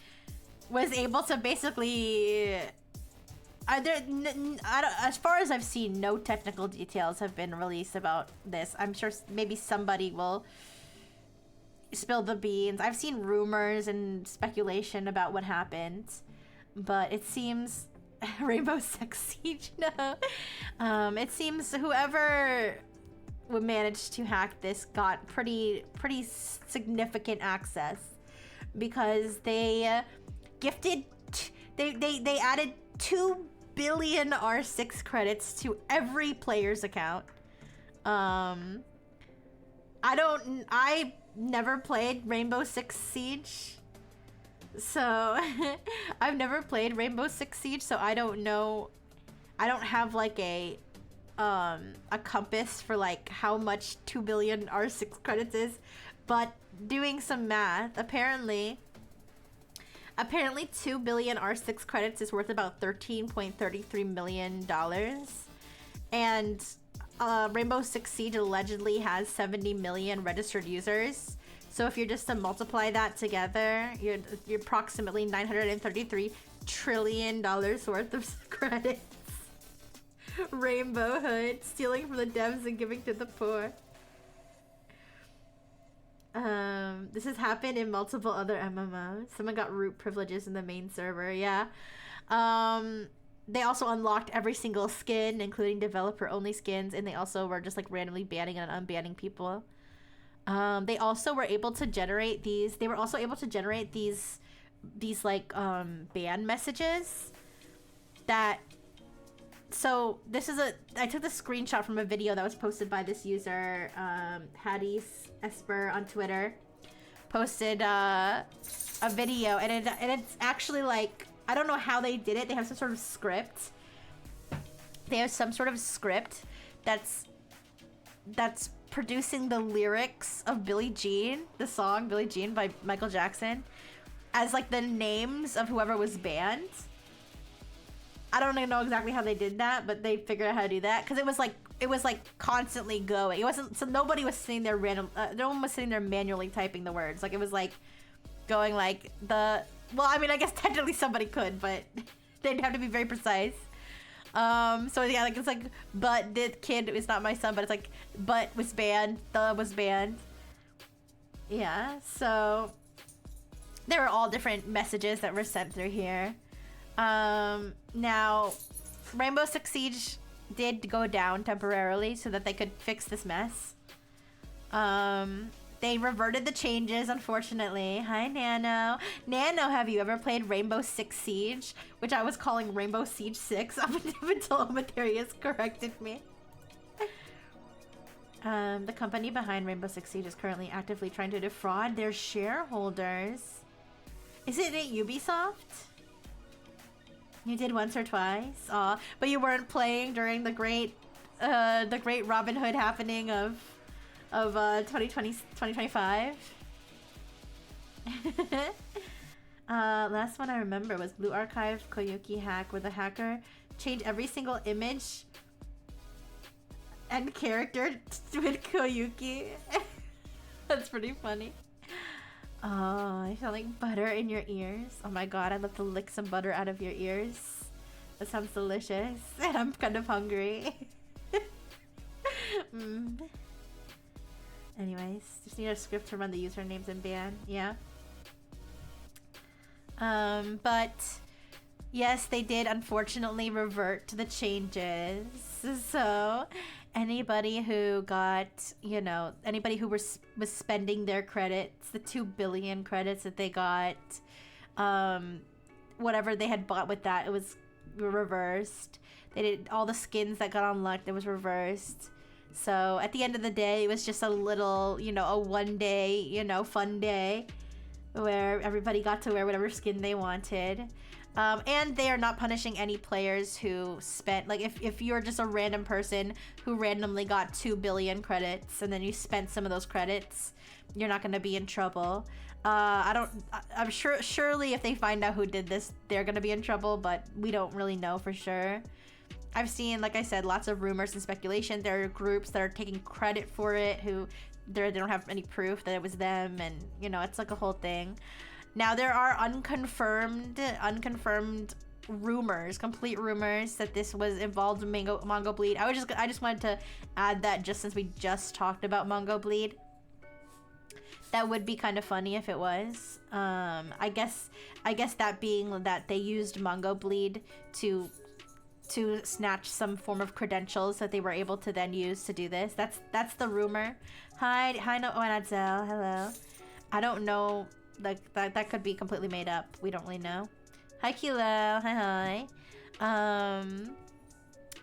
was able to basically... as far as I've seen, no technical details have been released about this. I'm sure maybe somebody will spill the beans. I've seen rumors and speculation about what happened, but it seems... Rainbow Six Siege, no. It seems whoever would manage to hack this got pretty significant access, because they gifted... They added 2 billion R6 credits to every player's account. I never played Rainbow Six Siege, so I've never played Rainbow Six Siege, so I don't know. I don't have like a compass for like how much 2 billion R6 credits is, but doing some math, apparently 2 billion R6 credits is worth about $13.33 million. And Rainbow Six Siege allegedly has 70 million registered users. So if you're just to multiply that together, you're approximately $933 trillion worth of credits. Rainbow Hood, stealing from the devs and giving to the poor. This has happened in multiple other MMOs. Someone got root privileges in the main server, yeah. They also unlocked every single skin, including developer-only skins, and they also were just like randomly banning and unbanning people. They also were able to generate these. They were also able to generate these like ban messages. That. So this is I took the screenshot from a video that was posted by this user, Hadis Esper on Twitter. Posted a video, and it's actually like, I don't know how they did it. They have some sort of script. That's producing the lyrics of Billie Jean, the song Billie Jean by Michael Jackson, as like the names of whoever was banned. I don't even know exactly how they did that, but they figured out how to do that, because it was like constantly going. It wasn't, so nobody was sitting there no one was sitting there manually typing the words. Like, it was like going like well, I mean, I guess technically somebody could, but they'd have to be very precise. So yeah, like, it's like, but the kid is not my son, but it's like, but was banned, the was banned. Yeah, so there were all different messages that were sent through here. Now, Rainbow Six Siege did go down temporarily so that they could fix this mess. They reverted the changes, unfortunately. Hi, Nano. Nano, have you ever played Rainbow Six Siege? Which I was calling Rainbow Siege 6 up until Amaterius corrected me. The company behind Rainbow Six Siege is currently actively trying to defraud their shareholders. Isn't it Ubisoft? You did once or twice? Aw, but you weren't playing during the great Robin Hood happening of 2025. Last one I remember was Blue Archive Koyuki hack, where the hacker changed every single image and character with Koyuki. That's pretty funny. Oh, I feel like butter in your ears. Oh my god, I'd love to lick some butter out of your ears. That sounds delicious. And I'm kind of hungry. Anyways, just need a script to run the usernames and ban. Yeah. But yes, they did unfortunately revert to the changes. So anybody who got, you know, anybody who was spending their credits, the 2 billion credits that they got, whatever they had bought with that, it was reversed. They did all the skins that got unlocked, it was reversed. So at the end of the day, it was just a little, you know, a one day, you know, fun day where everybody got to wear whatever skin they wanted. And they are not punishing any players who spent, like, if you're just a random person who randomly got 2 billion credits and then you spent some of those credits, you're not going to be in trouble. I'm sure, surely if they find out who did this, they're going to be in trouble, but we don't really know for sure. I've seen, like I said, lots of rumors and speculation. There are groups that are taking credit for it who they don't have any proof that it was them, and, you know, it's like a whole thing. Now, there are unconfirmed rumors, complete rumors that this was involved in MongoBleed. I just wanted to add that just since we just talked about MongoBleed. That would be kind of funny if it was. I guess that being that they used MongoBleed to snatch some form of credentials that they were able to then use to do this. That's the rumor. Hi, no, Wanadzel, hello. I don't know. Like that could be completely made up. We don't really know. Hi Kilo, hi.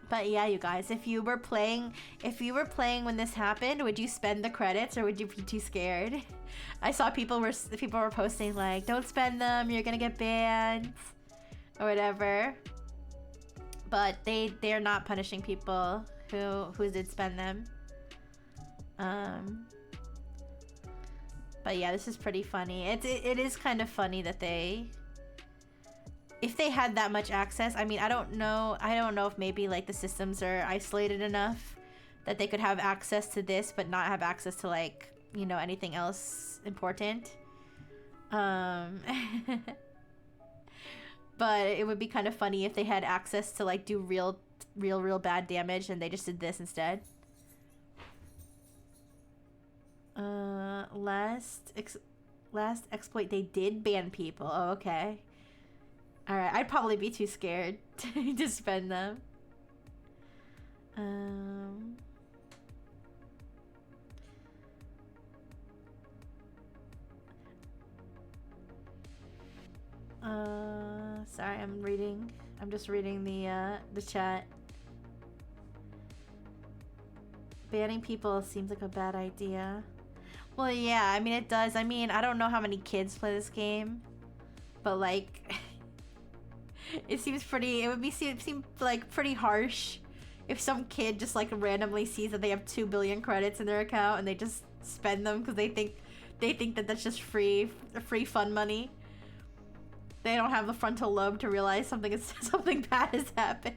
But yeah, you guys, if you were playing when this happened, would you spend the credits or would you be too scared? I saw people were posting like, don't spend them, you're gonna get banned or whatever. But they're not punishing people who did spend them. But yeah, this is pretty funny. It is kind of funny that if they had that much access, I mean, I don't know if maybe like the systems are isolated enough that they could have access to this but not have access to, like, you know, anything else important. But it would be kind of funny if they had access to, like, do real bad damage and they just did this instead. Last exploit, they did ban people. Oh, okay. Alright, I'd probably be too scared to spend them. Sorry, I'm just reading the chat. Banning people seems like a bad idea. Well, yeah, I mean, it does. I mean, I don't know how many kids play this game, but, like, it seem like pretty harsh if some kid just, like, randomly sees that they have 2 billion credits in their account and they just spend them because they think that that's just free fun money. They don't have the frontal lobe to realize something bad has happened.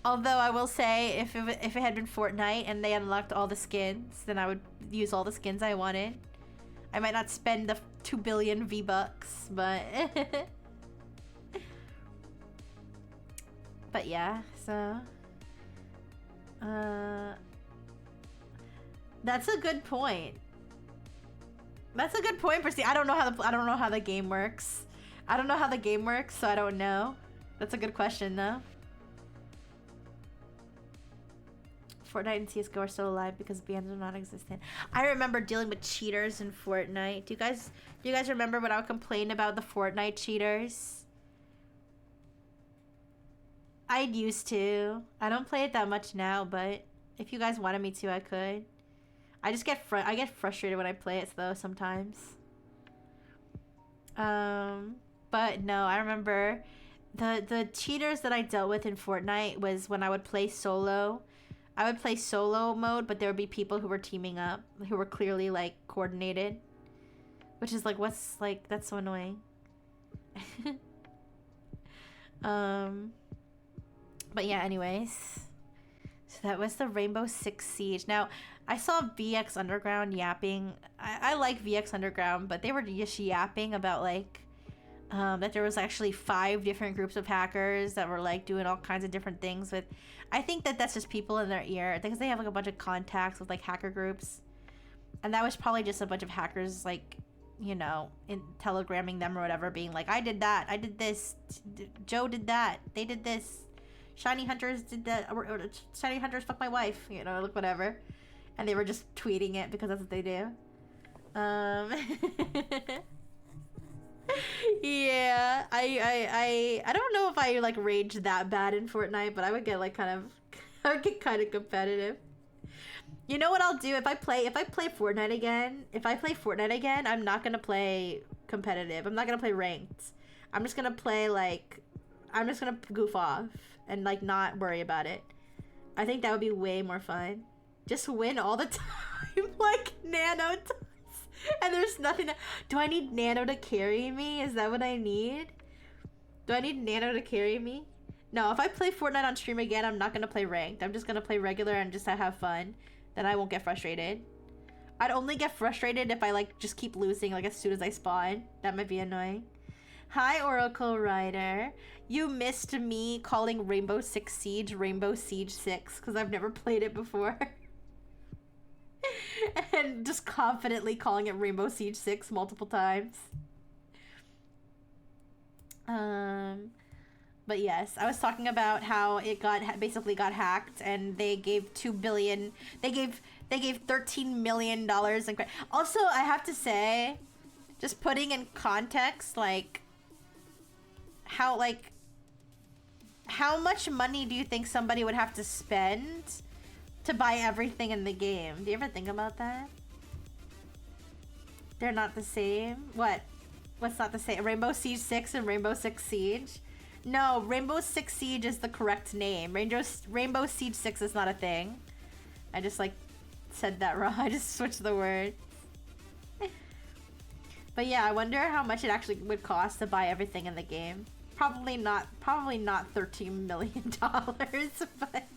Although I will say, if it had been Fortnite and they unlocked all the skins, then I would use all the skins I wanted. I might not spend the 2 billion V-Bucks, but... but yeah, so... that's a good point. That's a good point, Percy. I don't know how the game works. I don't know how the game works, so I don't know. That's a good question, though. Fortnite and CSGO are still alive because bans are non-existent. I remember dealing with cheaters in Fortnite. Do you guys remember when I would complain about the Fortnite cheaters? I used to. I don't play it that much now, but if you guys wanted me to, I could. I just get frustrated when I play it though sometimes. But no, I remember the cheaters that I dealt with in Fortnite was when I would play solo. I would play solo mode, but there would be people who were teaming up, who were clearly like coordinated, which is like, what's like, that's so annoying. But yeah, anyways, so that was the Rainbow Six Siege. Now I saw VX Underground yapping. I like VX Underground, but they were just yapping about like that there was actually 5 different groups of hackers that were like doing all kinds of different things with. I think that that's just people in their ear because they have like a bunch of contacts with like hacker groups, and that was probably just a bunch of hackers like, you know, in telegramming them or whatever, being like, I did that, I did this, Joe did that, they did this, Shiny Hunters did that, or Shiny Hunters fucked my wife, you know, like whatever, and they were just tweeting it because that's what they do. Yeah, I don't know if I like rage that bad in Fortnite, but I would get like I would get kind of competitive. You know what I'll do if I play Fortnite again, I'm not gonna play competitive. I'm not gonna play ranked. I'm just gonna play like, I'm just gonna goof off and like not worry about it. I think that would be way more fun. Just win all the time like Nano does. And there's nothing to, do I need Nano to carry me? Is that what I need? Do I need Nano to carry me? No, if I play Fortnite on stream again, I'm not gonna play ranked. I'm just gonna play regular and just have fun. Then I won't get frustrated. I'd only get frustrated if I like just keep losing like as soon as I spawn. That might be annoying. Hi, Oracle Rider. You missed me calling Rainbow Six Siege Rainbow Siege 6 because I've never played it before. And just confidently calling it Rainbow Siege 6 multiple times. But yes, I was talking about how it basically got hacked, and they gave $2 billion. They gave $13 million in credit. Also, I have to say, just putting in context, like how much money do you think somebody would have to spend to buy everything in the game? Do you ever think about that? They're not the same? What's not the same? Rainbow Siege 6 and Rainbow Six Siege? No, Rainbow Six Siege is the correct name. Rainbow Siege 6 is not a thing. I just like said that wrong. I just switched the word. But yeah, I wonder how much it actually would cost to buy everything in the game. Probably not $13 million, but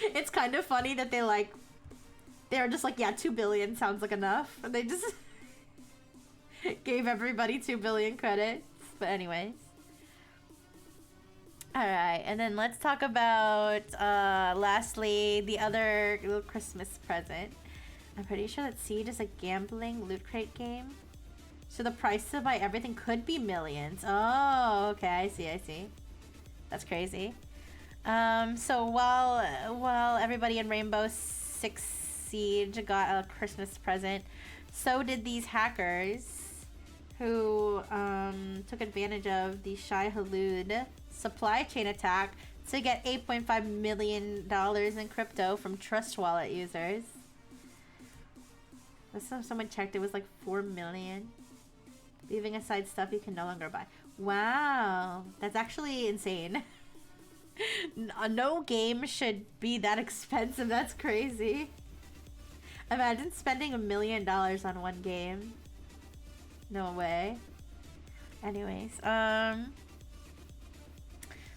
it's kind of funny that they're just like, yeah, 2 billion sounds like enough. And they just gave everybody 2 billion credits. But anyways. Alright, and then let's talk about, lastly, the other little Christmas present. I'm pretty sure that Siege is a gambling loot crate game. So the price to buy everything could be millions. Oh, okay, I see. That's crazy. So while everybody in Rainbow Six Siege got a Christmas present, so did these hackers who took advantage of the Shai Hulud supply chain attack to get $8.5 million in crypto from Trust Wallet users. Someone checked, it was like 4 million. Leaving aside stuff you can no longer buy. Wow, that's actually insane. No game should be that expensive. That's crazy. Imagine spending $1 million on one game. No way. Anyways,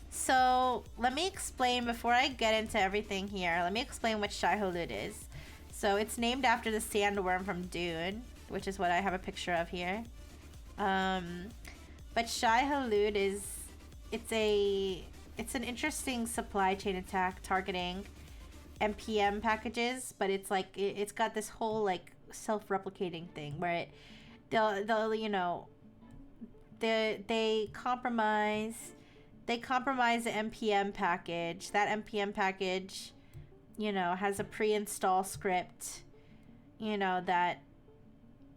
so let me explain before I get into everything here. Let me explain what Shai Hulud is. So it's named after the sandworm from Dune, which is what I have a picture of here. But Shai Hulud it's an interesting supply chain attack targeting NPM packages, but it's like it's got this whole like self-replicating thing where they'll they compromise the npm package. That npm package, has a pre-install script, that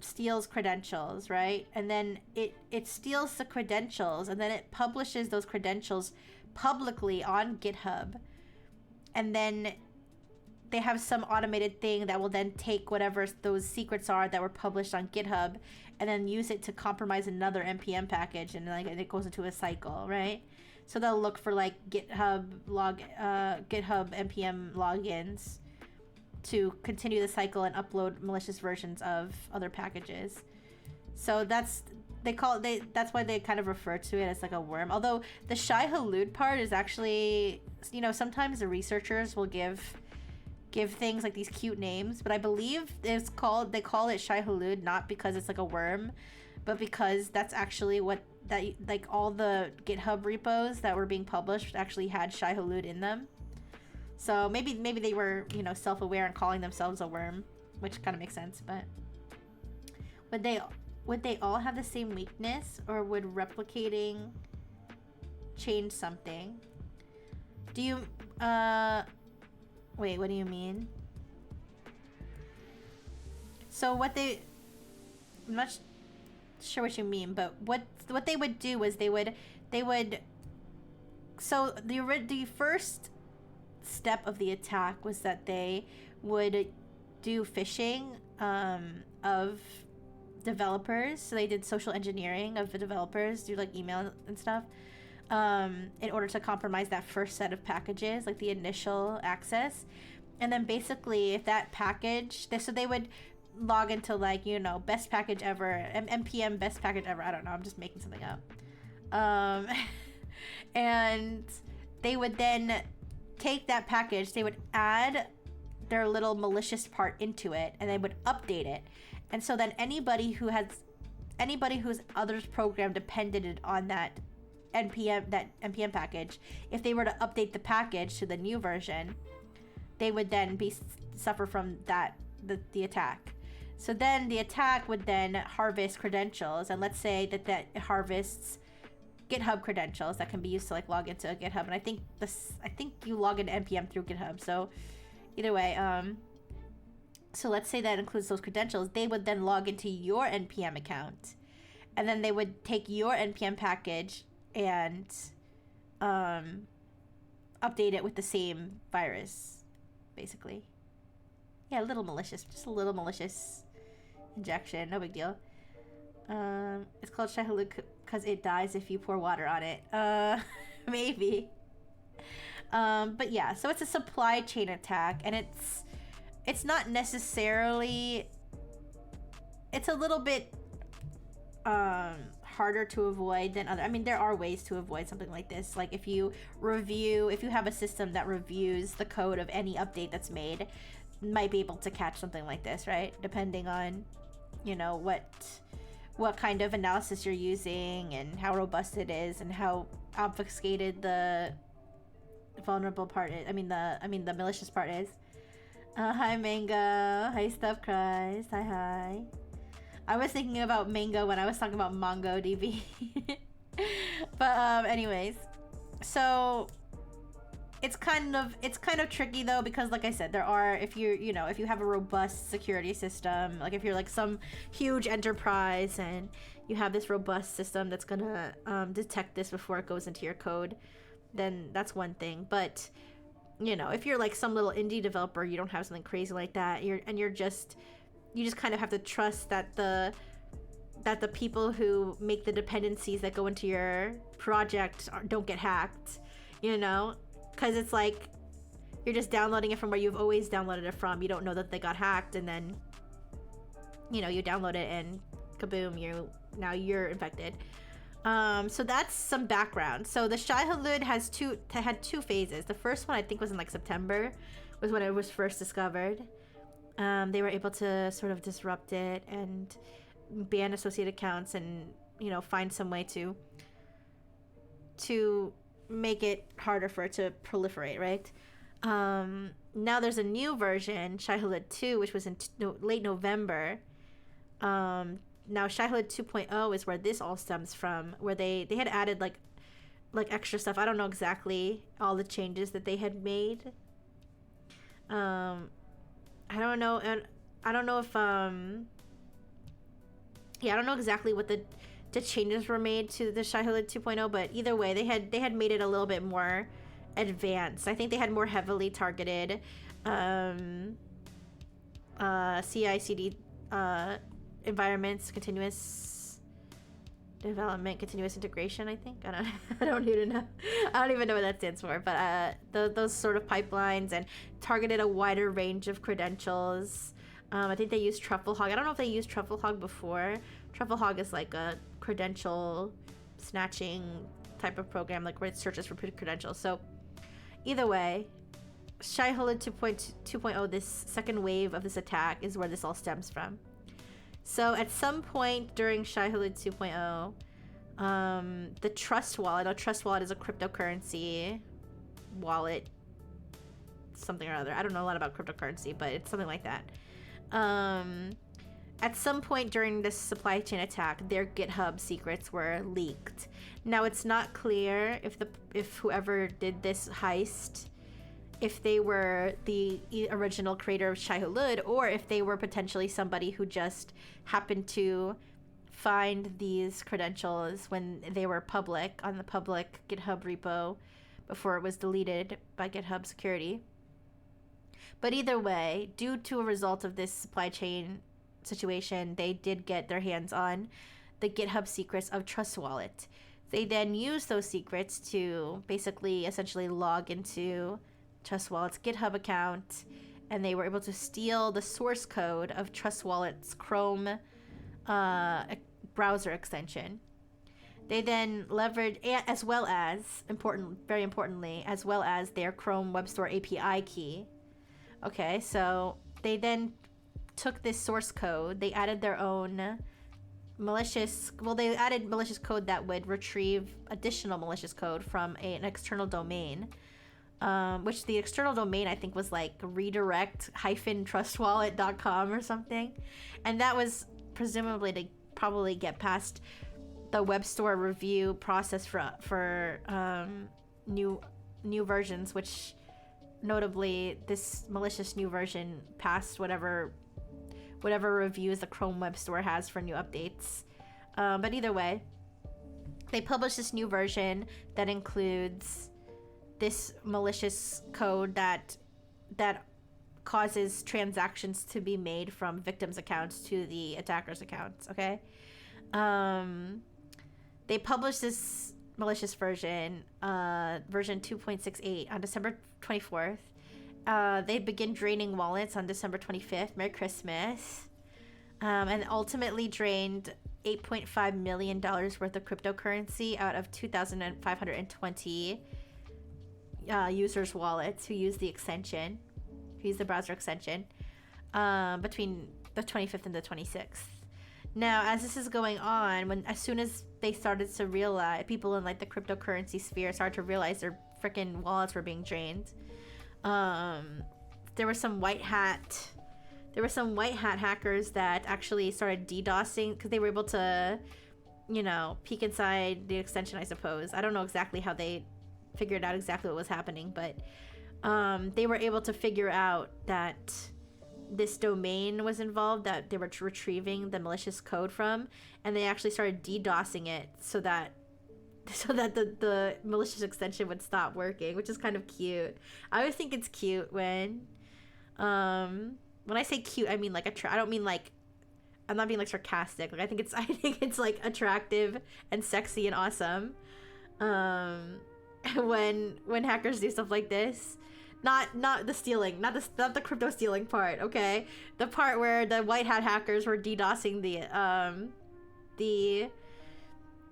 steals credentials, right? And then it steals the credentials, and then it publishes those credentials publicly on GitHub. And then they have some automated thing that will then take whatever those secrets are that were published on GitHub and then use it to compromise another npm package, and like it goes into a cycle, right? So they'll look for like GitHub npm logins to continue the cycle and upload malicious versions of other packages. So that's why they kind of refer to it as like a worm. Although the Shai Hulud part is actually, sometimes the researchers will give things like these cute names, but I believe they call it Shai Hulud not because it's like a worm, but because that's actually what like all the GitHub repos that were being published actually had Shai Hulud in them. So maybe they were, self-aware and calling themselves a worm, which kind of makes sense. But would they all have the same weakness, or would replicating change something? Do you wait, what do you mean? So I'm not sure what you mean, but what they would do was they would so the first step of the attack was that they would do phishing of developers. So they did social engineering of the developers, do like email and stuff, in order to compromise that first set of packages, like the initial access. And then basically if that package, so they would log into like, best package ever, npm best package ever, I don't know, I'm just making something up, and they would then take that package, they would add their little malicious part into it, and they would update it. And so then anybody whose other program depended on that npm package, if they were to update the package to the new version, they would then suffer from the attack. So then the attack would then harvest credentials, and let's say that harvests GitHub credentials that can be used to like log into a GitHub. And I think you log into npm through GitHub. So either way, so let's say that includes those credentials. They would then log into your npm account, and then they would take your npm package and update it with the same virus, basically. Yeah, just a little malicious injection, no big deal. It's called Shai Hulud because it dies if you pour water on it. Maybe. But yeah, so it's a supply chain attack, and it's not necessarily, it's a little bit harder to avoid than other. I mean, there are ways to avoid something like this. Like if you have a system that reviews the code of any update that's made, might be able to catch something like this, right? Depending on, what kind of analysis you're using and how robust it is and how obfuscated the vulnerable part is. I mean the malicious part is. Hi Mango. Hi Stuff Christ. Hi. I was thinking about Mango when I was talking about MongoDB. But anyways, so it's kind of tricky though, because like I said, there are, if you have a robust security system, like if you're like some huge enterprise and you have this robust system that's gonna detect this before it goes into your code, then that's one thing. But if you're like some little indie developer, you don't have something crazy like that, you just kind of have to trust that the people who make the dependencies that go into your project don't get hacked, because it's like you're just downloading it from where you've always downloaded it from. You don't know that they got hacked, and then you download it and kaboom, now you're infected. So that's some background. So the Shai Hulud had two phases. The first one I think was in like September, was when it was first discovered. They were able to sort of disrupt it and ban associated accounts and find some way to make it harder for it to proliferate, right? Now there's a new version, Shai Hulud 2, which was in late November. now Shai-Hulud 2.0 is where this all stems from, where they had added like extra stuff. I don't know exactly all the changes that they had made. I don't know, and I don't know if yeah, I don't know exactly what the changes were made to the Shai-Hulud 2.0, but either way, they had made it a little bit more advanced. I think they had more heavily targeted CI/CD environments, continuous development, continuous integration. I think I don't even know. I don't even know what that stands for. But those sort of pipelines, and targeted a wider range of credentials. I think they used TruffleHog. I don't know if they used TruffleHog before. TruffleHog is like a credential snatching type of program, like where it searches for credentials. So either way, Shai-Hulud 2.0, this second wave of this attack, is where this all stems from. So at some point during Shai-Hulud 2.0, the Trust Wallet, now Trust Wallet is a cryptocurrency wallet, something or other. I don't know a lot about cryptocurrency, but it's something like that. At some point during this supply chain attack, their GitHub secrets were leaked. Now it's not clear if whoever did this heist, if they were the original creator of Shai-Hulud, or if they were potentially somebody who just happened to find these credentials when they were public on the public GitHub repo before it was deleted by GitHub security. But either way, due to a result of this supply chain situation, they did get their hands on the GitHub secrets of Trust Wallet. They then used those secrets to basically essentially log into Trust Wallet's GitHub account, and they were able to steal the source code of Trust Wallet's Chrome browser extension. They then leveraged, as well as, very importantly, as well as their Chrome Web Store API key. Okay, so they then took this source code, they added their own malicious, they added malicious code that would retrieve additional malicious code from an external domain, which the external domain I think was like redirect-trustwallet.com or something, and that was presumably to probably get past the web store review process for new versions, which notably this malicious new version passed whatever reviews the Chrome Web Store has for new updates. But either way, they published this new version that includes this malicious code that causes transactions to be made from victims' accounts to the attackers' accounts. Okay, they published this malicious version, version 2.68, on December 24th. They begin draining wallets on December 25th. Merry Christmas. And ultimately drained $8.5 million worth of cryptocurrency out of 2,520 users' wallets who use the extension, who use the browser extension, between the 25th and the 26th. Now, as this is going on, as soon as they started to realize, people in like the cryptocurrency sphere started to realize their freaking wallets were being drained, there were some white hat hackers that actually started DDoSing, because they were able to, peek inside the extension, I suppose. I don't know exactly how they figured out exactly what was happening, but they were able to figure out that this domain was involved that they were retrieving the malicious code from, and they actually started DDoSing it so that the malicious extension would stop working, which is kind of cute. I always think it's cute when I say cute, I mean like I don't mean like, I'm not being like sarcastic. Like I think it's like attractive and sexy and awesome when hackers do stuff like this. Not the stealing, not the crypto stealing part, okay? The part where the white hat hackers were DDoSing the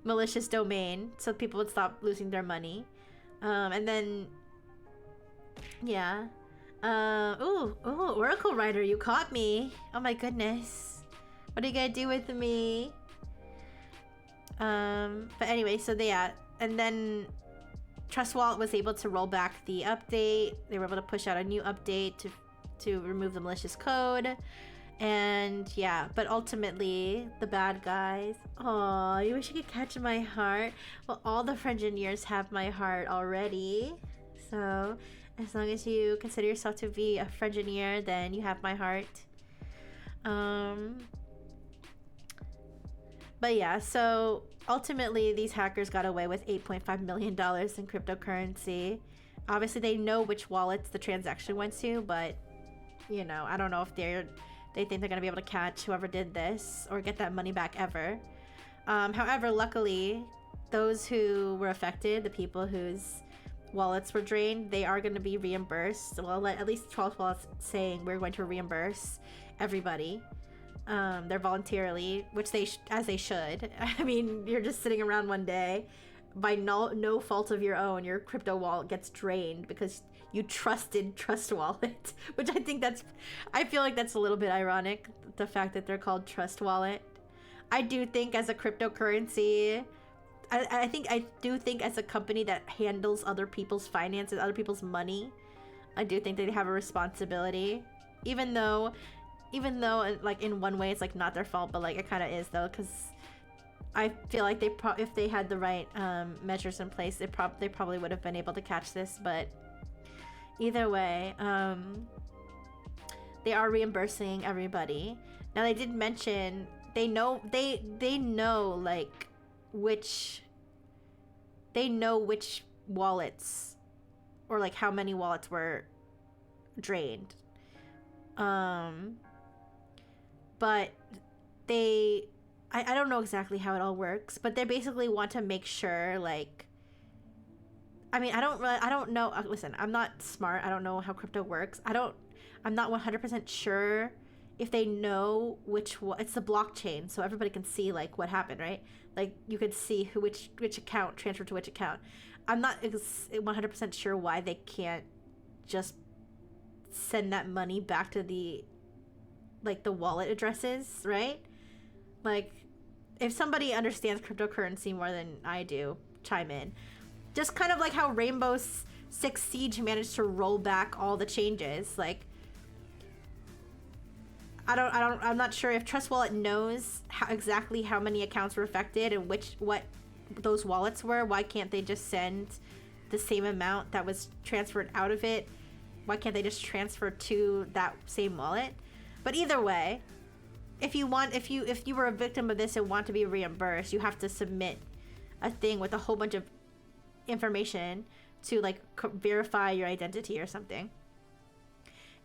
malicious domain so people would stop losing their money. And then yeah. Ooh, Oracle Writer, you caught me. Oh my goodness. What are you gonna do with me? But anyway, so and then Trust Wallet was able to roll back the update. They were able to push out a new update to remove the malicious code. And yeah, but ultimately the bad guys. Oh, you wish you could catch my heart. Well, all the Frengineers have my heart already. So as long as you consider yourself to be a Frengineer, then you have my heart. But yeah, so ultimately these hackers got away with $8.5 million in cryptocurrency. Obviously they know which wallets the transaction went to, but you know, I don't know if they think they're gonna be able to catch whoever did this or get that money back ever. However, luckily, those who were affected, the people whose wallets were drained, they are going to be reimbursed. Well, at least 12 wallets saying we're going to reimburse everybody. They're voluntarily, which as they should. I mean, you're just sitting around one day, by no fault of your own, your crypto wallet gets drained because you trusted Trust Wallet, which I feel like that's a little bit ironic, the fact that they're called Trust Wallet. I do think as a cryptocurrency, I do think as a company that handles other people's finances, other people's money, I do think they have a responsibility, even though like in one way it's like not their fault, but like it kind of is though, because I feel like if they had the right measures in place, they probably would have been able to catch this. But either way, they are reimbursing everybody. Now they did mention they know like which wallets, or like how many wallets were drained. But I don't know exactly how it all works, but they basically want to make sure, like, I mean, I don't know. Listen, I'm not smart. I don't know how crypto works. I'm not 100% sure if they know it's the blockchain, so everybody can see like what happened, right? Like you could see which account transferred to which account. I'm not 100% sure why they can't just send that money back to the wallet addresses, right? Like, if somebody understands cryptocurrency more than I do, chime in. Just kind of like how Rainbow Six Siege managed to roll back all the changes. Like, I'm not sure if Trust Wallet knows exactly how many accounts were affected and what those wallets were. Why can't they just send the same amount that was transferred out of it? Why can't they just transfer to that same wallet? But either way, if you were a victim of this and want to be reimbursed, you have to submit a thing with a whole bunch of information to like verify your identity or something.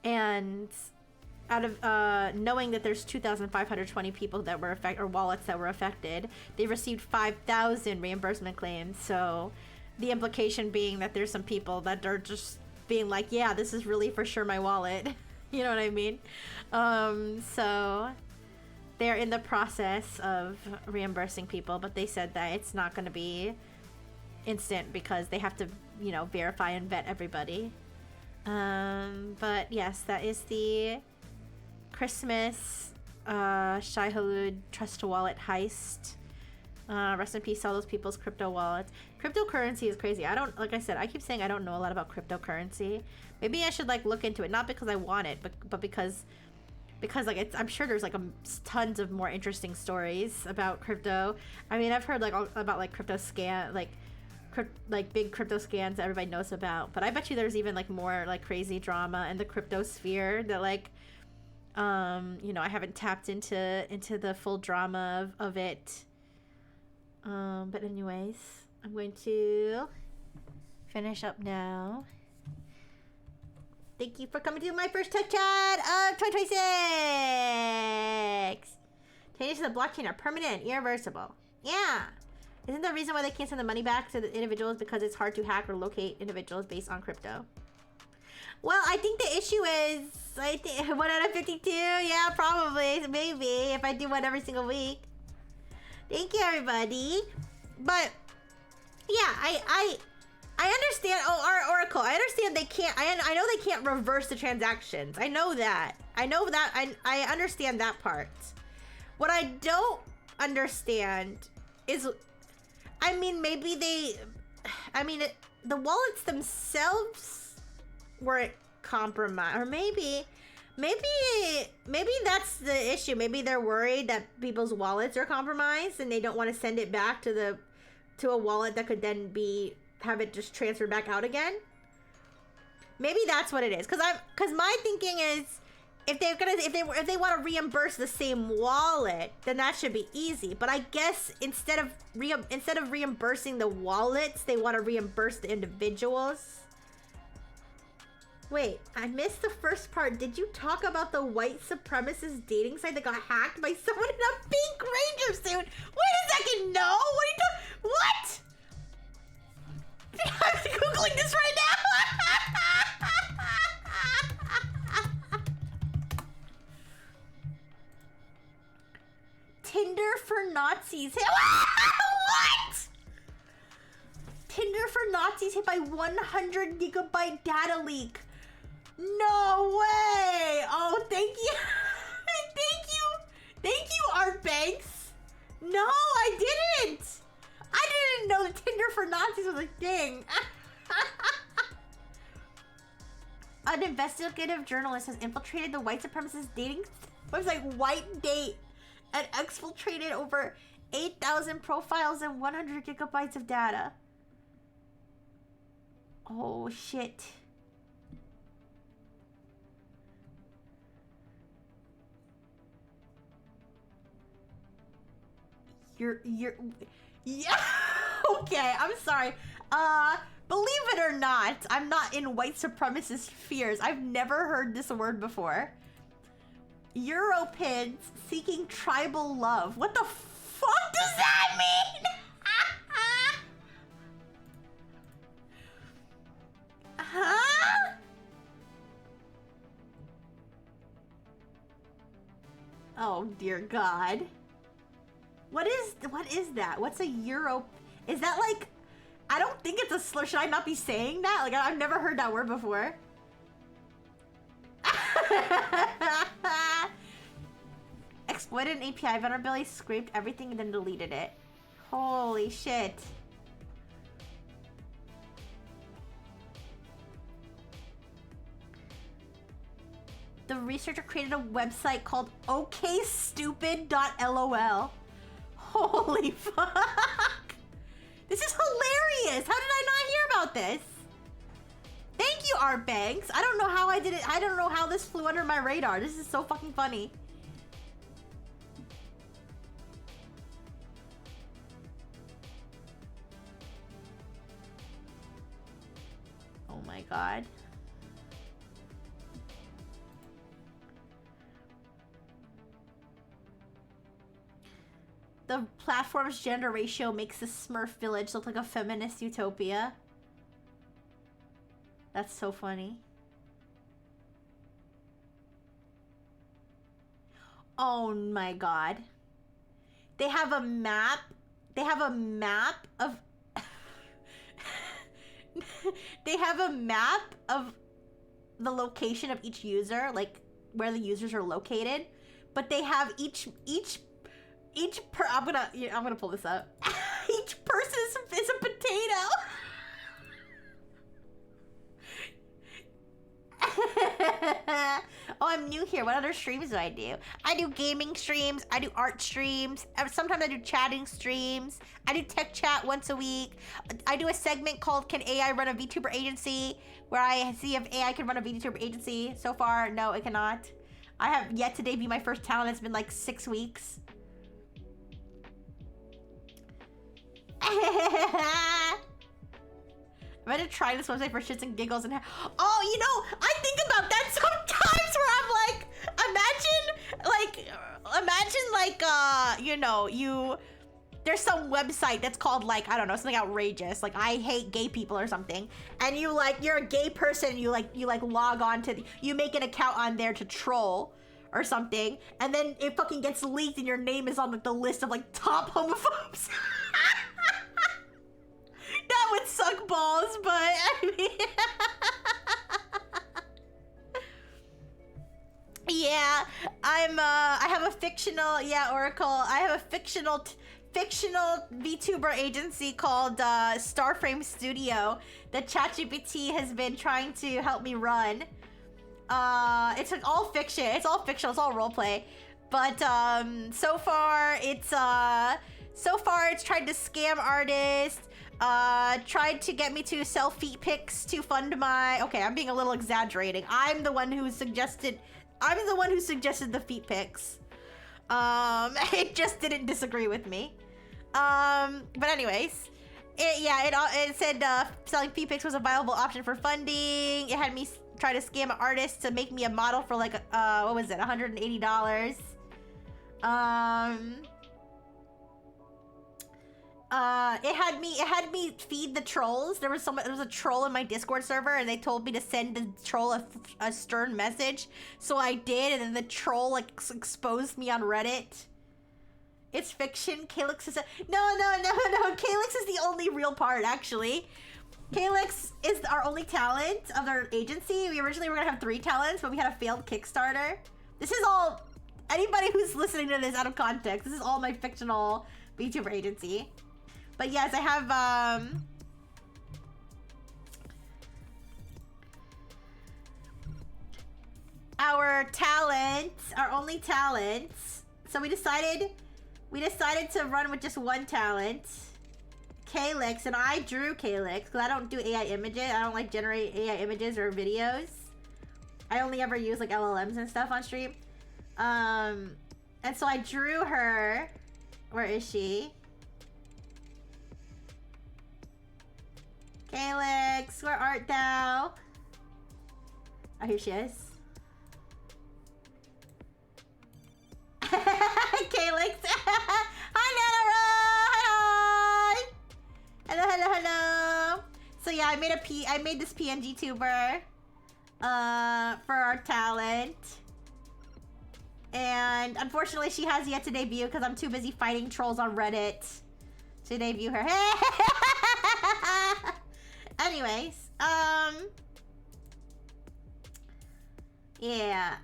And out of knowing that there's 2,520 people that were affected, or wallets that were affected, they received 5,000 reimbursement claims. So the implication being that there's some people that are just being like, yeah, this is really for sure my wallet. You know what I mean? So they're in the process of reimbursing people, but they said that it's not going to be instant because they have to, verify and vet everybody. But yes, that is the Christmas Shai Hulud Trust Wallet heist. Rest in peace, all those people's crypto wallets. Cryptocurrency is crazy. Like I said, I keep saying I don't know a lot about cryptocurrency. Maybe I should like look into it, not because I want it, but because like I'm sure there's like tons of more interesting stories about crypto. I mean, I've heard like about like crypto scam, like big crypto scams that everybody knows about. But I bet you there's even like more like crazy drama in the crypto sphere that like I haven't tapped into the full drama of it. But anyways, I'm going to finish up now. Thank you for coming to my first tech chat of 2026. Changes to the blockchain are permanent and irreversible. Yeah. Isn't the reason why they can't send the money back to the individuals because it's hard to hack or locate individuals based on crypto? Well, I think the issue is, 1 out of 52. Yeah, probably. Maybe. If I do one every single week. Thank you, everybody. But, yeah, I understand. Oh, our Oracle. I understand they can't. I know they can't reverse the transactions. I know that. I understand that part. What I don't understand is, maybe the wallets themselves weren't compromised, or maybe Maybe that's the issue. Maybe they're worried that people's wallets are compromised and they don't want to send it back to a wallet that could then have it just transferred back out again. Maybe that's what it is. Cause my thinking is, if they want to reimburse the same wallet, then that should be easy. But I guess instead of reimbursing the wallets, they want to reimburse the individuals. Wait, I missed the first part. Did you talk about the white supremacist dating site that got hacked by someone in a pink ranger suit? Wait a second, no? What are you talking? What? I'm Googling this right now. Tinder for Nazis. What? Tinder for Nazis hit by 100 gigabyte data leak. No way! Oh, thank you. Thank you, Art Banks. No, I didn't. I didn't know that Tinder for Nazis was a thing. An investigative journalist has infiltrated the white supremacist dating website White Date and exfiltrated over 8,000 profiles and 100 gigabytes of data. Oh, shit. Yeah. Okay, I'm sorry. Believe it or not, I'm not in white supremacist fears. I've never heard this word before. Europins seeking tribal love. What the fuck does that mean? Huh? Oh dear God. What is that? What's a Euro? Is that like, I don't think it's a slur. Should I not be saying that? Like, I've never heard that word before. Exploited an API vulnerability, scraped everything and then deleted it. Holy shit. The researcher created a website called okstupid.lol. Holy fuck! This is hilarious! How did I not hear about this? Thank you, Art Banks. I don't know how I did it. I don't know how this flew under my radar. This is so fucking funny. Oh my God. The platform's gender ratio makes the Smurf village look like a feminist utopia. That's so funny. Oh my God. They have a map. They have a map of... They have a map of the location of each user, like where the users are located. But they have I'm gonna pull this up. Each person is a potato. Oh, I'm new here. What other streams do? I do gaming streams. I do art streams. Sometimes I do chatting streams. I do tech chat once a week. I do a segment called Can AI Run a VTuber Agency? Where I see if AI can run a VTuber agency. So far, no, it cannot. I have yet to debut my first talent. It's been like 6 weeks. I'm gonna try this website for shits and giggles and oh, you know, I think about that sometimes where I'm like, imagine you know, there's some website that's called like, I don't know, something outrageous, like I hate gay people or something, and you're a gay person, you log on to you make an account on there to troll or something, and then it fucking gets leaked and your name is on like the list of like top homophobes. That would suck balls, but I mean... Yeah, I have a fictional, Oracle. I have a fictional VTuber agency called Starframe Studio that ChatGPT has been trying to help me run. It's like all fiction. It's all fictional. It's all roleplay. But so far it's tried to scam artists. Tried to get me to sell feet pics to fund my. Okay, I'm being a little exaggerating. I'm the one who suggested the feet pics. It just didn't disagree with me. But anyways, it said selling feet pics was a viable option for funding. It had me try to scam an artist to make me a model for like what was it, $180. It had me feed the trolls. There was a troll in my Discord server, and they told me to send the troll a stern message. So I did, and then the troll like exposed me on Reddit. It's fiction. Calyx is no. Calyx is the only real part, actually. Calyx is our only talent of our agency. We originally were gonna have 3 talents, but we had a failed Kickstarter. This is all anybody who's listening to this out of context. This is all my fictional VTuber agency. But yes, I have our talents, our only talents. So we decided to run with just one talent, Calyx, and I drew Calyx because I don't do AI images. I don't like generate AI images or videos. I only ever use like LLMs and stuff on stream. And so I drew her. Where is she? Calyx, where art thou? Oh, here she is. Calyx. Hi, Nanara. Hi. Hello. So yeah, I made this PNG tuber for our talent. And unfortunately, she has yet to debut because I'm too busy fighting trolls on Reddit to debut her. Anyways, yeah.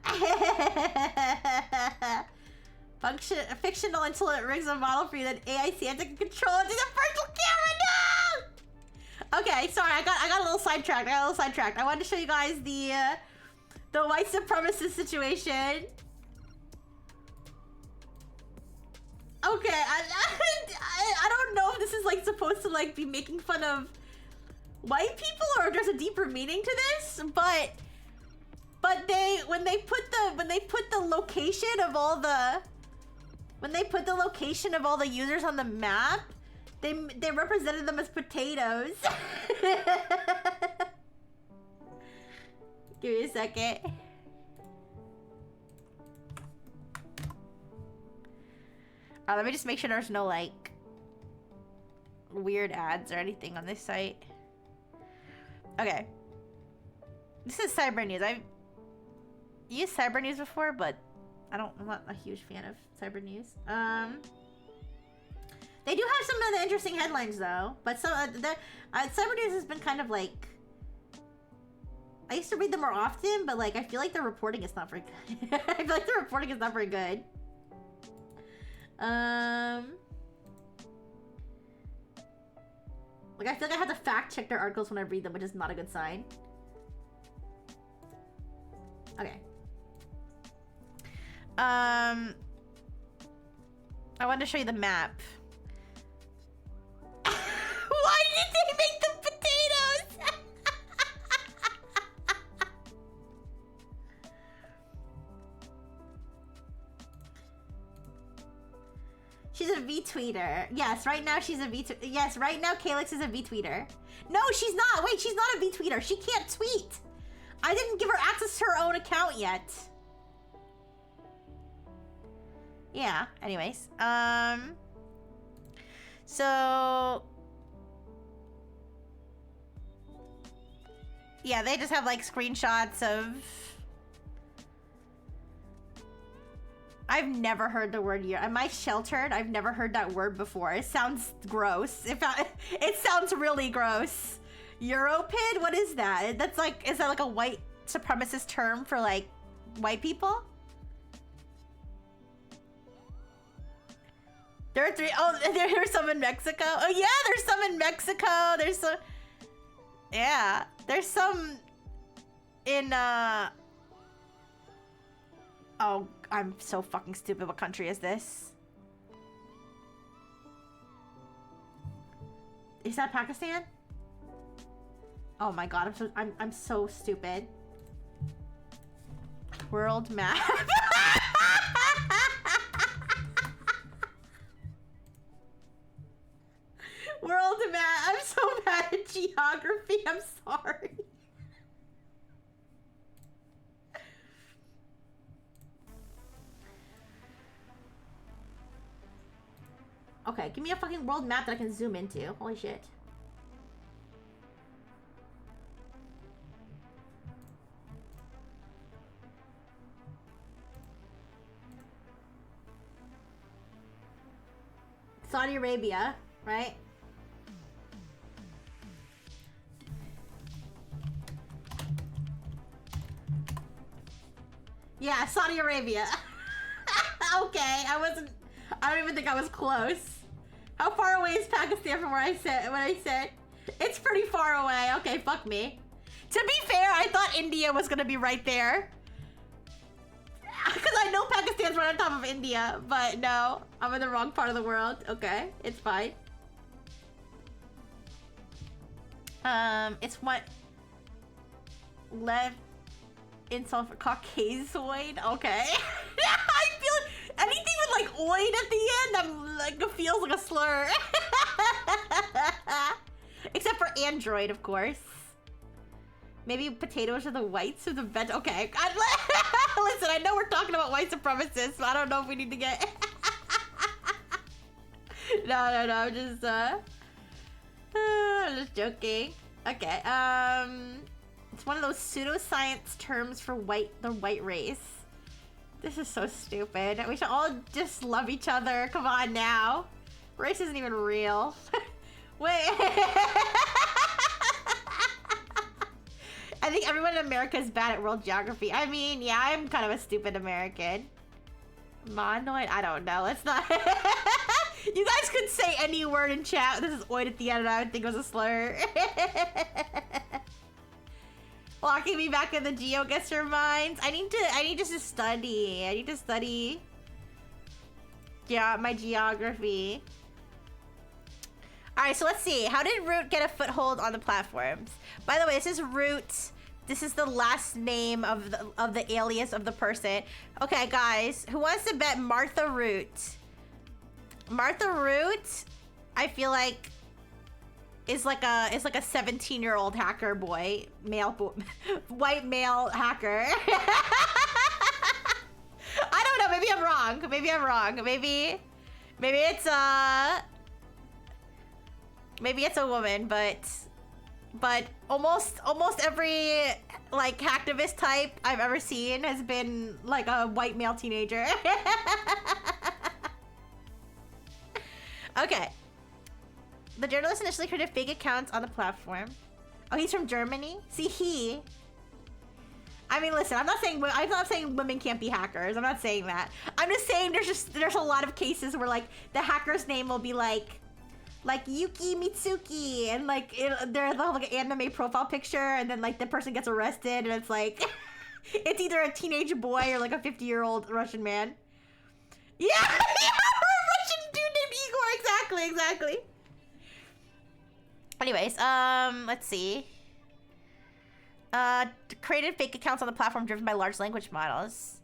Fictional until it rigs a model for you, then AI Santa can control it to the virtual camera. No! Okay, sorry, I got a little sidetracked. I wanted to show you guys the white supremacist situation. Okay, I don't know if this is like supposed to like be making fun of white people or if there's a deeper meaning to this, but when they put the location of all the users on the map, they represented them as potatoes. Give me a second. Let me just make sure there's no like weird ads or anything on this site. Okay. This is Cyber News. I've used Cyber News before, but I'm not a huge fan of Cyber News. They do have some of the interesting headlines though, but Cyber News has been kind of like, I used to read them more often, but like I feel like the reporting is not very good. I feel like the reporting is not very good. Like I feel like I have to fact check their articles when I read them, which is not a good sign. Okay. I wanted to show you the map. Why did they make them potatoes? She's a V-tweeter. Yes, right now she's a V-tweeter. Yes, right now Calyx is a V-tweeter. No, she's not. Wait, she's not a V-tweeter. She can't tweet. I didn't give her access to her own account yet. Yeah, anyways. So... yeah, they just have like screenshots of... I've never heard the word Euro. Am I sheltered? I've never heard that word before. It sounds gross. It sounds really gross. Europid? What is that? That's like, is that like a white supremacist term for like white people? There are 3. Oh, there's some in Mexico. Oh yeah, there's some in Mexico. There's some. Yeah, there's some in Oh, I'm so fucking stupid. What country is this? Is that Pakistan? Oh my god, I'm so stupid. World map. World map. I'm so bad at geography. I'm sorry. Okay, give me a fucking world map that I can zoom into. Holy shit. Saudi Arabia, right? Yeah, Saudi Arabia. Okay, I don't even think I was close. How far away is Pakistan from where I said? It's pretty far away. Okay, fuck me. To be fair, I thought India was gonna be right there. Because I know Pakistan's right on top of India, but no, I'm in the wrong part of the world. Okay, it's fine. It's what left insult for Caucasoid. Okay. I feel anything with like oid at the end, I'm like it feels like a slur. Except for Android, of course. Maybe potatoes are the whites of the veg. Okay. Listen, I know we're talking about white supremacists, so I don't know if we need to get. No, I'm just joking. Okay. It's one of those pseudoscience terms for the white race. This is so stupid. We should all just love each other. Come on now. Race isn't even real. Wait. I think everyone in America is bad at world geography. I mean, yeah, I'm kind of a stupid American. Monoid? I don't know. Let's not... You guys could say any word in chat. This is oid at the end and I would think it was a slur. Locking me back in the GeoGuessr minds. I need just to study. I need to study my geography. Alright, so let's see. How did Root get a foothold on the platforms? By the way, this is Root. This is the last name of the alias of the person. Okay, guys, who wants to bet Martha Root? Martha Root, I feel like is like a 17-year-old hacker boy, white male hacker. I don't know. Maybe I'm wrong. Maybe it's a woman, but almost every like hacktivist type I've ever seen has been like a white male teenager. Okay. The journalist initially created fake accounts on the platform. Oh, he's from Germany? See, I mean, listen, I'm not saying women can't be hackers. I'm not saying that. I'm just saying there's a lot of cases where like the hacker's name will be like Yuki Mitsuki, and like they'll have like an anime profile picture, and then like the person gets arrested, and it's like it's either a teenage boy or like a 50-year-old Russian man. Yeah, yeah, or a Russian dude named Igor. Exactly. Anyways, let's see. Created fake accounts on the platform driven by large language models.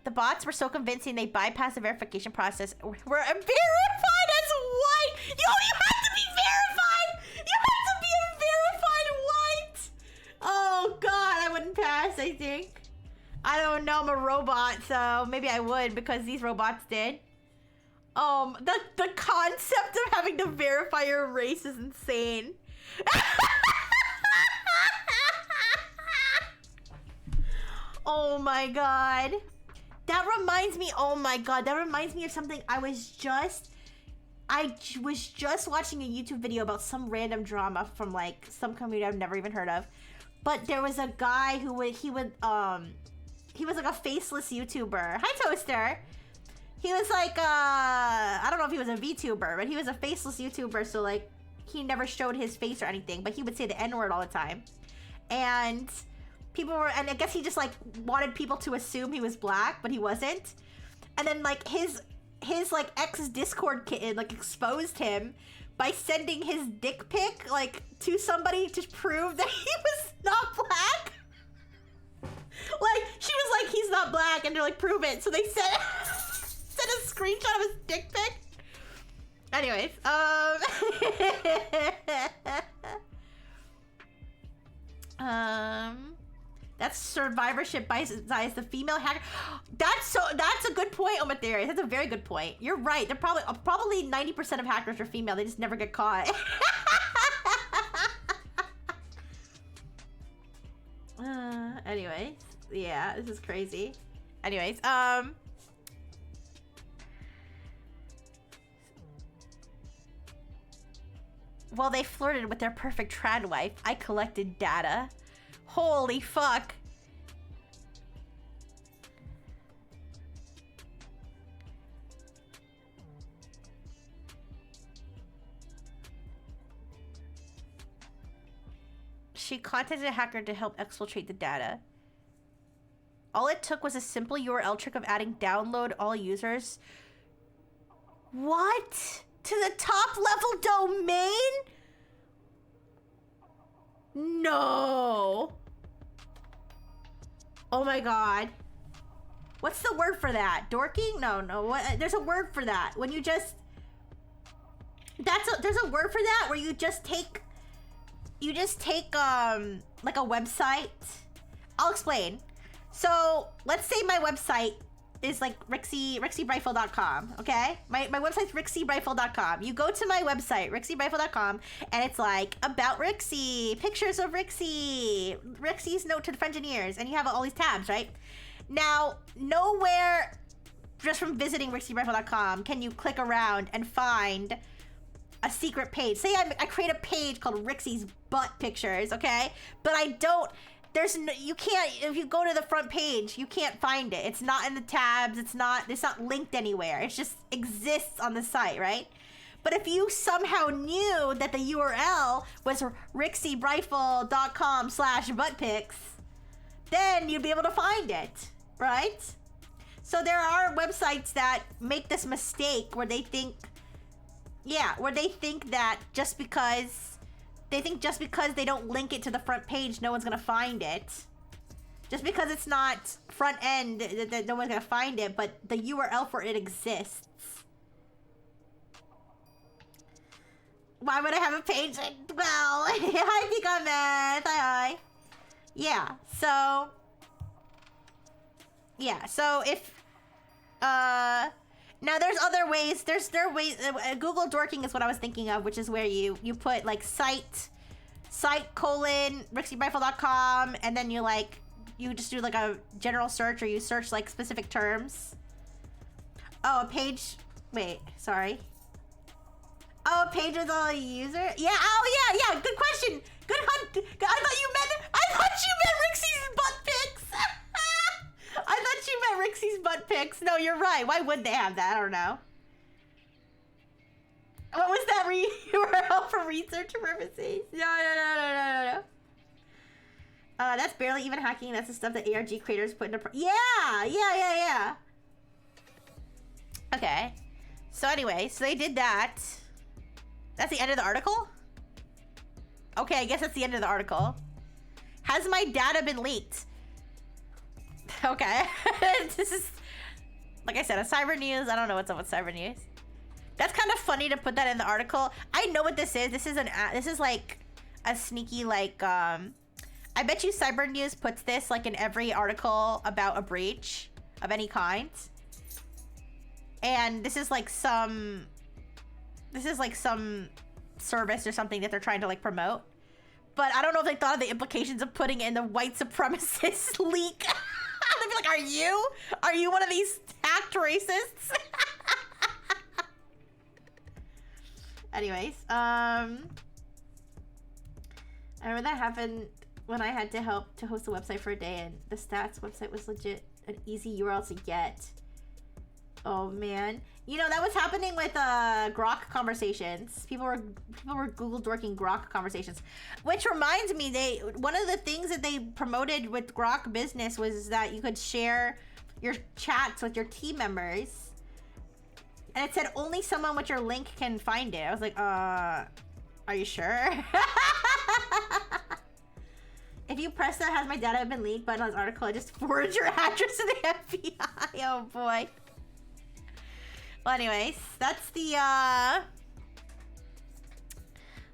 The bots were so convincing they bypassed the verification process. Were verified as white. Yo, you have to be verified. You have to be a verified white. Oh God, I wouldn't pass. I think. I don't know. I'm a robot, so maybe I would because these robots did. The concept of having to verify your race is insane. Oh my God. That reminds me, oh my God, that reminds me of something I was just watching a YouTube video about some random drama from like some community I've never even heard of. But there was a guy who he was like a faceless YouTuber. Hi, Toaster. He was like, I don't know if he was a VTuber, but he was a faceless YouTuber. So like, he never showed his face or anything, but he would say the N-word all the time. And people were, and I guess he just like wanted people to assume he was black, but he wasn't. And then like his like ex Discord kitten like exposed him by sending his dick pic like to somebody to prove that he was not black. Like she was like, he's not black, and they're like, prove it. So they sent a screenshot of his dick pic. Anyways, that's survivorship by the female hacker. That's a good point, Omatherius. That's a very good point. You're right. They're probably 90% of hackers are female. They just never get caught. Anyways, yeah, this is crazy. Anyways, while they flirted with their perfect trad wife, I collected data. Holy fuck. She contacted a hacker to help exfiltrate the data. All it took was a simple URL trick of adding download all users. What? To the top level domain? No. Oh my god. What's the word for that? Dorking? No. What? There's a word for that. When you just... There's a word for that where you just take... like a website. I'll explain. So, let's say my website is like rixiebrifle.com, okay? My website's rixiebrifle.com. You go to my website, rixiebrifle.com, and it's like, about Rixie, pictures of Rixie, Rixie's note to the Frengineers, and you have all these tabs, right? Now, nowhere, just from visiting rixiebrifle.com, can you click around and find a secret page. Say I create a page called Rixie's butt pictures, okay? But I don't... you can't, if you go to the front page, you can't find it. It's not in the tabs. It's not linked anywhere. It just exists on the site, right? But if you somehow knew that the URL was rixiebrifle.com/buttpics, then you'd be able to find it, right? So there are websites that make this mistake where they think, that just because they don't link it to the front page, no one's gonna find it. Just because it's not front end, that no one's gonna find it, but the URL for it exists. Why would I have a page? Well, hi, Pecan Math. Hi. Yeah, so if, now there's other ways. There are ways. Google dorking is what I was thinking of, which is where you put like site rixiebrifle.com, and then you just do like a general search, or you search like specific terms. Oh, a page. Wait, sorry. Oh, a page with a user. Yeah. Oh, yeah. Good question. Good hunt. I thought you meant Rixie's butt pics. I thought you meant Rixie's butt pics. No, you're right. Why would they have that? I don't know. What was that URL for research purposes? No. That's barely even hacking. That's the stuff that ARG creators put into... Yeah. Okay. So anyway, so they did that. That's the end of the article? Okay, I guess that's the end of the article. Has my data been leaked? Okay. This is, like I said, a cyber news. I don't know what's up with cyber news. That's kind of funny to put that in the article. I know what this is. This is like a sneaky, like, I bet you cyber news puts this like in every article about a breach of any kind. And this is like some service or something that they're trying to like promote. But I don't know if they thought of the implications of putting in the white supremacist leak. They'd be like, are you one of these hacked racists? Anyways, I remember that happened when I had to help to host a website for a day, and the stats website was legit an easy URL to get. Oh man. You know, that was happening with Grok conversations. People were Google dorking Grok conversations. Which reminds me, one of the things that they promoted with Grok Business was that you could share your chats with your team members. And it said only someone with your link can find it. I was like, are you sure? If you press that has my data been leaked button on this article, I just forward your address to the FBI. Oh boy. Well, anyways, that's the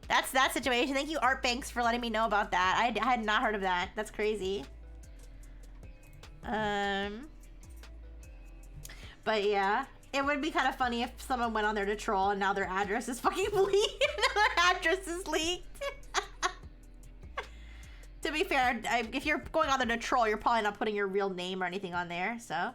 that's that situation. Thank you, Art Banks, for letting me know about that. I had not heard of that. That's crazy. But yeah, it would be kind of funny if someone went on there to troll and now their address is fucking leaked. Now their address is leaked. To be fair, if you're going on there to troll, you're probably not putting your real name or anything on there, so.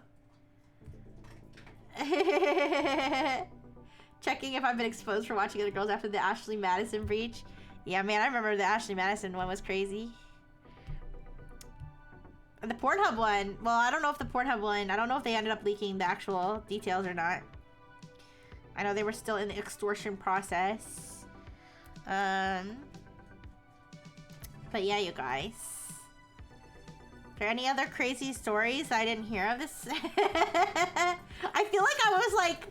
Checking if I've been exposed for watching other girls after the Ashley Madison breach. Yeah, man, I remember the Ashley Madison one was crazy. And the Pornhub one, well, I don't know if the Pornhub one, I don't know if they ended up leaking the actual details or not. I know they were still in the extortion process. But yeah, you guys. Are there any other crazy stories I didn't hear of this? I feel like I was like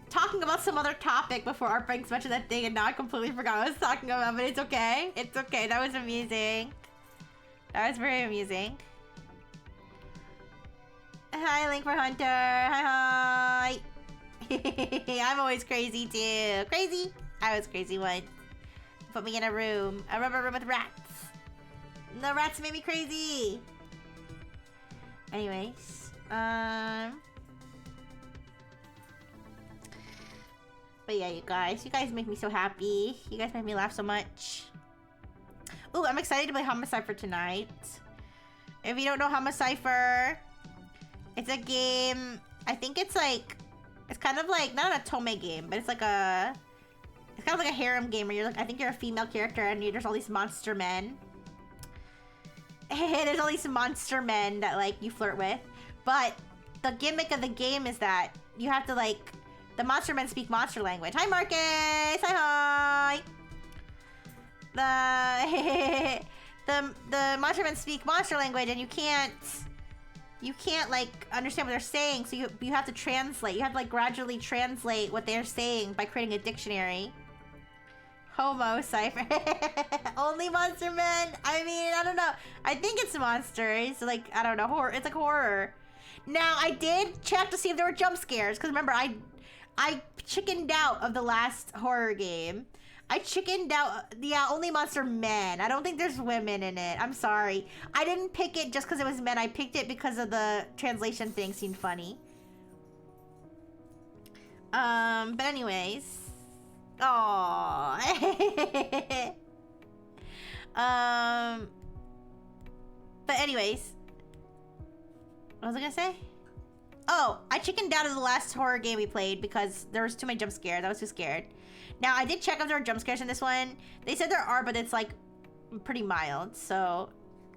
talking about some other topic before Art Banks mentioned that thing and now I completely forgot what I was talking about, but it's okay. It's okay. That was amusing. That was very amusing. Hi, Link for Hunter. Hi, hi. I'm always crazy too. Crazy? I was crazy once. Put me in a room. A rubber room with rats. The rats made me crazy. Anyways. But yeah, you guys make me so happy. You guys make me laugh so much. Ooh, I'm excited to play Homicipher tonight. If you don't know Homicipher, it's a game. I think it's like, it's kind of like not an Otome game, but it's like a, it's kind of like a harem game where you're like, I think you're a female character and there's all these monster men. And there's all these monster men that like you flirt with. But the gimmick of the game is that you have to like, the monster men speak monster language. Hi, Marcus! Hi, hi! The monster men speak monster language and you can't like understand what they're saying, so you have to translate. You have to like gradually translate what they're saying by creating a dictionary. Homo cipher. Only monster men? I mean, I don't know. I think it's monsters. Like, I don't know. Horror. It's like horror. Now, I did check to see if there were jump scares. Because remember, I chickened out of the last horror game. I chickened out. Yeah, only monster men. I don't think there's women in it. I'm sorry. I didn't pick it just because it was men. I picked it because of the translation thing seemed funny. But anyways. Aww. But anyways. What was I gonna say? Oh, I chickened out of the last horror game we played because there was too many jump scares. I was too scared. Now, I did check if there were jump scares in this one. They said there are, but it's like pretty mild. So,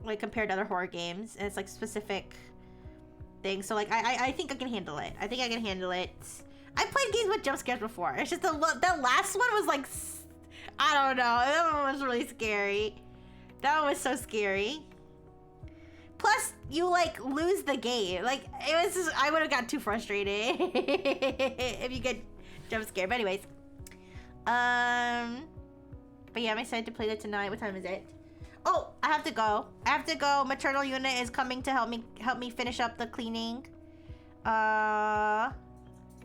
like compared to other horror games. And it's like specific things. So like, I think I can handle it. I think I can handle it. I played games with jump scares before. It's just the last one was like, I don't know. That one was really scary. That one was so scary. Plus, you like lose the game. Like, it was just, I would have got too frustrated if you get jump scared. But anyways. But yeah, I'm excited to play that tonight. What time is it? Oh, I have to go. I have to go. Maternal unit is coming to help me finish up the cleaning.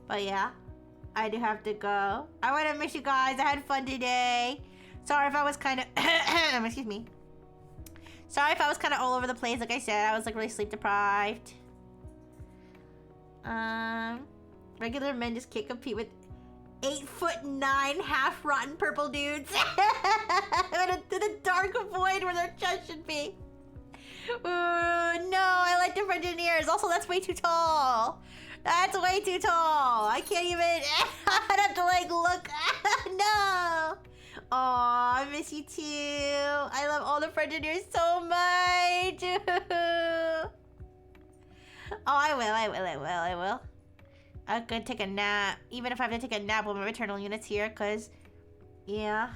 But yeah, I do have to go. I want to miss you guys. I had fun today. Sorry if I was kind of, excuse me. Sorry if I was kind of all over the place. Like I said, I was like really sleep deprived. Regular men just can't compete with 8'9" half rotten purple dudes. In the dark void where their chest should be. Ooh, no, I like different engineers. Also, that's way too tall. That's way too tall. I can't even. I'd have to like look. No. Aw, I miss you too. I love all the French engineers so much. I will. I'm gonna take a nap. Even if I have to take a nap while my returnal unit's here, because... Yeah.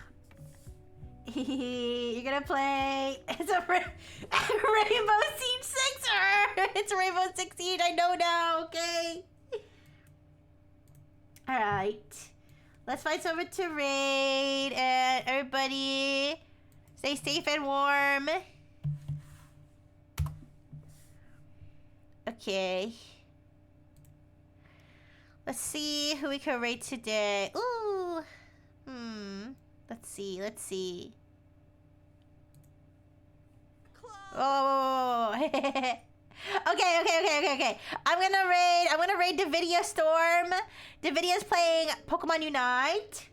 You're gonna play... It's a Rainbow Siege 6er! It's Rainbow Six Siege, I know now, okay? Alright. Let's find someone to raid, and everybody stay safe and warm. Okay. Let's see who we can raid today. Ooh. Let's see. Oh. Okay. I'm gonna raid Davidia Storm. Davidia's playing Pokemon Unite.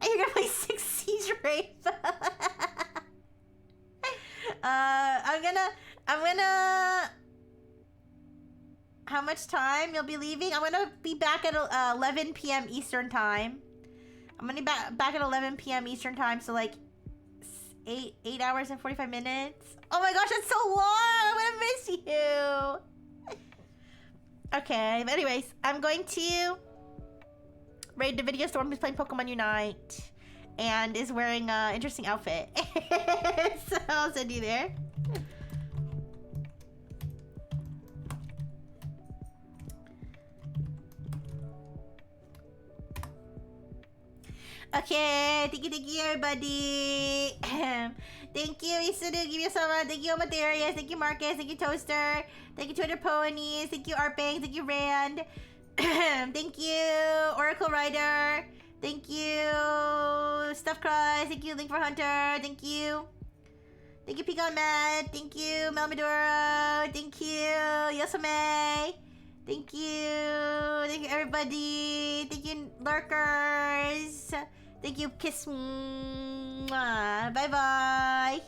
And you're gonna play 6 Siege Wraith. I'm gonna... How much time you'll be leaving? I'm gonna be back at 11 p.m. Eastern time. I'm gonna be back at 11 p.m. Eastern time, so like 8 hours and 45 minutes. Oh my gosh, that's so long! I'm gonna miss you! Okay, but anyways, I'm going to raid Davidia Storm, who's playing Pokemon Unite and is wearing an interesting outfit. So I'll send you there. Okay, thank you everybody. Thank you Isuru, give you so much. Thank you Amaterius, thank you Marcus, thank you Toaster, thank you Twitter Ponies, thank you Arpang, thank you Rand. Thank you Oracle Rider, thank you Stuff Cries, thank you Link for Hunter, thank you Pecan Matt, thank you Melmaduro, thank you Yosame, thank you everybody, thank you Lurkers, thank you Kiss, bye bye.